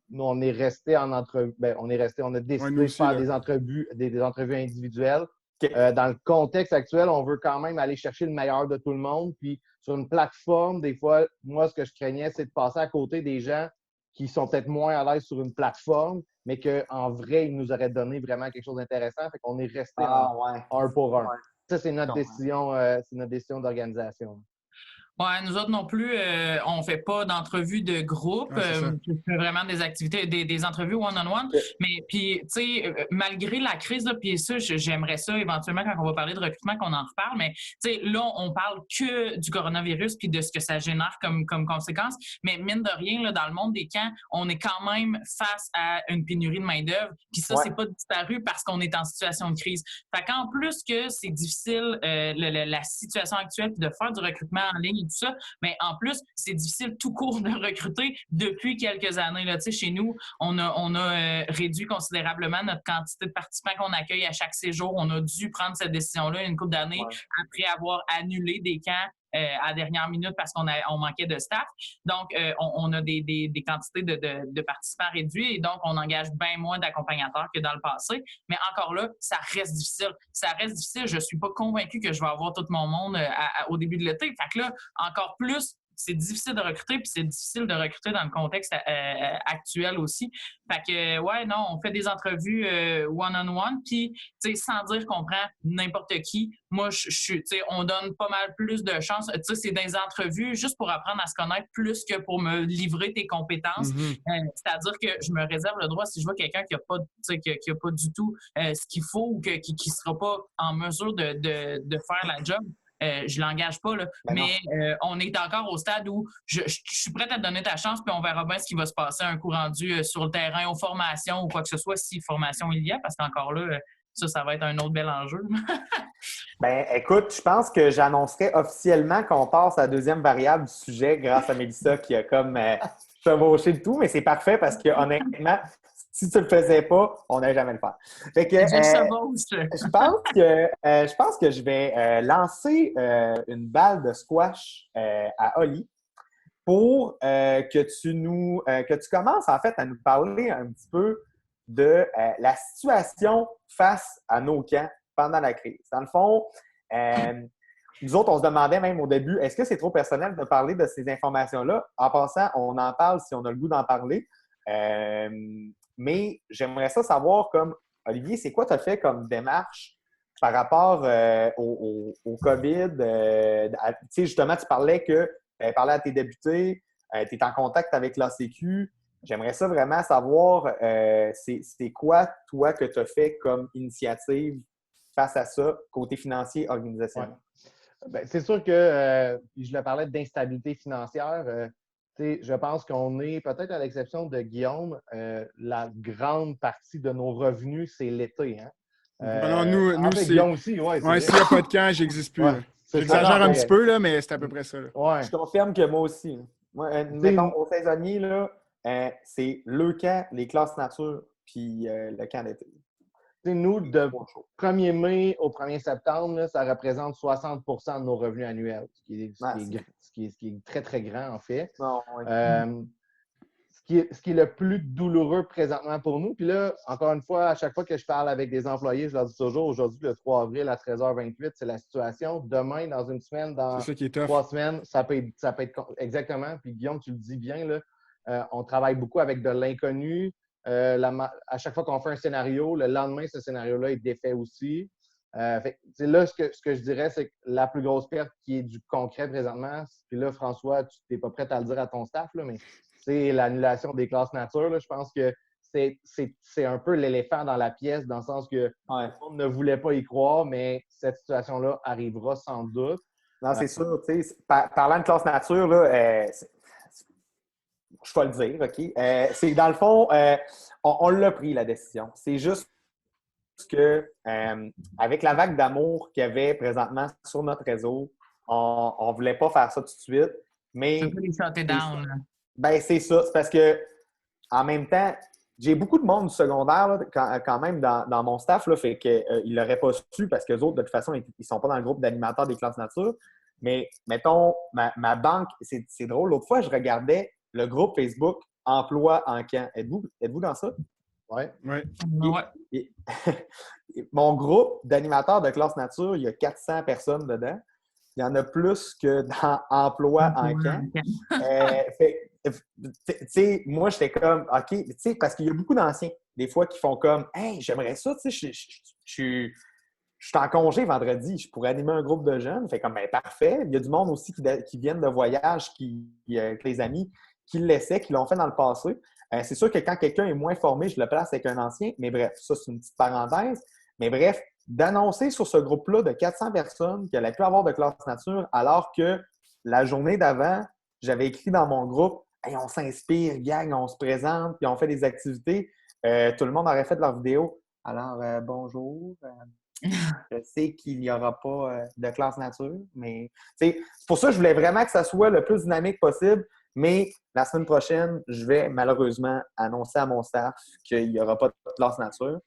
nous, on est resté en entrevue. Ben, on a décidé nous de aussi, faire là. des entrevues individuelles. OK. Dans le contexte actuel, on veut quand même aller chercher le meilleur de tout le monde. Puis sur une plateforme, des fois, moi, ce que je craignais, c'est de passer à côté des gens qui sont peut-être moins à l'aise sur une plateforme, mais qu'en vrai, ils nous auraient donné vraiment quelque chose d'intéressant. Fait qu'on est resté Ouais. en un pour un. Ouais. Ça, c'est notre Ouais. décision d'organisation. Ouais, nous autres non plus, on fait pas d'entrevues de groupe. Ouais, c'est ça. On fait vraiment des activités, des entrevues one-on-one. OK. Mais puis, tu sais, malgré la crise, là, puis ça, j'aimerais ça éventuellement quand on va parler de recrutement qu'on en reparle. Mais tu sais, là, on parle que du coronavirus puis de ce que ça génère comme conséquence. Mais mine de rien, là, dans le monde des camps, on est quand même face à une pénurie de main-d'œuvre. Puis ça, c'est pas disparu parce qu'on est en situation de crise. Fait qu'en plus que c'est difficile, la situation actuelle, puis de faire du recrutement en ligne, tout ça, mais en plus, c'est difficile tout court de recruter depuis quelques années. Là. Chez nous, on a réduit considérablement notre quantité de participants qu'on accueille à chaque séjour. On a dû prendre cette décision-là une couple d'années après avoir annulé des camps à la dernière minute parce qu'on manquait de staff. Donc, on a des quantités de participants réduits et donc, on engage bien moins d'accompagnateurs que dans le passé. Mais encore là, ça reste difficile. Ça reste difficile. Je ne suis pas convaincue que je vais avoir tout mon monde au début de l'été. Fait que là, encore plus, c'est difficile de recruter, puis c'est difficile de recruter dans le contexte actuel aussi. Fait que, ouais, non, on fait des entrevues one-on-one, puis, tu sais, sans dire qu'on prend n'importe qui, moi, tu sais, on donne pas mal plus de chances. Tu sais, c'est des entrevues juste pour apprendre à se connaître plus que pour me livrer tes compétences. C'est-à-dire que je me réserve le droit, si je vois quelqu'un qui n'a pas, qui a pas du tout ce qu'il faut ou qui ne sera pas en mesure de faire la job, je l'engage pas, là. Mais on est encore au stade où je suis prête à te donner ta chance, puis on verra bien ce qui va se passer un coup rendu sur le terrain, aux formations ou quoi que ce soit, si formation il y a, parce qu'encore là, ça va être un autre bel enjeu. Ben, écoute, je pense que j'annoncerai officiellement qu'on passe à la deuxième variable du sujet grâce à Mélissa qui a comme chevauché le tout, mais c'est parfait parce que honnêtement, si tu ne le faisais pas, on n'allait jamais le faire. Fait que, je pense que je vais lancer une balle de squash à Oli pour que tu commences en fait à nous parler un petit peu de la situation face à nos camps pendant la crise. Dans le fond, nous autres, on se demandait même au début, est-ce que c'est trop personnel de parler de ces informations-là? En passant, on en parle si on a le goût d'en parler. Mais j'aimerais ça savoir, comme Olivier, c'est quoi tu as fait comme démarche par rapport au COVID? Tu sais, justement, tu parlais que tu avais parlé à tes députés, tu es en contact avec l'ACQ. J'aimerais ça vraiment savoir, c'est quoi, toi, que tu as fait comme initiative face à ça, côté financier, organisationnel? Ouais. Ben, c'est sûr que, je le parlais d'instabilité financière, je pense qu'on est, peut-être à l'exception de Guillaume, la grande partie de nos revenus, c'est l'été. Hein? Non, nous en fait, c'est... Guillaume aussi, ouais. S'il n'y a pas de camp, j'existe plus. Ouais, j'exagère un petit peu, là, mais c'est à peu près ça. Là. Ouais. Je confirme que moi aussi. Moi, mettons, au saisonnier, là, c'est le camp, les classes nature, puis le camp d'été. Nous, de 1er mai au 1er septembre, là, ça représente 60 de nos revenus annuels, ce qui est très, très grand, en fait. Non, ouais. ce qui est le plus douloureux présentement pour nous. Puis là, encore une fois, à chaque fois que je parle avec des employés, je leur dis toujours, aujourd'hui, le 3 avril à 13h28, c'est la situation. Demain, dans une semaine, dans 3 semaines, ça peut être exactement. Puis Guillaume, tu le dis bien, là, on travaille beaucoup avec de l'inconnu. À chaque fois qu'on fait un scénario, le lendemain, ce scénario-là est défait aussi. Là, ce que je dirais, c'est que la plus grosse perte qui est du concret présentement, puis là, François, tu n'es pas prêt à le dire à ton staff, là, mais c'est l'annulation des classes nature. Là. Je pense que c'est un peu l'éléphant dans la pièce, dans le sens que tout le monde ne voulait pas y croire, mais cette situation-là arrivera sans doute. Non, c'est sûr. Parlant de classe nature, là, je vais le dire, OK? C'est dans le fond, on l'a pris, la décision. C'est juste que avec la vague d'amour qu'il y avait présentement sur notre réseau, on ne voulait pas faire ça tout de suite. Mais c'est ça. C'est parce que en même temps, j'ai beaucoup de monde du secondaire là, quand même dans mon staff, là, fait qu'ils ne l'auraient pas su parce qu'eux autres, de toute façon, ils ne sont pas dans le groupe d'animateurs des classes nature. Mais mettons, ma banque, c'est drôle. L'autre fois, je regardais le groupe Facebook Emploi en camp. Êtes-vous dans ça? Oui. Mon groupe d'animateurs de classe nature, il y a 400 personnes dedans. Il y en a plus que dans Emploi en camp. Moi, j'étais comme, OK, parce qu'il y a beaucoup d'anciens, des fois, qui font comme, hey, j'aimerais ça, je suis en congé vendredi, je pourrais animer un groupe de jeunes. Fait comme, ben, parfait. Il y a du monde aussi qui viennent de voyage, avec les amis, qui le laissaient, qui l'ont fait dans le passé. C'est sûr que quand quelqu'un est moins formé, je le place avec un ancien, mais bref, ça, c'est une petite parenthèse. Mais bref, d'annoncer sur ce groupe-là de 400 personnes qu'il allait plus avoir de classe nature, alors que la journée d'avant, j'avais écrit dans mon groupe « Hey, on s'inspire, gang, on se présente, puis on fait des activités. Tout le monde aurait fait leur vidéo. Alors, bonjour. Je sais qu'il n'y aura pas de classe nature, mais c'est pour ça que je voulais vraiment que ça soit le plus dynamique possible. Mais la semaine prochaine, je vais malheureusement annoncer à mon staff qu'il n'y aura pas de classe nature,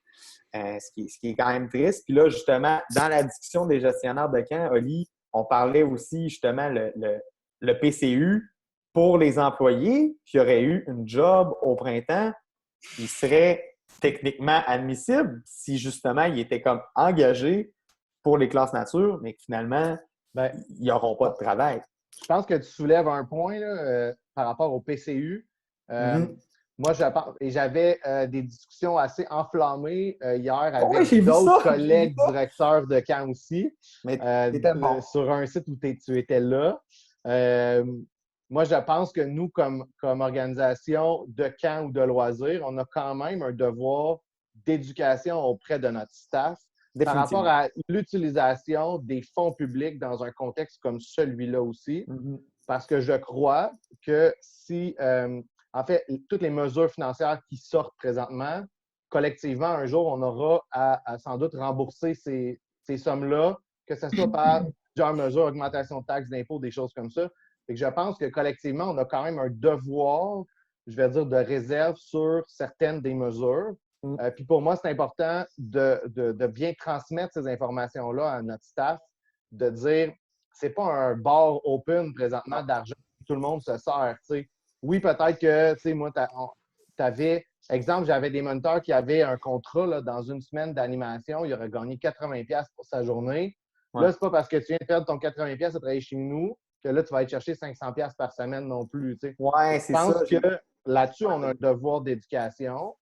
ce qui est quand même triste. Puis là, justement, dans la discussion des gestionnaires de camp, Oli, on parlait aussi justement le PCU pour les employés qui auraient eu une job au printemps, il serait techniquement admissible si justement ils étaient comme engagés pour les classes nature, mais que finalement, ils n'auront pas de travail. Je pense que tu soulèves un point là, par rapport au PCU. Moi, j'avais des discussions assez enflammées hier avec d'autres collègues directeurs de camp aussi, sur un site où tu étais là. Moi, je pense que nous, comme organisation de camp ou de loisirs, on a quand même un devoir d'éducation auprès de notre staff par rapport à l'utilisation des fonds publics dans un contexte comme celui-là aussi. Parce que je crois que si, en fait, toutes les mesures financières qui sortent présentement, collectivement, un jour, on aura à sans doute rembourser ces sommes-là, que ce soit par genre mesure, augmentation de taxes, d'impôts, des choses comme ça. Et que je pense que collectivement, on a quand même un devoir, je vais dire, de réserve sur certaines des mesures. Puis pour moi, c'est important de bien transmettre ces informations-là à notre staff, de dire, c'est pas un bar open présentement d'argent, tout le monde se sert. T'sais. Oui, peut-être que, moi, t'avais, exemple, j'avais des moniteurs qui avaient un contrat là, dans une semaine d'animation, il aurait gagné 80$ pour sa journée. Ouais. Là, c'est pas parce que tu viens de perdre ton 80$ à travailler chez nous que là, tu vas aller chercher 500$ par semaine non plus. T'sais. Ouais, c'est ça. Je pense que là-dessus, on a un devoir d'éducation.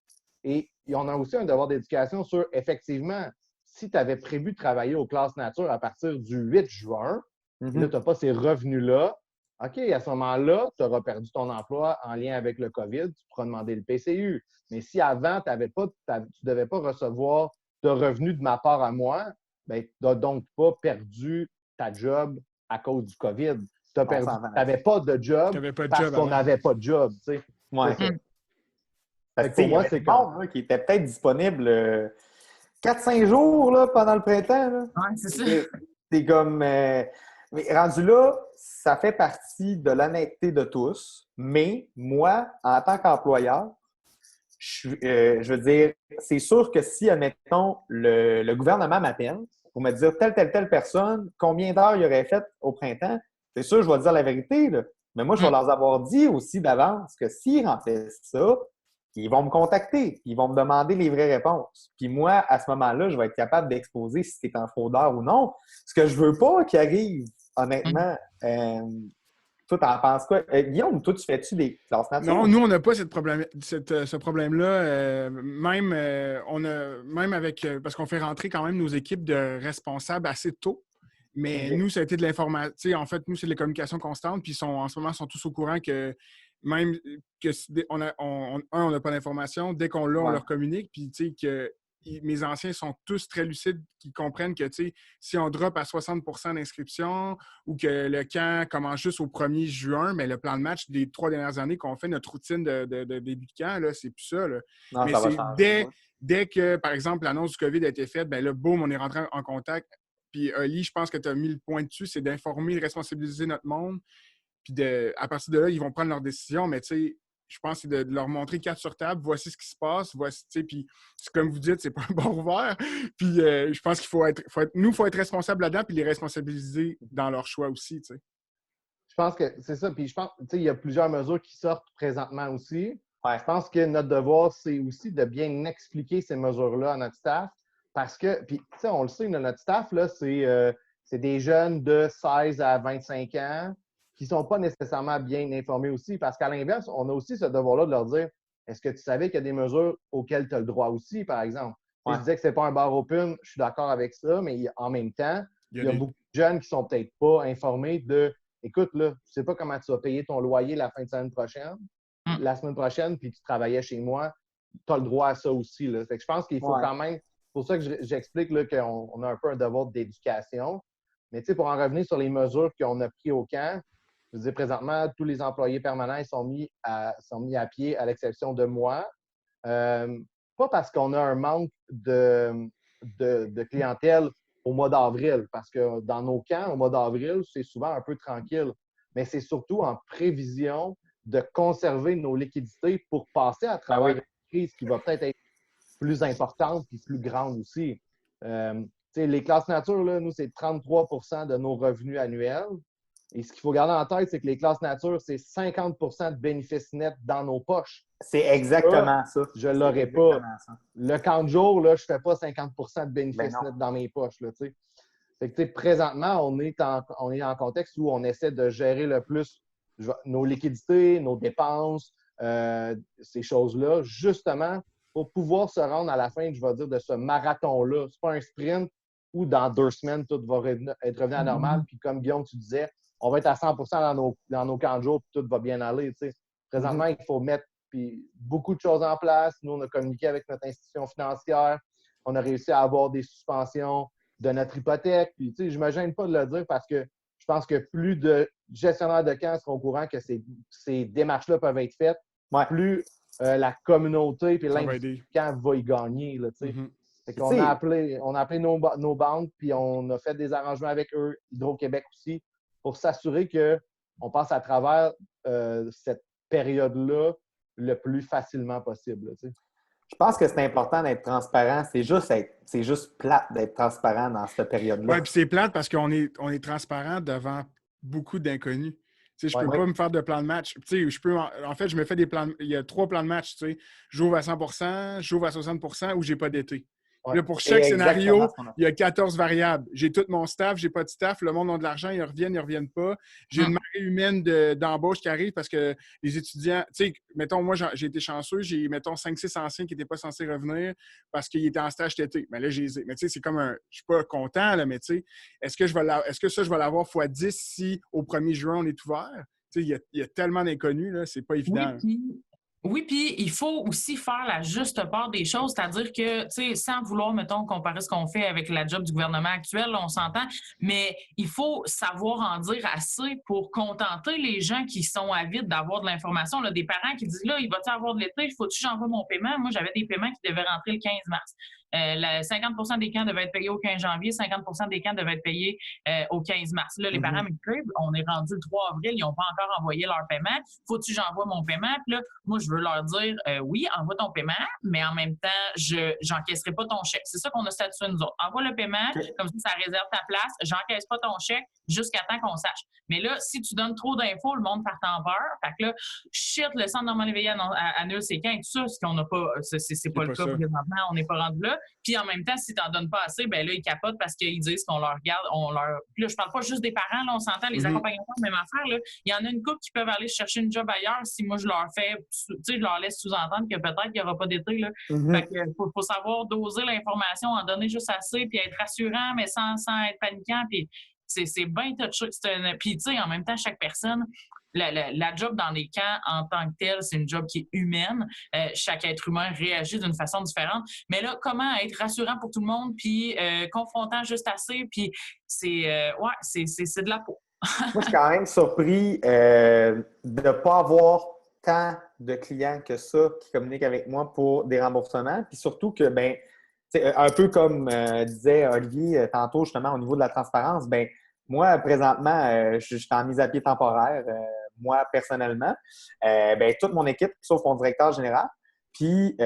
Et on a aussi un devoir d'éducation sur, effectivement, si tu avais prévu de travailler aux classes nature à partir du 8 juin, là, tu n'as pas ces revenus-là, OK, à ce moment-là, tu auras perdu ton emploi en lien avec le COVID, tu pourras demander le PCU. Mais si avant, tu ne devais pas recevoir de revenus de ma part à moi, bien, tu n'as donc pas perdu ta job à cause du COVID. Tu n'avais pas de job parce qu'on n'avait pas de job. Tu sais. Ouais. Parce que, pour moi, c'est comme qui était peut-être disponible 4-5 jours là, pendant le printemps. Oui, c'est ça. C'est comme... mais rendu là, ça fait partie de l'honnêteté de tous. Mais moi, en tant qu'employeur, je veux dire, c'est sûr que si, admettons, le gouvernement m'appelle pour me dire telle personne, combien d'heures il aurait fait au printemps, c'est sûr, je vais dire la vérité. Là. Mais moi, je vais leur avoir dit aussi d'avance que s'ils remplissent ça, ils vont leur avoir dit aussi d'avance que s'ils remplissent ça, ils vont me contacter, ils vont me demander les vraies réponses. Puis moi, à ce moment-là, je vais être capable d'exposer si c'est un fraudeur ou non. Ce que je veux pas qu'il arrive, honnêtement. Toi, t'en penses quoi? Guillaume, toi, tu fais-tu des classes nature? Non, nous, on n'a pas ce problème-là. Même avec. Parce qu'on fait rentrer quand même nos équipes de responsables assez tôt. Mais nous, ça a été de l'information. En fait, nous, c'est de la communication constante. Puis en ce moment, ils sont tous au courant que même que on n'a pas d'information. Dès qu'on l'a, on leur communique. Puis, tu sais, que mes anciens sont tous très lucides, qui comprennent que, tu sais, si on drop à 60 d'inscription ou que le camp commence juste au 1er juin, mais le plan de match des 3 dernières années qu'on fait, notre routine de début de camp, là, c'est plus ça. Là. Non, mais ça va c'est changer, dès que, par exemple, l'annonce du COVID a été faite, bien là, boum, on est rentré en contact. Puis, Oli, je pense que tu as mis le point dessus, c'est d'informer, de responsabiliser notre monde. Puis, à partir de là, ils vont prendre leurs décisions. Mais, tu sais, je pense que c'est de leur montrer carte sur table, voici ce qui se passe, voici, tu sais, puis comme vous dites, c'est pas un bon ouvert. Puis, je pense qu'il faut être responsable là-dedans, puis les responsabiliser dans leur choix aussi, tu sais. Je pense que c'est ça. Puis je pense, tu sais, il y a plusieurs mesures qui sortent présentement aussi. Ouais. Je pense que notre devoir, c'est aussi de bien expliquer ces mesures-là à notre staff. Parce que, puis, tu sais, on le sait, notre staff, là, c'est des jeunes de 16 à 25 ans qui ne sont pas nécessairement bien informés aussi. Parce qu'à l'inverse, on a aussi ce devoir-là de leur dire est-ce que tu savais qu'il y a des mesures auxquelles tu as le droit aussi, par exemple? Ouais. Je disais que ce n'est pas un bar open, je suis d'accord avec ça, mais en même temps, il y a beaucoup de jeunes qui ne sont peut-être pas informés de écoute, là, tu ne sais pas comment tu vas payer ton loyer la semaine prochaine, puis tu travaillais chez moi, tu as le droit à ça aussi. Là. Fait que je pense qu'il faut quand même. C'est pour ça que j'explique là, qu'on a un peu un devoir d'éducation. Mais pour en revenir sur les mesures qu'on a prises au camp, je veux dire, présentement, tous les employés permanents sont mis à pied, à l'exception de moi. Pas parce qu'on a un manque de clientèle au mois d'avril, parce que dans nos camps, au mois d'avril, c'est souvent un peu tranquille. Mais c'est surtout en prévision de conserver nos liquidités pour passer à travers une crise qui va peut-être être plus importante et plus grande aussi. Les classes nature, là, nous, c'est 33 % de nos revenus annuels. Et ce qu'il faut garder en tête, c'est que les classes nature, c'est 50 % de bénéfices nets dans nos poches. C'est exactement ça. Je ne l'aurais pas. Le camp de jour, là, je ne fais pas 50 % de bénéfices nets dans mes poches. Là, fait que, présentement, on est en contexte où on essaie de gérer le plus nos liquidités, nos dépenses, ces choses-là, justement, pour pouvoir se rendre à la fin, je vais dire, de ce marathon-là. Ce n'est pas un sprint où dans 2 semaines, tout va être revenu à normal. Puis comme Guillaume, tu disais, on va être à 100 % dans nos camps de jour, puis tout va bien aller. T'sais. Présentement, il faut mettre beaucoup de choses en place. Nous, on a communiqué avec notre institution financière. On a réussi à avoir des suspensions de notre hypothèque. Puis, je ne me gêne pas de le dire parce que je pense que plus de gestionnaires de camps seront au courant que ces démarches-là peuvent être faites, plus la communauté et l'individu du camp va y gagner. Là, fait qu'on a appelé nos banques, puis on a fait des arrangements avec eux, Hydro-Québec aussi, pour s'assurer qu'on passe à travers cette période-là le plus facilement possible. Là, je pense que c'est important d'être transparent. C'est juste plate d'être transparent dans cette période-là. Oui, puis c'est plate parce qu'on est transparent devant beaucoup d'inconnus. Je ne peux pas me faire de plan de match. En fait, je me fais des plans. Il y a 3 plans de match. J'ouvre à 100 %, j'ouvre à 60 % ou j'ai pas d'été. Ouais. Là, pour chaque scénario, il y a 14 variables. J'ai tout mon staff, j'ai pas de staff. Le monde a de l'argent, ils reviennent pas. J'ai une marée humaine d'embauche qui arrive parce que les étudiants, mettons, moi, j'ai été chanceux. J'ai, mettons, 5-6 anciens qui n'étaient pas censés revenir parce qu'ils étaient en stage cet été. Mais là, mais c'est comme un... Je suis pas content, là, mais est-ce que ça, je vais l'avoir x10 si au 1er juin, on est ouvert? Il y a tellement d'inconnus, là, c'est pas évident. Oui, puis il faut aussi faire la juste part des choses, c'est-à-dire que, sans vouloir, mettons, comparer ce qu'on fait avec la job du gouvernement actuel, là, on s'entend, mais il faut savoir en dire assez pour contenter les gens qui sont avides d'avoir de l'information. Là, des parents qui disent, là, il va-t-il avoir de l'été? Faut-tu que j'envoie mon paiement? Moi, j'avais des paiements qui devaient rentrer le 15 mars. 50 des camps devaient être payés au 15 janvier, 50 des camps devaient être payés au 15 mars. Là, les parents m'écrivent, on est rendu le 3 avril, ils n'ont pas encore envoyé leur paiement. Faut-tu que j'envoie mon paiement? Puis là, moi, je veux leur dire, oui, envoie ton paiement, mais en même temps, j'encaisserai pas ton chèque. C'est ça qu'on a statué nous autres. Envoie le paiement, comme ça réserve ta place, j'encaisse pas ton chèque jusqu'à temps qu'on sache. Mais là, si tu donnes trop d'infos, le monde part en peur. Fait que là, shit, le centre normal éveillé annule ses camps et tout ça, ce qu'on n'a pas, c'est pas le cas présentement, on n'est pas rendu là. Puis en même temps, si tu n'en donnes pas assez, ben là, ils capotent parce qu'ils disent qu'on leur regarde, Puis là, je parle pas juste des parents, là, on s'entend, les accompagnateurs, même affaire, là. Il y en a une couple qui peuvent aller chercher une job ailleurs si moi je leur fais, tu sais, je leur laisse sous-entendre que peut-être qu'il n'y aura pas d'été, là. Fait que faut savoir doser l'information, en donner juste assez, puis être rassurant, mais sans être paniquant, puis c'est bien touché. Puis, tu sais, en même temps, chaque personne, la job dans les camps, en tant que telle, c'est une job qui est humaine. Chaque être humain réagit d'une façon différente. Mais là, comment être rassurant pour tout le monde, puis confrontant juste assez, puis c'est de la peau. Moi, je suis quand même surpris de ne pas avoir tant de clients que ça qui communiquent avec moi pour des remboursements. Puis surtout que, ben, un peu comme disait Olivier tantôt, justement, au niveau de la transparence, ben moi, présentement, je suis en mise à pied temporaire, moi, personnellement. Ben, toute mon équipe, sauf mon directeur général. Puis,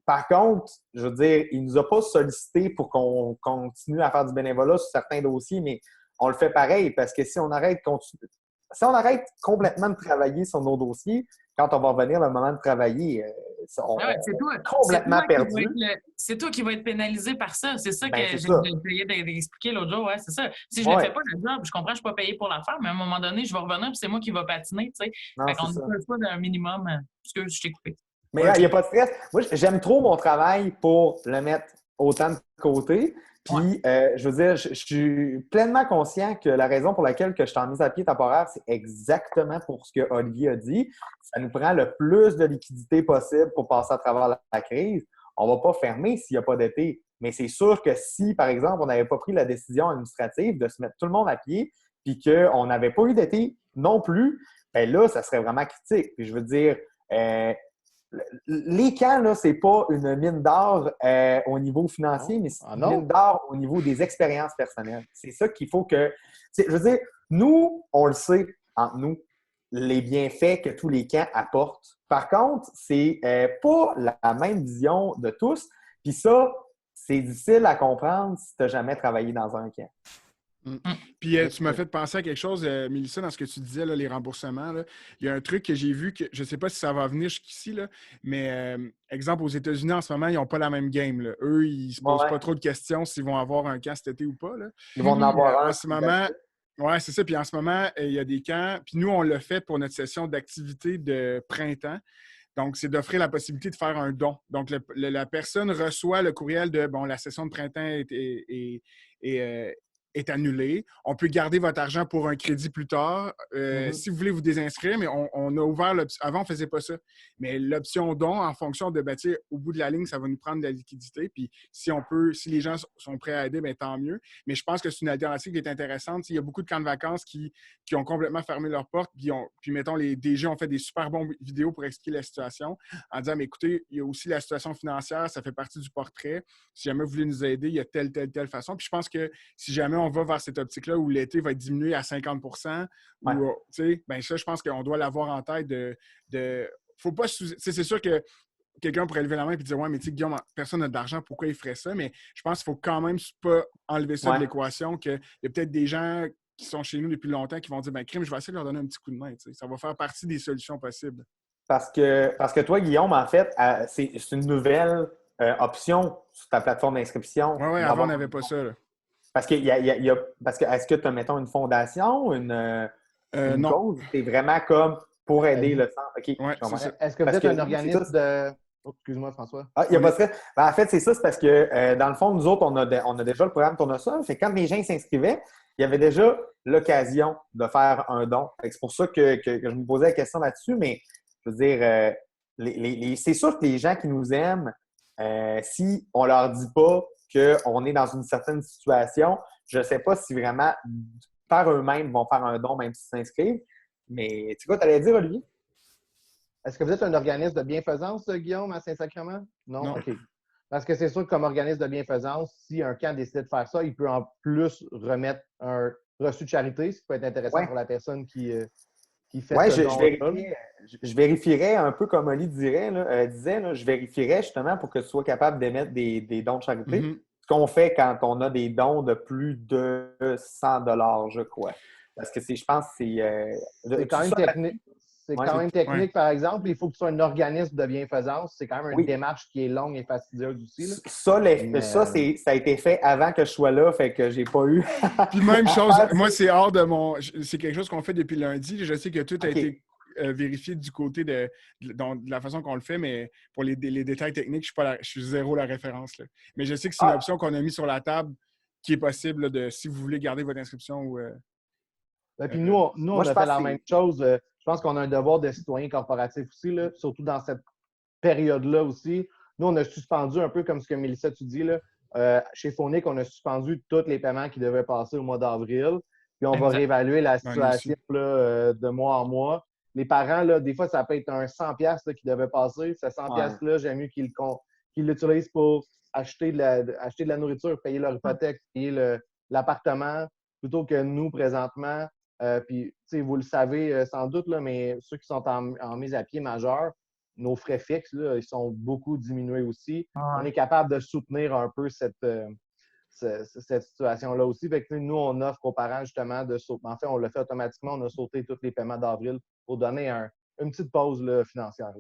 par contre, je veux dire, il ne nous a pas sollicité pour qu'on continue à faire du bénévolat sur certains dossiers, mais on le fait pareil parce que si on arrête complètement de travailler sur nos dossiers, quand on va revenir le moment de travailler, on est complètement perdu. C'est toi qui vas être pénalisé par ça. C'est ça que j'ai essayé d'expliquer l'autre jour. Ouais, c'est ça. Si je ne fais pas le job, je comprends que je ne suis pas payé pour la faire, mais à un moment donné, je vais revenir et c'est moi qui va patiner. Fait qu'on ne peut pas d'un minimum. Excuse, je t'ai coupé. Mais il n'y a pas de stress. Moi, j'aime trop mon travail pour le mettre autant de côté. Puis, je veux dire, je suis pleinement conscient que la raison pour laquelle je suis en mise à pied temporaire, c'est exactement pour ce que Olivier a dit. Ça nous prend le plus de liquidité possible pour passer à travers la crise. On ne va pas fermer s'il n'y a pas d'été. Mais c'est sûr que si, par exemple, on n'avait pas pris la décision administrative de se mettre tout le monde à pied, puis qu'on n'avait pas eu d'été non plus, bien là, ça serait vraiment critique. Puis je veux dire, les camps, là, c'est pas une mine d'or au niveau financier, mais c'est une mine d'or au niveau des expériences personnelles. C'est ça qu'il faut que... Je veux dire, nous, on le sait entre nous, les bienfaits que tous les camps apportent. Par contre, c'est pas la même vision de tous. Puis ça, c'est difficile à comprendre si tu n'as jamais travaillé dans un camp. Puis tu m'as fait penser à quelque chose, Mélissa, dans ce que tu disais, là, les remboursements. Là. Il y a un truc que j'ai vu, que je ne sais pas si ça va venir jusqu'ici, là, mais exemple, aux États-Unis, en ce moment, ils n'ont pas la même game. Là. Eux, ils ne se posent pas trop de questions s'ils vont avoir un camp cet été ou pas. Là. Ils vont en avoir un. En ce moment, oui, c'est ça. Puis en ce moment, il y a des camps. Puis nous, on l'a fait pour notre session d'activité de printemps. Donc, c'est d'offrir la possibilité de faire un don. Donc, la personne reçoit le courriel de, bon, la session de printemps est annulé. On peut garder votre argent pour un crédit plus tard. Si vous voulez vous désinscrire, mais on a ouvert l'option. Avant, on ne faisait pas ça. Mais l'option don, en fonction de, au bout de la ligne, ça va nous prendre de la liquidité. Puis si les gens sont prêts à aider, bien, tant mieux. Mais je pense que c'est une alternative qui est intéressante. Il y a beaucoup de camps de vacances qui ont complètement fermé leurs portes. Puis mettons, les DG ont fait des super bons vidéos pour expliquer la situation en disant, mais écoutez, il y a aussi la situation financière, ça fait partie du portrait. Si jamais vous voulez nous aider, il y a telle façon. Puis je pense que si jamais on va vers cette optique-là où l'été va être diminué à 50 ben ça, je pense qu'on doit l'avoir en tête faut pas c'est sûr que quelqu'un pourrait lever la main et dire « Ouais, mais tu sais, Guillaume, personne n'a d'argent, pourquoi il ferait ça? » Mais je pense qu'il ne faut quand même pas enlever ça de l'équation, qu'il y a peut-être des gens qui sont chez nous depuis longtemps qui vont dire « Ben, crime, je vais essayer de leur donner un petit coup de main. » Ça va faire partie des solutions possibles. Parce que toi, Guillaume, en fait, c'est une nouvelle option sur ta plateforme d'inscription. Oui, avant, on n'avait pas ça. Là. Parce que est-ce que tu as, mettons, une fondation, une cause? C'est vraiment comme pour aider le centre. OK. Ouais, est-ce que vous êtes un organisme de... Oh, excuse-moi, François. Il n'y a pas de stress. En fait, c'est ça, c'est parce que dans le fond, nous autres, on a déjà le programme Tournesol. Fait que quand les gens s'inscrivaient, il y avait déjà l'occasion de faire un don. C'est pour ça que je me posais la question là-dessus, mais je veux dire, c'est sûr que les gens qui nous aiment, si on leur dit pas qu'on est dans une certaine situation, je ne sais pas si vraiment par eux-mêmes vont faire un don même s'ils s'inscrivent. Mais tu sais quoi, tu allais dire, Olivier? Est-ce que vous êtes un organisme de bienfaisance, Guillaume, à Saint-Sacrement? Non? OK. Parce que c'est sûr que comme organisme de bienfaisance, si un camp décide de faire ça, il peut en plus remettre un reçu de charité, ce qui peut être intéressant pour la personne qui fait ce don-là. Je vérifierais un peu comme Oli disait, là, je vérifierais justement pour que tu sois capable d'émettre des dons de charité. Ce qu'on fait quand on a des dons de plus de 100 $, je crois. Parce que je pense que c'est quand même technique. C'est quand même technique, par exemple. Il faut que tu sois un organisme de bienfaisance. C'est quand même une démarche qui est longue et fastidieuse aussi. Là. Ça a été fait avant que je sois là, fait que j'ai pas eu. Puis même chose, moi, c'est hors de mon... C'est quelque chose qu'on fait depuis lundi. Je sais que tout a été vérifié du côté de la façon qu'on le fait, mais pour les détails techniques, je suis zéro la référence. Là. Mais je sais que c'est une option qu'on a mis sur la table qui est possible là, si vous voulez garder votre inscription ou... puis nous, on a fait la même chose. Je pense qu'on a un devoir de citoyen corporatif aussi, là, surtout dans cette période-là aussi. Nous, on a suspendu un peu comme ce que Mélissa, tu dis. Là, chez Phonic, on a suspendu tous les paiements qui devaient passer au mois d'avril. Puis on va réévaluer la situation là, de mois en mois. Les parents, là, des fois, ça peut être un 100$ qui devait passer. Ce 100$-là, j'aime mieux qu'ils l'utilisent pour acheter de la nourriture, payer leur hypothèque, payer l'appartement, plutôt que nous, présentement. Puis, vous le savez sans doute, là, mais ceux qui sont en mise à pied majeure, nos frais fixes, là, ils sont beaucoup diminués aussi. On est capable de soutenir un peu cette situation-là aussi. Fait que, nous, on offre aux parents justement de sauter. En fait, on le fait automatiquement. On a sauté tous les paiements d'avril pour donner une petite pause là, financière.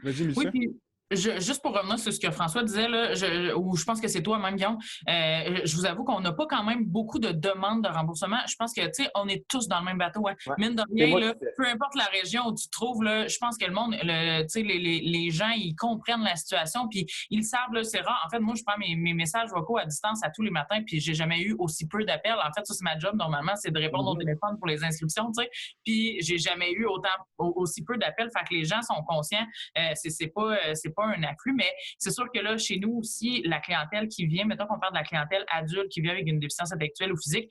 Vas-y, Mélissa. Oui, puis juste pour revenir sur ce que François disait, là, ou je pense que c'est toi même, Guillaume, je vous avoue qu'on n'a pas quand même beaucoup de demandes de remboursement. Je pense que, tu sais, on est tous dans le même bateau. Hein. Ouais. Mine de rien, là, peu importe la région où tu te trouves, là, je pense que le monde, tu sais, les gens, ils comprennent la situation, puis ils savent, là, c'est rare. En fait, moi, je prends mes messages vocaux à distance à tous les matins, puis j'ai jamais eu aussi peu d'appels. En fait, ça, c'est ma job, normalement, c'est de répondre au téléphone pour les inscriptions, tu sais, puis j'ai jamais eu aussi peu d'appels. Fait que les gens sont conscients. C'est pas un afflux, mais c'est sûr que là, chez nous aussi, la clientèle qui vient, mettons qu'on parle de la clientèle adulte qui vient avec une déficience intellectuelle ou physique,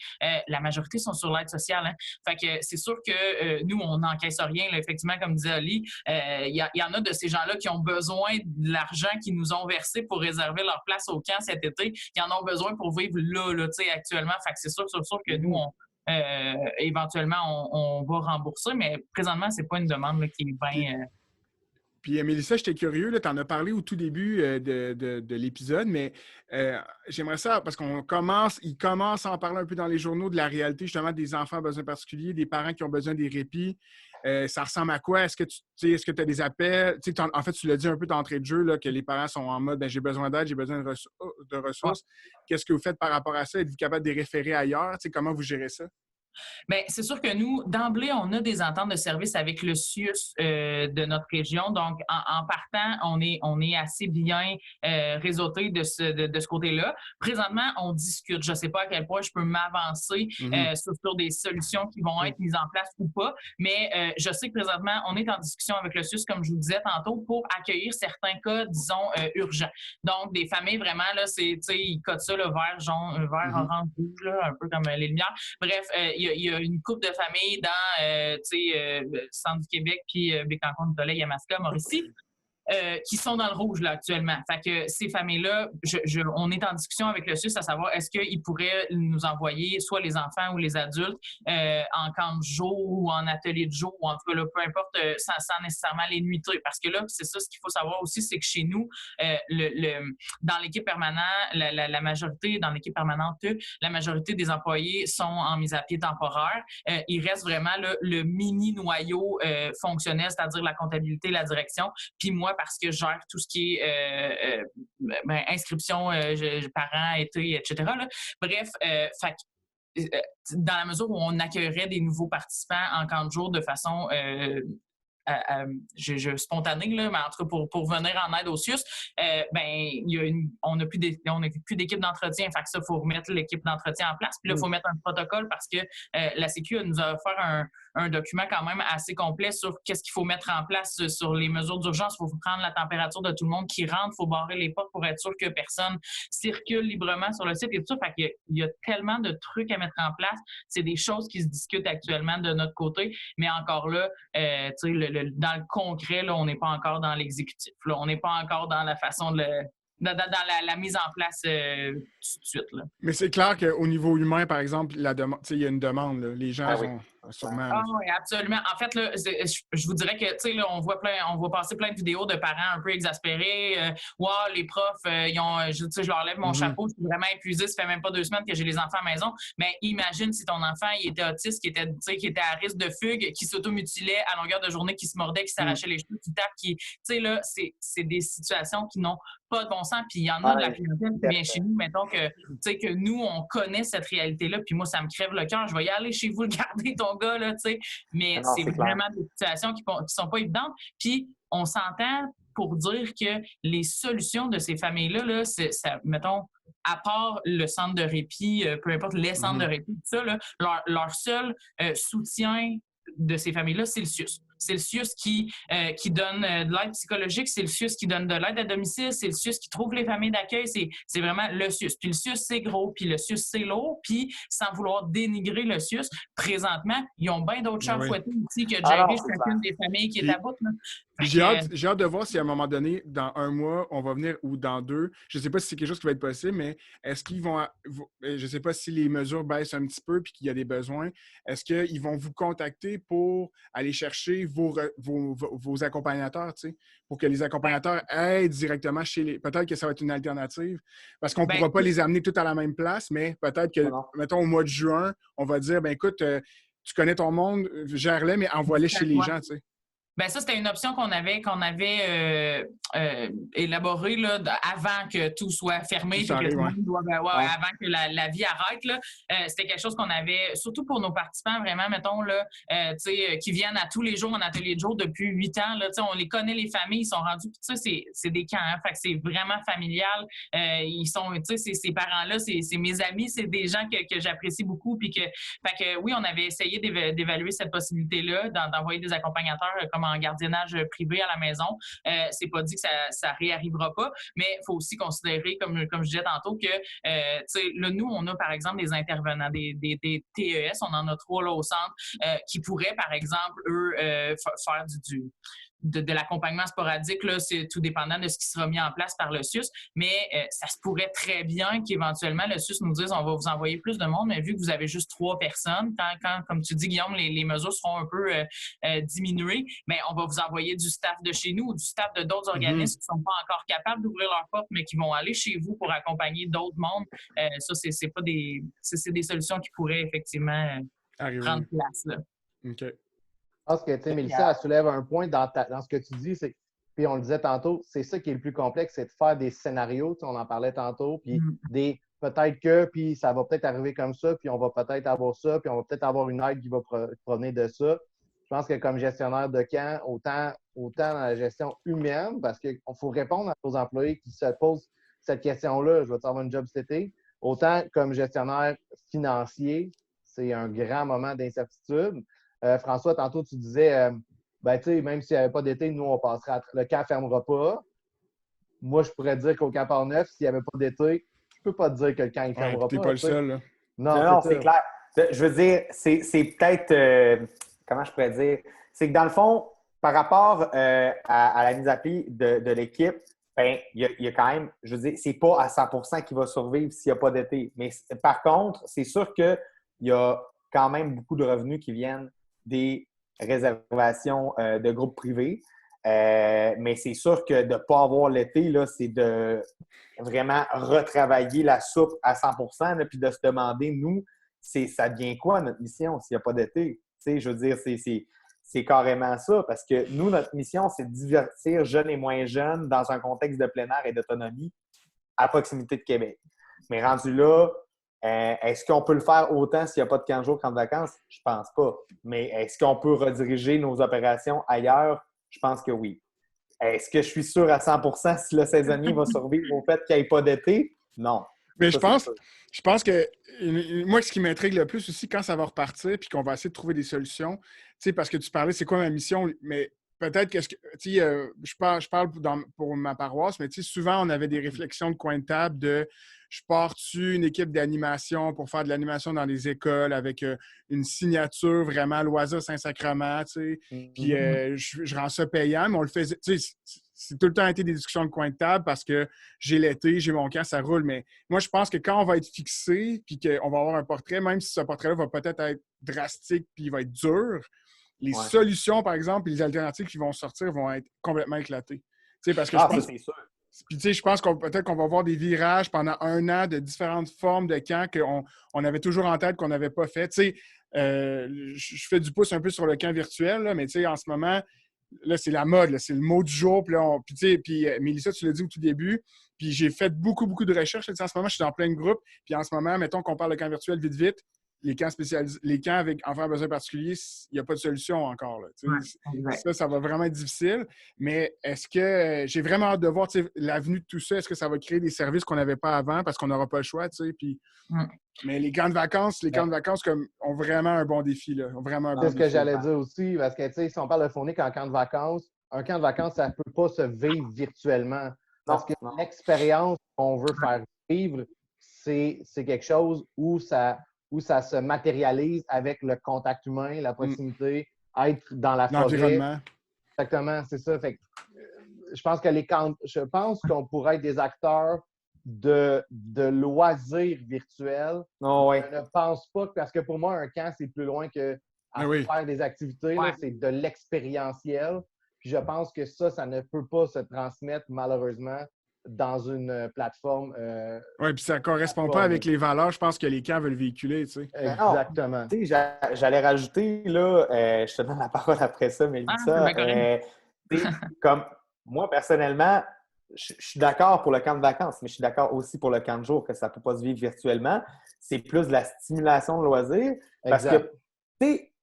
la majorité sont sur l'aide sociale. Hein. Fait que c'est sûr que nous, on n'encaisse rien. Là, effectivement, comme disait Ali, il y en a de ces gens-là qui ont besoin de l'argent qu'ils nous ont versé pour réserver leur place au camp cet été. Ils en ont besoin pour vivre là actuellement. Fait que c'est sûr que nous, éventuellement, on va rembourser, mais présentement, c'est pas une demande là, qui est bien... Puis, Mélissa, j'étais curieux, tu en as parlé au tout début de l'épisode, mais j'aimerais ça, parce ils commencent à en parler un peu dans les journaux de la réalité, justement, des enfants à besoins particuliers, des parents qui ont besoin des répits. Ça ressemble à quoi? Est-ce que tu as des appels? En fait, tu l'as dit un peu d'entrée de jeu, là, que les parents sont en mode j'ai besoin d'aide, j'ai besoin de ressources. Qu'est-ce que vous faites par rapport à ça? Êtes-vous capable de les référer ailleurs? Comment vous gérez ça? Bien, c'est sûr que nous, d'emblée, on a des ententes de service avec le CIUS de notre région. Donc, en partant, on est assez bien réseauté de ce côté-là. Présentement, on discute. Je ne sais pas à quel point je peux m'avancer sur des solutions qui vont être mises en place ou pas, mais je sais que présentement, on est en discussion avec le CIUS, comme je vous disais tantôt, pour accueillir certains cas, disons, urgents. Donc, des familles, vraiment, là, ils codent ça, le vert, jaune, vert, orange, rouge, là, un peu comme les lumières. Bref, il y a une couple de familles dans le centre du Québec, puis Bécancour, Nicolet, Yamaska, Mauricie, qui sont dans le rouge là, actuellement. Fait que ces familles-là, on est en discussion avec le SUS à savoir est-ce qu'ils pourraient nous envoyer soit les enfants ou les adultes en camp de jour ou en atelier de jour, ou en tout cas, là, peu importe, sans nécessairement les nuitées. Parce que là, c'est ça, ce qu'il faut savoir aussi, c'est que chez nous, dans l'équipe permanente, la majorité, dans l'équipe permanente, la majorité des employés sont en mise à pied temporaire. Il reste vraiment là, le mini-noyau fonctionnel, c'est-à-dire la comptabilité, la direction. Puis moi, parce que je gère tout ce qui est inscription, parents, été, etc. Là. Bref, dans la mesure où on accueillerait des nouveaux participants en camp de jour de façon spontanée, là, mais en tout cas pour venir en aide au CIUS, on n'a plus d'équipe d'entretien. Fait que ça, il faut remettre l'équipe d'entretien en place. Puis là, il faut mettre un protocole parce que la Sécu nous a offert un document quand même assez complet sur qu'est-ce qu'il faut mettre en place sur les mesures d'urgence. Il faut prendre la température de tout le monde qui rentre. Il faut barrer les portes pour être sûr que personne circule librement sur le site et tout ça. Fait qu'il y a tellement de trucs à mettre en place. C'est des choses qui se discutent actuellement de notre côté. Mais encore là, dans le concret, là, on n'est pas encore dans l'exécutif. Là. On n'est pas encore dans la façon de la mise en place tout de suite. Là. Mais c'est clair qu'au niveau humain, par exemple, il y a une demande. Là. Les gens oui. sont sûrement... Ah oui, absolument. En fait, là, je vous dirais que, tu sais, là, on voit passer plein de vidéos de parents un peu exaspérés. Wow, les profs, je leur lève mon chapeau, je suis vraiment épuisé, ça fait même pas 2 semaines que j'ai les enfants à la maison. Mais imagine si ton enfant, il était autiste, qui était à risque de fugue, qui s'automutilait à longueur de journée, qui se mordait, qui s'arrachait les cheveux, qui tape, tu sais, là, c'est des situations qui n'ont pas de bon sens. Puis il y en a de la clientèle qui vient chez nous, mettons que nous, on connaît cette réalité-là. Puis moi, ça me crève le cœur. Je vais y aller chez vous le garder, ton gars, là, tu sais. Mais Non, c'est vraiment des situations qui sont pas évidentes. Puis on s'entend pour dire que les solutions de ces familles-là, là, ça, mettons, à part le centre de répit, peu importe les centres de répit, tout ça, là, leur seul soutien de ces familles-là, c'est le CIUS. C'est le CIUS qui donne de l'aide psychologique, c'est le CIUS qui donne de l'aide à domicile, c'est le CIUS qui trouve les familles d'accueil, c'est vraiment le CIUS. Puis le CIUS, c'est gros, puis le CIUS, c'est lourd, puis sans vouloir dénigrer le CIUS, présentement, ils ont bien d'autres chats fouettés ici que de gérer chacune des familles qui est à bout. J'ai hâte de voir si à un moment donné, dans 1 mois, on va venir, ou dans 2, je ne sais pas si c'est quelque chose qui va être possible, mais est-ce qu'ils vont, je ne sais pas si les mesures baissent un petit peu puis qu'il y a des besoins, est-ce qu'ils vont vous contacter pour aller chercher vos accompagnateurs, tu sais, pour que les accompagnateurs aident directement chez les... Peut-être que ça va être une alternative, parce qu'on ne pourra pas les amener tous à la même place, mais peut-être que, mettons, au mois de juin, on va dire, ben écoute, tu connais ton monde, gère-les, mais envoie-les chez les gens, tu sais. Ben ça, c'était une option qu'on avait élaborée là, avant que tout soit fermé, puis que tout le monde doive, avant que la vie arrête. Là, c'était quelque chose qu'on avait, surtout pour nos participants, vraiment, mettons, là, qui viennent à tous les jours en atelier de jour depuis 8 ans. Là, on les connaît, les familles, ils sont rendus, c'est des camps, hein, fait que c'est vraiment familial. Ils sont, ces parents-là, c'est mes amis, c'est des gens que j'apprécie beaucoup. Puis fait que oui, on avait essayé d'évaluer cette possibilité-là, d'envoyer des accompagnateurs comme en gardiennage privé à la maison. C'est pas dit que ça réarrivera pas, mais il faut aussi considérer, comme je disais tantôt, que là, nous, on a par exemple des intervenants, des TES, on en a 3 là au centre, qui pourraient, par exemple, eux, faire de l'accompagnement sporadique, là, c'est tout dépendant de ce qui sera mis en place par le CIUS, mais ça se pourrait très bien qu'éventuellement le CIUS nous dise on va vous envoyer plus de monde, mais vu que vous avez juste 3 personnes, quand comme tu dis, Guillaume, les mesures seront un peu diminuées, mais on va vous envoyer du staff de chez nous ou du staff de d'autres organismes qui ne sont pas encore capables d'ouvrir leurs portes, mais qui vont aller chez vous pour accompagner d'autres mondes. Ça, c'est pas des solutions qui pourraient effectivement prendre place. Là. OK. Je pense que, tu sais, Mélissa, elle soulève un point dans ce que tu dis, puis on le disait tantôt, c'est ça qui est le plus complexe, c'est de faire des scénarios, on en parlait tantôt, puis peut-être que, puis ça va peut-être arriver comme ça, puis on va peut-être avoir ça, puis on va peut-être avoir une aide qui va provenir de ça. Je pense que comme gestionnaire de camp, autant dans la gestion humaine, parce qu'il faut répondre aux employés qui se posent cette question-là, je vais avoir un job cet été, autant comme gestionnaire financier, c'est un grand moment d'incertitude. François, tantôt, tu disais, ben, tu sais, même s'il n'y avait pas d'été, nous, on passerait le camp ne fermera pas. Moi, je pourrais dire qu'au camp Port-Neuf, s'il n'y avait pas d'été, je ne peux pas te dire que le camp ne fermera pas. Tu n'es pas le seul, là. Non, c'est clair. Je veux dire, c'est peut-être, comment je pourrais dire, c'est que dans le fond, par rapport à la mise à pied de l'équipe, ben, il y a quand même, je veux dire, c'est pas à 100% qui va survivre s'il n'y a pas d'été. Mais par contre, c'est sûr qu'il y a quand même beaucoup de revenus qui viennent des réservations de groupes privés. Mais c'est sûr que de ne pas avoir l'été, là, c'est de vraiment retravailler la soupe à 100%, là, puis de se demander, nous, ça devient quoi notre mission s'il n'y a pas d'été? Je veux dire, c'est carrément ça, parce que nous, notre mission, c'est de divertir jeunes et moins jeunes dans un contexte de plein air et d'autonomie à proximité de Québec. Mais rendu là, est-ce qu'on peut le faire autant s'il n'y a pas de 15 jours, 30 vacances? Je pense pas. Mais est-ce qu'on peut rediriger nos opérations ailleurs? Je pense que oui. Est-ce que je suis sûr à 100% si le saisonnier va survivre au fait qu'il n'y ait pas d'été? Non. Mais je pense que moi, ce qui m'intrigue le plus aussi, quand ça va repartir puis qu'on va essayer de trouver des solutions, tu sais, parce que tu parlais, c'est quoi ma mission? Mais peut-être que, tu sais, je parle pour ma paroisse, mais tu sais, souvent, on avait des réflexions de coin de table de je pars-tu une équipe d'animation pour faire de l'animation dans les écoles avec une signature vraiment loisir Saint-Sacrement, tu sais. Puis je rends ça payant, mais on le faisait, tu sais, c'est tout le temps été des discussions de coin de table parce que j'ai l'été, j'ai mon camp, ça roule. Mais moi, je pense que quand on va être fixé puis qu'on va avoir un portrait, même si ce portrait-là va peut-être être drastique puis il va être dur, les solutions, par exemple, et les alternatives qui vont sortir vont être complètement éclatées. Tu sais, parce que je pense... ça, c'est sûr. Puis, tu sais, je pense qu'on peut-être qu'on va voir des virages pendant 1 an de différentes formes de camps qu'on avait toujours en tête, qu'on n'avait pas fait. Tu sais, je fais du pouce un peu sur le camp virtuel, là, mais tu sais, en ce moment, là, c'est la mode, là, c'est le mot du jour. Puis Mélissa, tu l'as dit au tout début, puis j'ai fait beaucoup de recherches. Là, en ce moment, je suis dans plein de groupes. Puis en ce moment, mettons qu'on parle de camp virtuel vite, les camps spécialisés, les camps avec enfants à besoins particuliers, il n'y a pas de solution encore. Là, ça va vraiment être difficile. Mais est-ce que j'ai vraiment hâte de voir l'avenue de tout ça? Est-ce que ça va créer des services qu'on n'avait pas avant parce qu'on n'aura pas le choix? Puis... Mais les camps de vacances, ont vraiment un bon défi. Là. Ont vraiment un bon c'est ce que défi. j'allais dire aussi, parce que si on parle de Phonics en camp de vacances, un camp de vacances, ça ne peut pas se vivre virtuellement. Parce que l'expérience qu'on veut faire vivre, c'est quelque chose où ça se matérialise avec le contact humain, la proximité, être dans la forêt. L'environnement. Exactement, c'est ça. Fait que, je pense qu'on pourrait être des acteurs de loisirs virtuels. Je ne pense pas, parce que pour moi, un camp, c'est plus loin que faire des activités. Là, c'est de l'expérientiel. Puis je pense que ça ne peut pas se transmettre, malheureusement, dans une plateforme. Oui, puis ça ne correspond pas avec les valeurs, je pense que les camps veulent véhiculer, tu sais. Exactement. J'allais rajouter, là, je te donne la parole après ça, Mélissa. Comme moi, personnellement, je suis d'accord pour le camp de vacances, mais je suis d'accord aussi pour le camp de jour, que ça ne peut pas se vivre virtuellement. C'est plus de la stimulation de loisirs. Parce que, tu sais,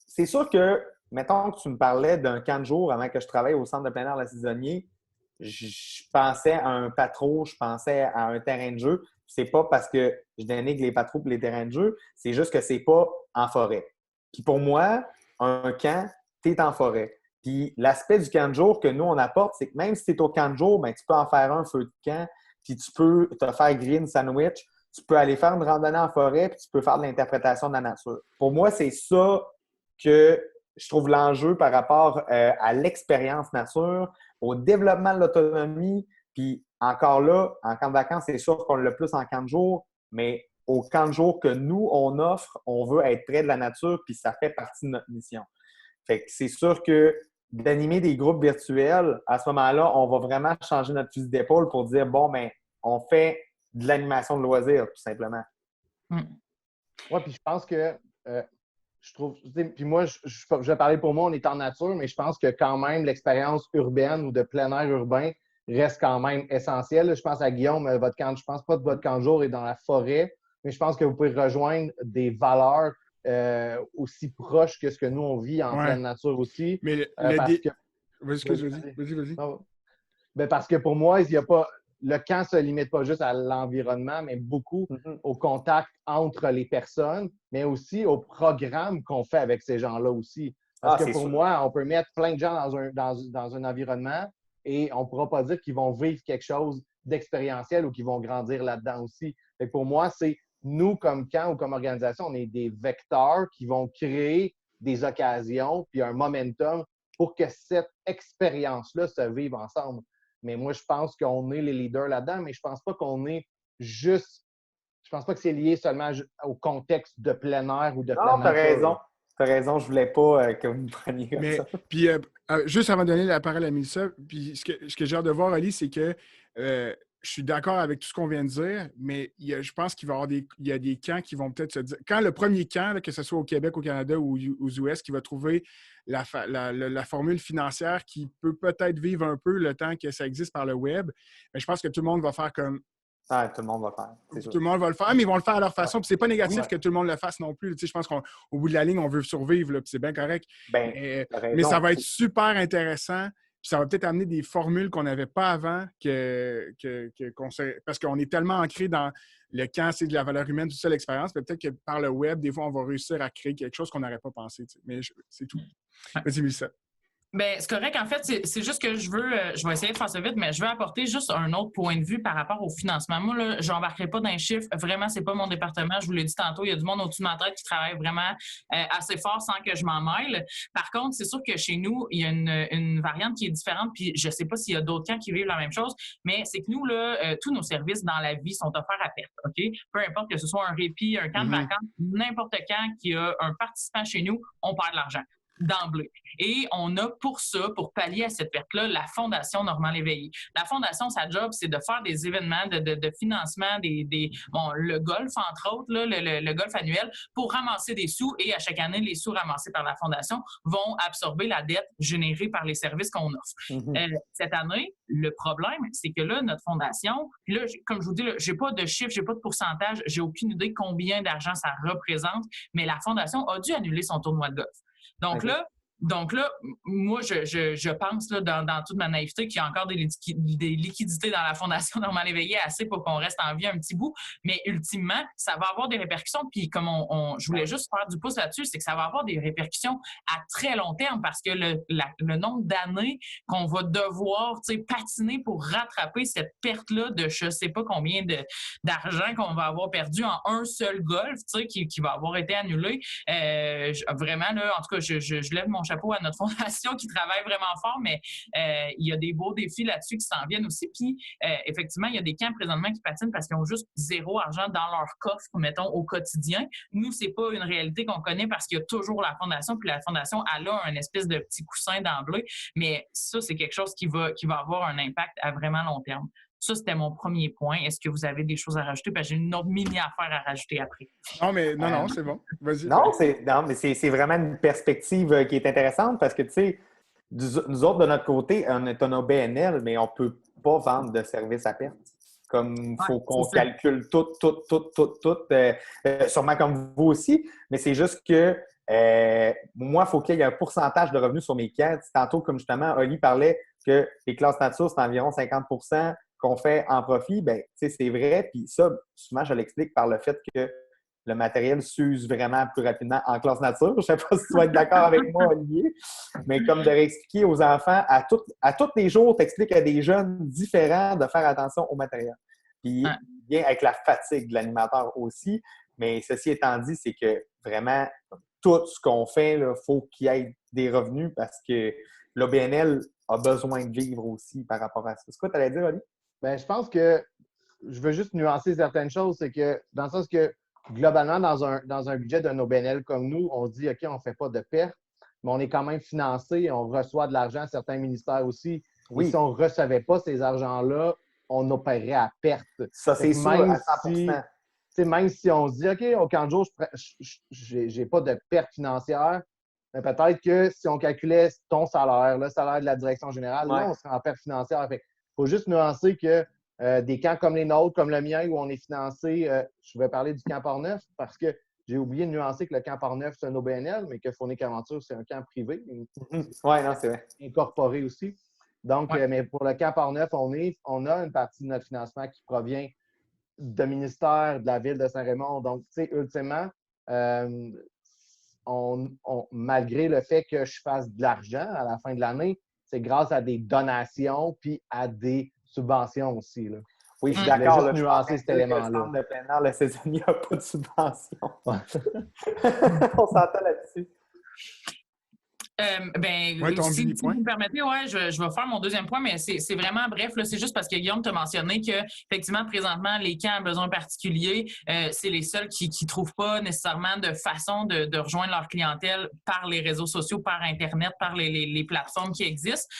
c'est sûr que, mettons que tu me parlais d'un camp de jour avant que je travaille au centre de plein air La Saisonnier, je pensais à un patro, je pensais à un terrain de jeu. C'est pas parce que je dénigre les patros et les terrains de jeu, c'est juste que c'est pas en forêt. Puis pour moi, un camp, tu es en forêt. Puis l'aspect du camp de jour que nous, on apporte, c'est que même si tu es au camp de jour, ben, tu peux en faire un feu de camp, puis tu peux te faire griller une sandwich, tu peux aller faire une randonnée en forêt, puis tu peux faire de l'interprétation de la nature. Pour moi, c'est ça que je trouve l'enjeu par rapport à l'expérience nature, au développement de l'autonomie. Puis encore là, en camp de vacances, c'est sûr qu'on l'a plus en camp de jour, mais au camp de jour que nous, on offre, on veut être près de la nature, puis ça fait partie de notre mission. Fait que c'est sûr que d'animer des groupes virtuels, à ce moment-là, on va vraiment changer notre fusil d'épaule pour dire, bon, ben, on fait de l'animation de loisirs, tout simplement. Oui, puis je pense que je trouve. Puis moi, je vais parler pour moi, on est en nature, mais je pense que quand même l'expérience urbaine ou de plein air urbain reste quand même essentielle. Je pense à Guillaume, votre camp, je pense pas que votre camp de jour est dans la forêt, mais je pense que vous pouvez rejoindre des valeurs aussi proches que ce que nous, on vit en pleine nature aussi. Mais Vas-y. Ben parce que pour moi, il y a pas. Le camp ne se limite pas juste à l'environnement, mais beaucoup au contact entre les personnes, mais aussi au programme qu'on fait avec ces gens-là aussi. Parce que pour moi, on peut mettre plein de gens dans un environnement et on ne pourra pas dire qu'ils vont vivre quelque chose d'expérientiel ou qu'ils vont grandir là-dedans aussi. Et pour moi, c'est nous, comme camp ou comme organisation, on est des vecteurs qui vont créer des occasions puis un momentum pour que cette expérience-là se vive ensemble. Mais moi, je pense qu'on est les leaders là-dedans, mais je pense pas qu'on est juste... Je pense pas que c'est lié seulement au contexte de plein air ou de plein nature. Non, t'as raison, je voulais pas que vous me preniez comme ça. Puis, juste avant de donner la parole à Mélissa, puis ce que j'ai hâte de voir, Ali, c'est que je suis d'accord avec tout ce qu'on vient de dire, mais je pense qu'il va y avoir des camps qui vont peut-être se dire... Quand le premier camp, là, que ce soit au Québec, au Canada ou aux US, qui va trouver la formule financière qui peut peut-être vivre un peu le temps que ça existe par le web, mais je pense que tout le monde va faire comme... tout le monde va faire. C'est sûr. Tout le monde va le faire, mais ils vont le faire à leur façon. Puis c'est pas négatif que tout le monde le fasse non plus. Tu sais, je pense qu'au bout de la ligne, on veut survivre, là, puis c'est bien correct. Mais ça va être super intéressant. Puis ça va peut-être amener des formules qu'on n'avait pas avant, parce qu'on est tellement ancré dans le camp, c'est de la valeur humaine, toute ça, l'expérience. Peut-être que par le web, des fois, on va réussir à créer quelque chose qu'on n'aurait pas pensé. Tu sais. Mais c'est tout. Vas-y, Mélissa. Ben, c'est correct. En fait, c'est juste que je vais essayer de faire ça vite, mais je veux apporter juste un autre point de vue par rapport au financement. Moi, là, je n'embarquerai pas dans les chiffres. Vraiment, c'est pas mon département. Je vous l'ai dit tantôt, il y a du monde au-dessus de ma tête qui travaille vraiment assez fort sans que je m'en mêle. Par contre, c'est sûr que chez nous, il y a une variante qui est différente, puis je sais pas s'il y a d'autres camps qui vivent la même chose, mais c'est que nous, là, tous nos services dans la vie sont offerts à perte, OK? Peu importe que ce soit un répit, un camp de vacances, n'importe quand qu'il y a un participant chez nous, on perd de l'argent d'emblée. Et on a pour ça, pour pallier à cette perte-là, la Fondation Normand Léveillé. La Fondation, sa job, c'est de faire des événements de financement, le golf, entre autres, là, le golf annuel, pour ramasser des sous. Et à chaque année, les sous ramassés par la Fondation vont absorber la dette générée par les services qu'on offre. Cette année, le problème, c'est que là, notre Fondation, puis là, comme je vous dis, j'ai pas de chiffre, j'ai pas de pourcentage, j'ai aucune idée combien d'argent ça représente, mais la Fondation a dû annuler son tournoi de golf. Donc là, moi, je pense là, dans toute ma naïveté qu'il y a encore des liquidités dans la Fondation Normand Léveillé assez pour qu'on reste en vie un petit bout. Mais ultimement, ça va avoir des répercussions. Puis comme je voulais juste faire du pouce là-dessus, c'est que ça va avoir des répercussions à très long terme parce que le nombre d'années qu'on va devoir patiner pour rattraper cette perte-là de je ne sais pas combien d'argent qu'on va avoir perdu en un seul golf qui va avoir été annulé. Vraiment, là, en tout cas, je lève mon chapeau à notre fondation qui travaille vraiment fort, mais il y a des beaux défis là-dessus qui s'en viennent aussi. Puis, effectivement, il y a des camps présentement qui patinent parce qu'ils ont juste zéro argent dans leur coffre, mettons, au quotidien. Nous, c'est pas une réalité qu'on connaît parce qu'il y a toujours la fondation, puis la fondation, elle a un espèce de petit coussin d'emblée, mais ça, c'est quelque chose qui va avoir un impact à vraiment long terme. Ça, c'était mon premier point. Est-ce que vous avez des choses à rajouter? Parce que j'ai une autre mini-affaire à rajouter après. Non, c'est bon. Vas-y. Non, mais c'est vraiment une perspective qui est intéressante parce que, tu sais, nous autres, de notre côté, on est un OBNL, mais on ne peut pas vendre de services à perte. Comme il faut qu'on calcule tout, sûrement comme vous aussi, mais c'est juste que moi, il faut qu'il y ait un pourcentage de revenus sur mes camps. Tantôt, comme justement, Oli parlait que les classes nature, c'est environ 50 qu'on fait en profit. Bien, tu sais, c'est vrai. Puis ça, souvent, je l'explique par le fait que le matériel s'use vraiment plus rapidement en classe nature. Je ne sais pas si tu vas être d'accord avec moi, Olivier, mais comme de réexpliquer aux enfants, à tous les jours, tu expliques à des jeunes différents de faire attention au matériel. Puis, bien avec la fatigue de l'animateur aussi. Mais ceci étant dit, c'est que vraiment, tout ce qu'on fait, il faut qu'il y ait des revenus parce que l'OBNL a besoin de vivre aussi par rapport à ça. C'est quoi tu allais dire, Oli? Bien, je pense que je veux juste nuancer certaines choses. C'est que, dans le sens que, globalement, dans un budget d'un OBNL comme nous, on dit, OK, on ne fait pas de perte, mais on est quand même financé, on reçoit de l'argent, certains ministères aussi. Oui. Et si on ne recevait pas ces argents-là, on opérerait à perte. Ça, c'est sûr, à 100%. Même si on se dit, OK, au camp de jour, je n'ai pas de perte financière, mais peut-être que si on calculait ton salaire, le salaire de la direction générale, là, on serait en perte financière. Il faut juste nuancer que des camps comme les nôtres, comme le mien, où on est financé, je vais parler du camp Portneuf parce que j'ai oublié de nuancer que le camp Portneuf, c'est un OBNL, mais que Fournique Aventure, c'est un camp privé. Oui, non, c'est vrai. Incorporé aussi. Donc, mais pour le camp Portneuf, on a une partie de notre financement qui provient de ministère de la Ville de Saint-Raymond. Donc, tu sais, ultimement, malgré le fait que je fasse de l'argent à la fin de l'année, c'est grâce à des donations puis à des subventions aussi. Là. Oui, je suis d'accord. Juste nuancer cet élément-là. Le centre de plein air, le saisonnier n'a pas de subvention. On s'entend là-dessus. Si vous me permettez, je vais faire mon deuxième point, mais c'est vraiment bref. C'est juste parce que Guillaume t'a mentionné qu'effectivement, présentement, les camps à besoins particuliers, c'est les seuls qui ne trouvent pas nécessairement de façon de rejoindre leur clientèle par les réseaux sociaux, par Internet, par les plateformes qui existent.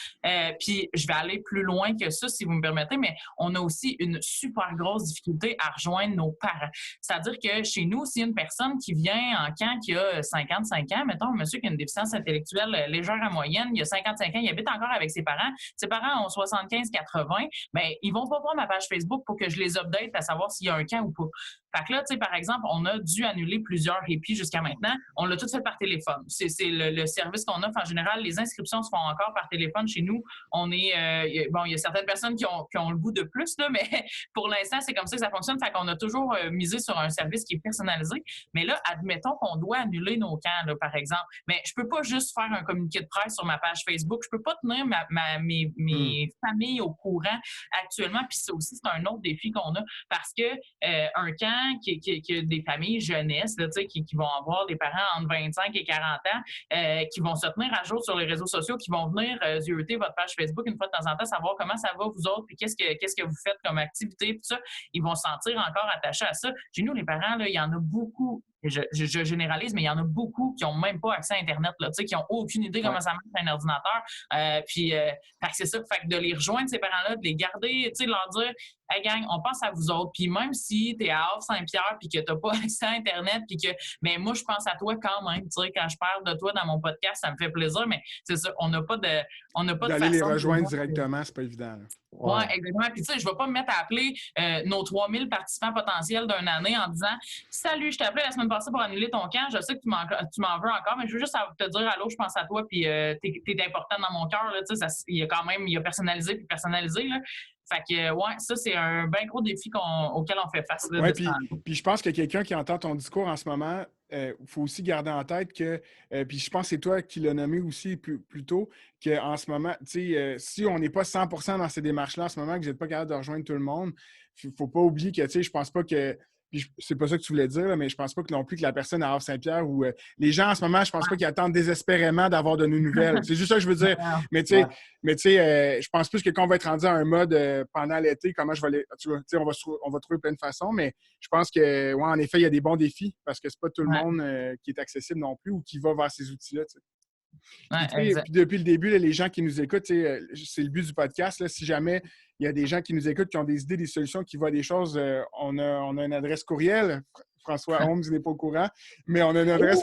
Puis, je vais aller plus loin que ça, si vous me permettez, mais on a aussi une super grosse difficulté à rejoindre nos parents. C'est-à-dire que chez nous, si une personne qui vient en camp qui a 55 ans, mettons, un monsieur qui a une déficience intellectuelle légère à moyenne, il a 55 ans, il habite encore avec ses parents ont 75-80, bien, ils vont pas voir ma page Facebook pour que je les update à savoir s'il y a un camp ou pas. Fait que là, tu sais, par exemple, on a dû annuler plusieurs répits jusqu'à maintenant. On l'a tout fait par téléphone. C'est le service qu'on offre en général. Les inscriptions se font encore par téléphone chez nous. On est, il y a certaines personnes qui ont le goût de plus, là, mais pour l'instant, c'est comme ça que ça fonctionne. Fait qu'on a toujours misé sur un service qui est personnalisé. Mais là, admettons qu'on doit annuler nos camps, là, par exemple. Mais je peux pas juste faire un communiqué de presse sur ma page Facebook. Je peux pas tenir mes familles au courant actuellement. Puis ça aussi, c'est un autre défi qu'on a parce que un camp qui a des familles jeunesse, là, qui vont avoir des parents entre 25 et 40 ans, qui vont se tenir à jour sur les réseaux sociaux, qui vont venir zioter votre page Facebook une fois de temps en temps, savoir comment ça va vous autres, puis qu'est-ce que vous faites comme activité, tout ça. Ils vont se sentir encore attachés à ça. Chez nous, les parents, là, il y en a beaucoup. Je généralise, mais il y en a beaucoup qui n'ont même pas accès à Internet, là, qui n'ont aucune idée comment ça marche un ordinateur. Fait que c'est ça. Fait que de les rejoindre, ces parents-là, de les garder, de leur dire « Hey gang, on pense à vous autres. » Puis même si tu es à Havre-Saint-Pierre puis que tu n'as pas accès à Internet, puis que mais moi, je pense à toi quand même. Quand je parle de toi dans mon podcast, ça me fait plaisir, mais c'est ça, on n'a pas de façon. D'aller les rejoindre directement, c'est pas évident. Oui, exactement. Puis, tu sais, je ne vais pas me mettre à appeler nos 3000 participants potentiels d'une année en disant « Salut, je t'ai appelé la semaine passée pour annuler ton camp. Je sais que tu m'en veux encore, mais je veux juste te dire allô, je pense à toi, puis t'es important dans mon cœur. » Il y a personnalisé puis personnalisé. Là. Fait que, ouais, ça, c'est un bien gros défi auquel on fait face. Oui, puis je pense que quelqu'un qui entend ton discours en ce moment, il faut aussi garder en tête que, puis je pense que c'est toi qui l'as nommé aussi plus tôt, qu'en ce moment, tu sais, si on n'est pas 100% dans ces démarches-là en ce moment, que vous n'êtes pas capable de rejoindre tout le monde, il ne faut pas oublier que, tu sais, je pense pas que, puis c'est pas ça que tu voulais dire, là, mais je pense pas que non plus que la personne à Havre-Saint-Pierre ou les gens en ce moment, je pense pas qu'ils attendent désespérément d'avoir de nos nouvelles. C'est juste ça que je veux dire. Mais tu sais, je pense plus que quand on va être rendu à un mode pendant l'été, comment je vais les. Tu sais, on va trouver plein de façons, mais je pense que, ouais, en effet, il y a des bons défis parce que c'est pas tout le monde qui est accessible non plus ou qui va vers ces outils-là. Tu sais. Puis depuis le début, là, les gens qui nous écoutent, c'est le but du podcast. Là, si jamais il y a des gens qui nous écoutent, qui ont des idées, des solutions, qui voient des choses, on a une adresse courriel. François Holmes n'est pas au courant, mais on a une adresse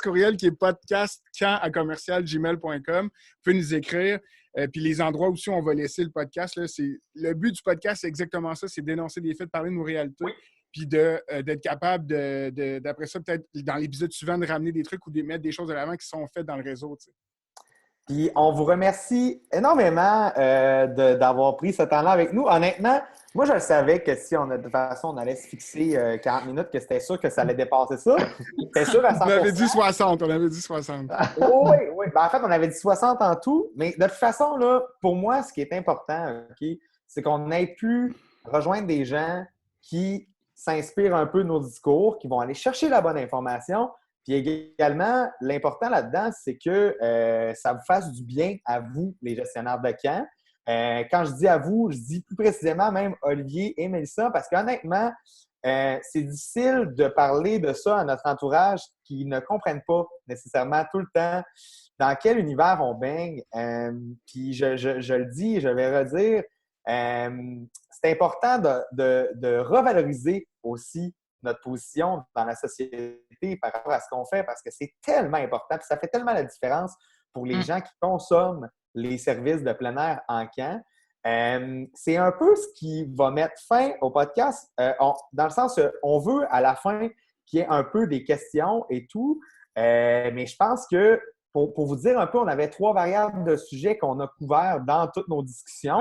courriel qui est podcast@gmail.com. Vous pouvez nous écrire. Puis les endroits où on va laisser le podcast, là, le but du podcast, c'est exactement ça, c'est dénoncer des faits, de parler de nos réalités. Oui. Puis d'être capable d'après ça, peut-être dans l'épisode suivant, de ramener des trucs ou de mettre des choses de l'avant qui sont faites dans le réseau. Tu sais. Puis on vous remercie énormément d'avoir pris ce temps-là avec nous. Honnêtement, moi, je le savais que si de toute façon, on allait se fixer 40 minutes, que c'était sûr que ça allait dépasser ça. C'était sûr à 100%. On avait dit 60. Oui. Ben, en fait, on avait dit 60 en tout. Mais de toute façon, là, pour moi, ce qui est important, c'est qu'on ait pu rejoindre des gens qui s'inspirent un peu de nos discours, qui vont aller chercher la bonne information. Puis également, l'important là-dedans, c'est que ça vous fasse du bien à vous, les gestionnaires de camp. Quand je dis à vous, je dis plus précisément même Olivier et Mélissa, parce qu'honnêtement, c'est difficile de parler de ça à notre entourage qui ne comprennent pas nécessairement tout le temps dans quel univers on baigne. Puis je le dis et je vais redire, c'est important de revaloriser aussi notre position dans la société par rapport à ce qu'on fait parce que c'est tellement important. Puis ça fait tellement la différence pour les gens qui consomment les services de plein air en camp. C'est un peu ce qui va mettre fin au podcast, dans le sens on veut à la fin qu'il y ait un peu des questions et tout, mais je pense que pour vous dire un peu, on avait 3 variables de sujets qu'on a couverts dans toutes nos discussions,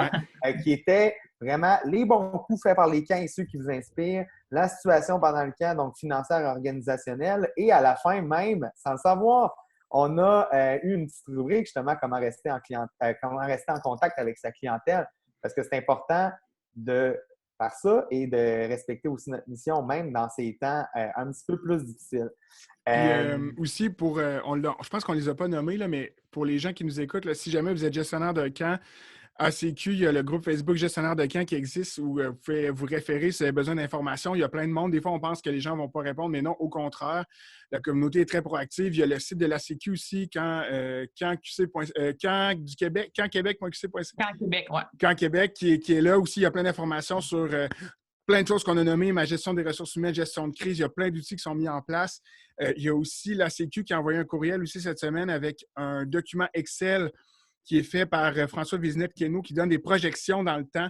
qui étaient vraiment les bons coups faits par les camps et ceux qui vous inspirent, la situation pendant le camp, donc financière et organisationnelle, et à la fin même, sans le savoir, on a eu une petite rubrique justement comment rester en contact avec sa clientèle, parce que c'est important de faire ça et de respecter aussi notre mission, même dans ces temps un petit peu plus difficiles. Aussi, je pense qu'on ne les a pas nommés, là, mais pour les gens qui nous écoutent, là, si jamais vous êtes gestionnaire de camp, ACQ, il y a le groupe Facebook Gestionnaire de camp qui existe où vous pouvez vous référer si vous avez besoin d'informations. Il y a plein de monde. Des fois, on pense que les gens ne vont pas répondre, mais non, au contraire. La communauté est très proactive. Il y a le site de l'ACQ aussi, Camp Québec, ouais. Camp Québec, qui est là aussi. Il y a plein d'informations sur plein de choses qu'on a nommées, ma gestion des ressources humaines, gestion de crise. Il y a plein d'outils qui sont mis en place. Il y a aussi l'ACQ qui a envoyé un courriel aussi cette semaine avec un document Excel qui est fait par François Vézinette-Quéneau qui donne des projections dans le temps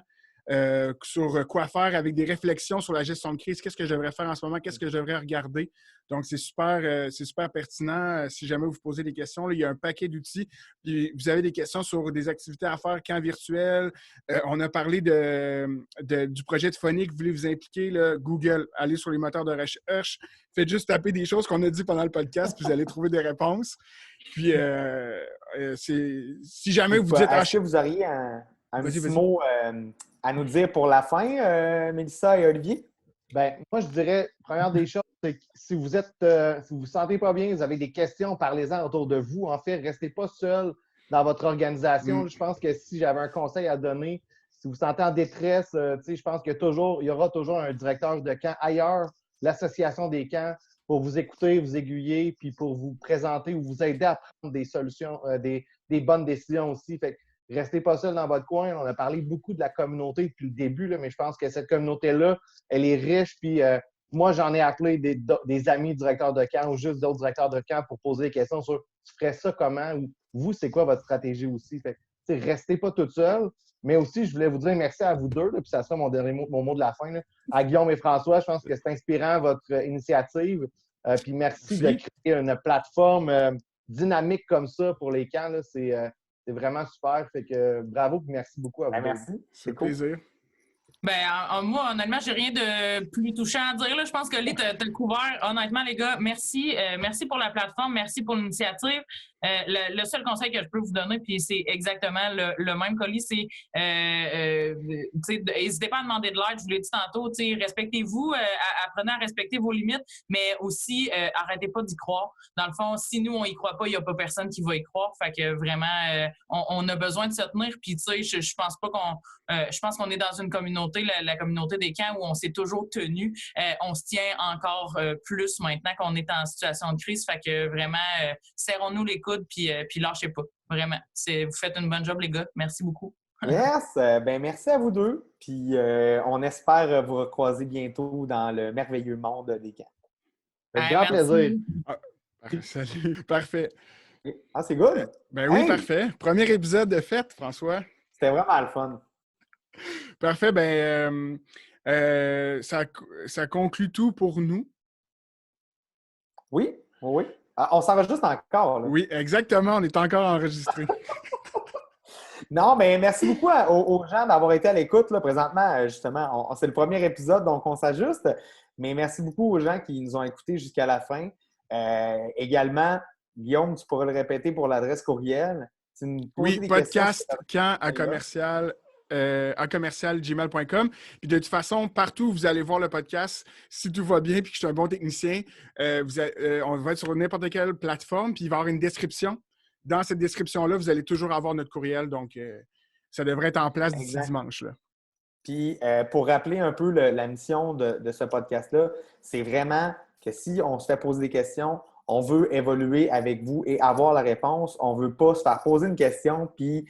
sur quoi faire, avec des réflexions sur la gestion de crise. Qu'est-ce que je devrais faire en ce moment? Qu'est-ce que je devrais regarder? Donc, c'est super pertinent. Si jamais vous posez des questions, là, il y a un paquet d'outils. Puis, vous avez des questions sur des activités à faire, camp virtuel. On a parlé du projet de Phonique. Vous voulez vous impliquer, là, Google, allez sur les moteurs de recherche. Faites juste taper des choses qu'on a dit pendant le podcast, puis vous allez trouver des réponses. Puis, si jamais vous dites... Est-ce que vous auriez un petit mot à nous dire pour la fin, Mélissa et Olivier? Ben, moi, je dirais, première des choses, c'est que si vous vous sentez pas bien, vous avez des questions, parlez-en autour de vous. En fait, restez pas seul dans votre organisation. Je pense que si j'avais un conseil à donner, si vous vous sentez en détresse, je pense qu'il y aura toujours un directeur de camp ailleurs, l'association des camps, pour vous écouter, vous aiguiller, puis pour vous présenter ou vous aider à prendre des solutions, des bonnes décisions aussi. Fait que restez pas seul dans votre coin. On a parlé beaucoup de la communauté depuis le début, là, mais je pense que cette communauté-là, elle est riche. Puis moi, j'en ai appelé des amis directeurs de camp ou juste d'autres directeurs de camp pour poser des questions sur tu ferais ça comment ou vous, c'est quoi votre stratégie aussi. Fait que, restez pas tout seul. Mais aussi, je voulais vous dire merci à vous deux, là, puis ça sera mon mot de la fin. Là. À Guillaume et François, je pense que c'est inspirant votre initiative. Puis merci de créer une plateforme dynamique comme ça pour les camps. Là. C'est vraiment super. Fait que bravo et merci beaucoup à vous. Merci. C'est cool. Plaisir. Ben, moi, honnêtement, j'ai rien de plus touchant à dire. Là. Je pense que Lee t'as le couvert. Honnêtement, les gars, merci. Merci pour la plateforme. Merci pour l'initiative. Le seul conseil que je peux vous donner, puis c'est exactement le même colis, c'est n'hésitez pas à demander de l'aide. Je vous l'ai dit tantôt, respectez-vous, apprenez à respecter vos limites, mais aussi arrêtez pas d'y croire. Dans le fond, si nous, on y croit pas, il n'y a pas personne qui va y croire. Fait que vraiment, on a besoin de se tenir. Puis, je pense pas je pense qu'on est dans une communauté, la communauté des camps, où on s'est toujours tenu. On se tient encore plus maintenant qu'on est en situation de crise. Fait que vraiment, serrons-nous les coudes puis lâchez pas. Vraiment. Vous faites une bonne job, les gars. Merci beaucoup. Yes! Ben merci à vous deux. Puis on espère vous recroiser bientôt dans le merveilleux monde des camps. Avec grand plaisir. Salut. Parfait. Ah, c'est good? Ben oui, parfait. Premier épisode de fête, François. C'était vraiment le fun. Parfait. Ben, ça conclut tout pour nous. Oui. Ah, on s'enregistre encore. Là. Oui, exactement. On est encore enregistré. Non, mais merci beaucoup aux gens d'avoir été à l'écoute. Là, présentement, justement, c'est le premier épisode, donc on s'ajuste. Mais merci beaucoup aux gens qui nous ont écoutés jusqu'à la fin. Également, Guillaume, tu pourrais le répéter pour l'adresse courriel. Oui, podcast camp à commercial gmail.com. Puis de toute façon, partout où vous allez voir le podcast, si tout va bien puis que je suis un bon technicien, on va être sur n'importe quelle plateforme, puis il va y avoir une description. Dans cette description-là, vous allez toujours avoir notre courriel. Donc, ça devrait être en place d'ici dimanche. Là. Puis, pour rappeler un peu la mission de ce podcast-là, c'est vraiment que si on se fait poser des questions, on veut évoluer avec vous et avoir la réponse. On ne veut pas se faire poser une question puis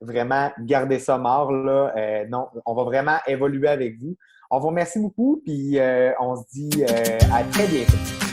vraiment garder ça mort. Là. Non, on va vraiment évoluer avec vous. On vous remercie beaucoup puis on se dit à très bientôt.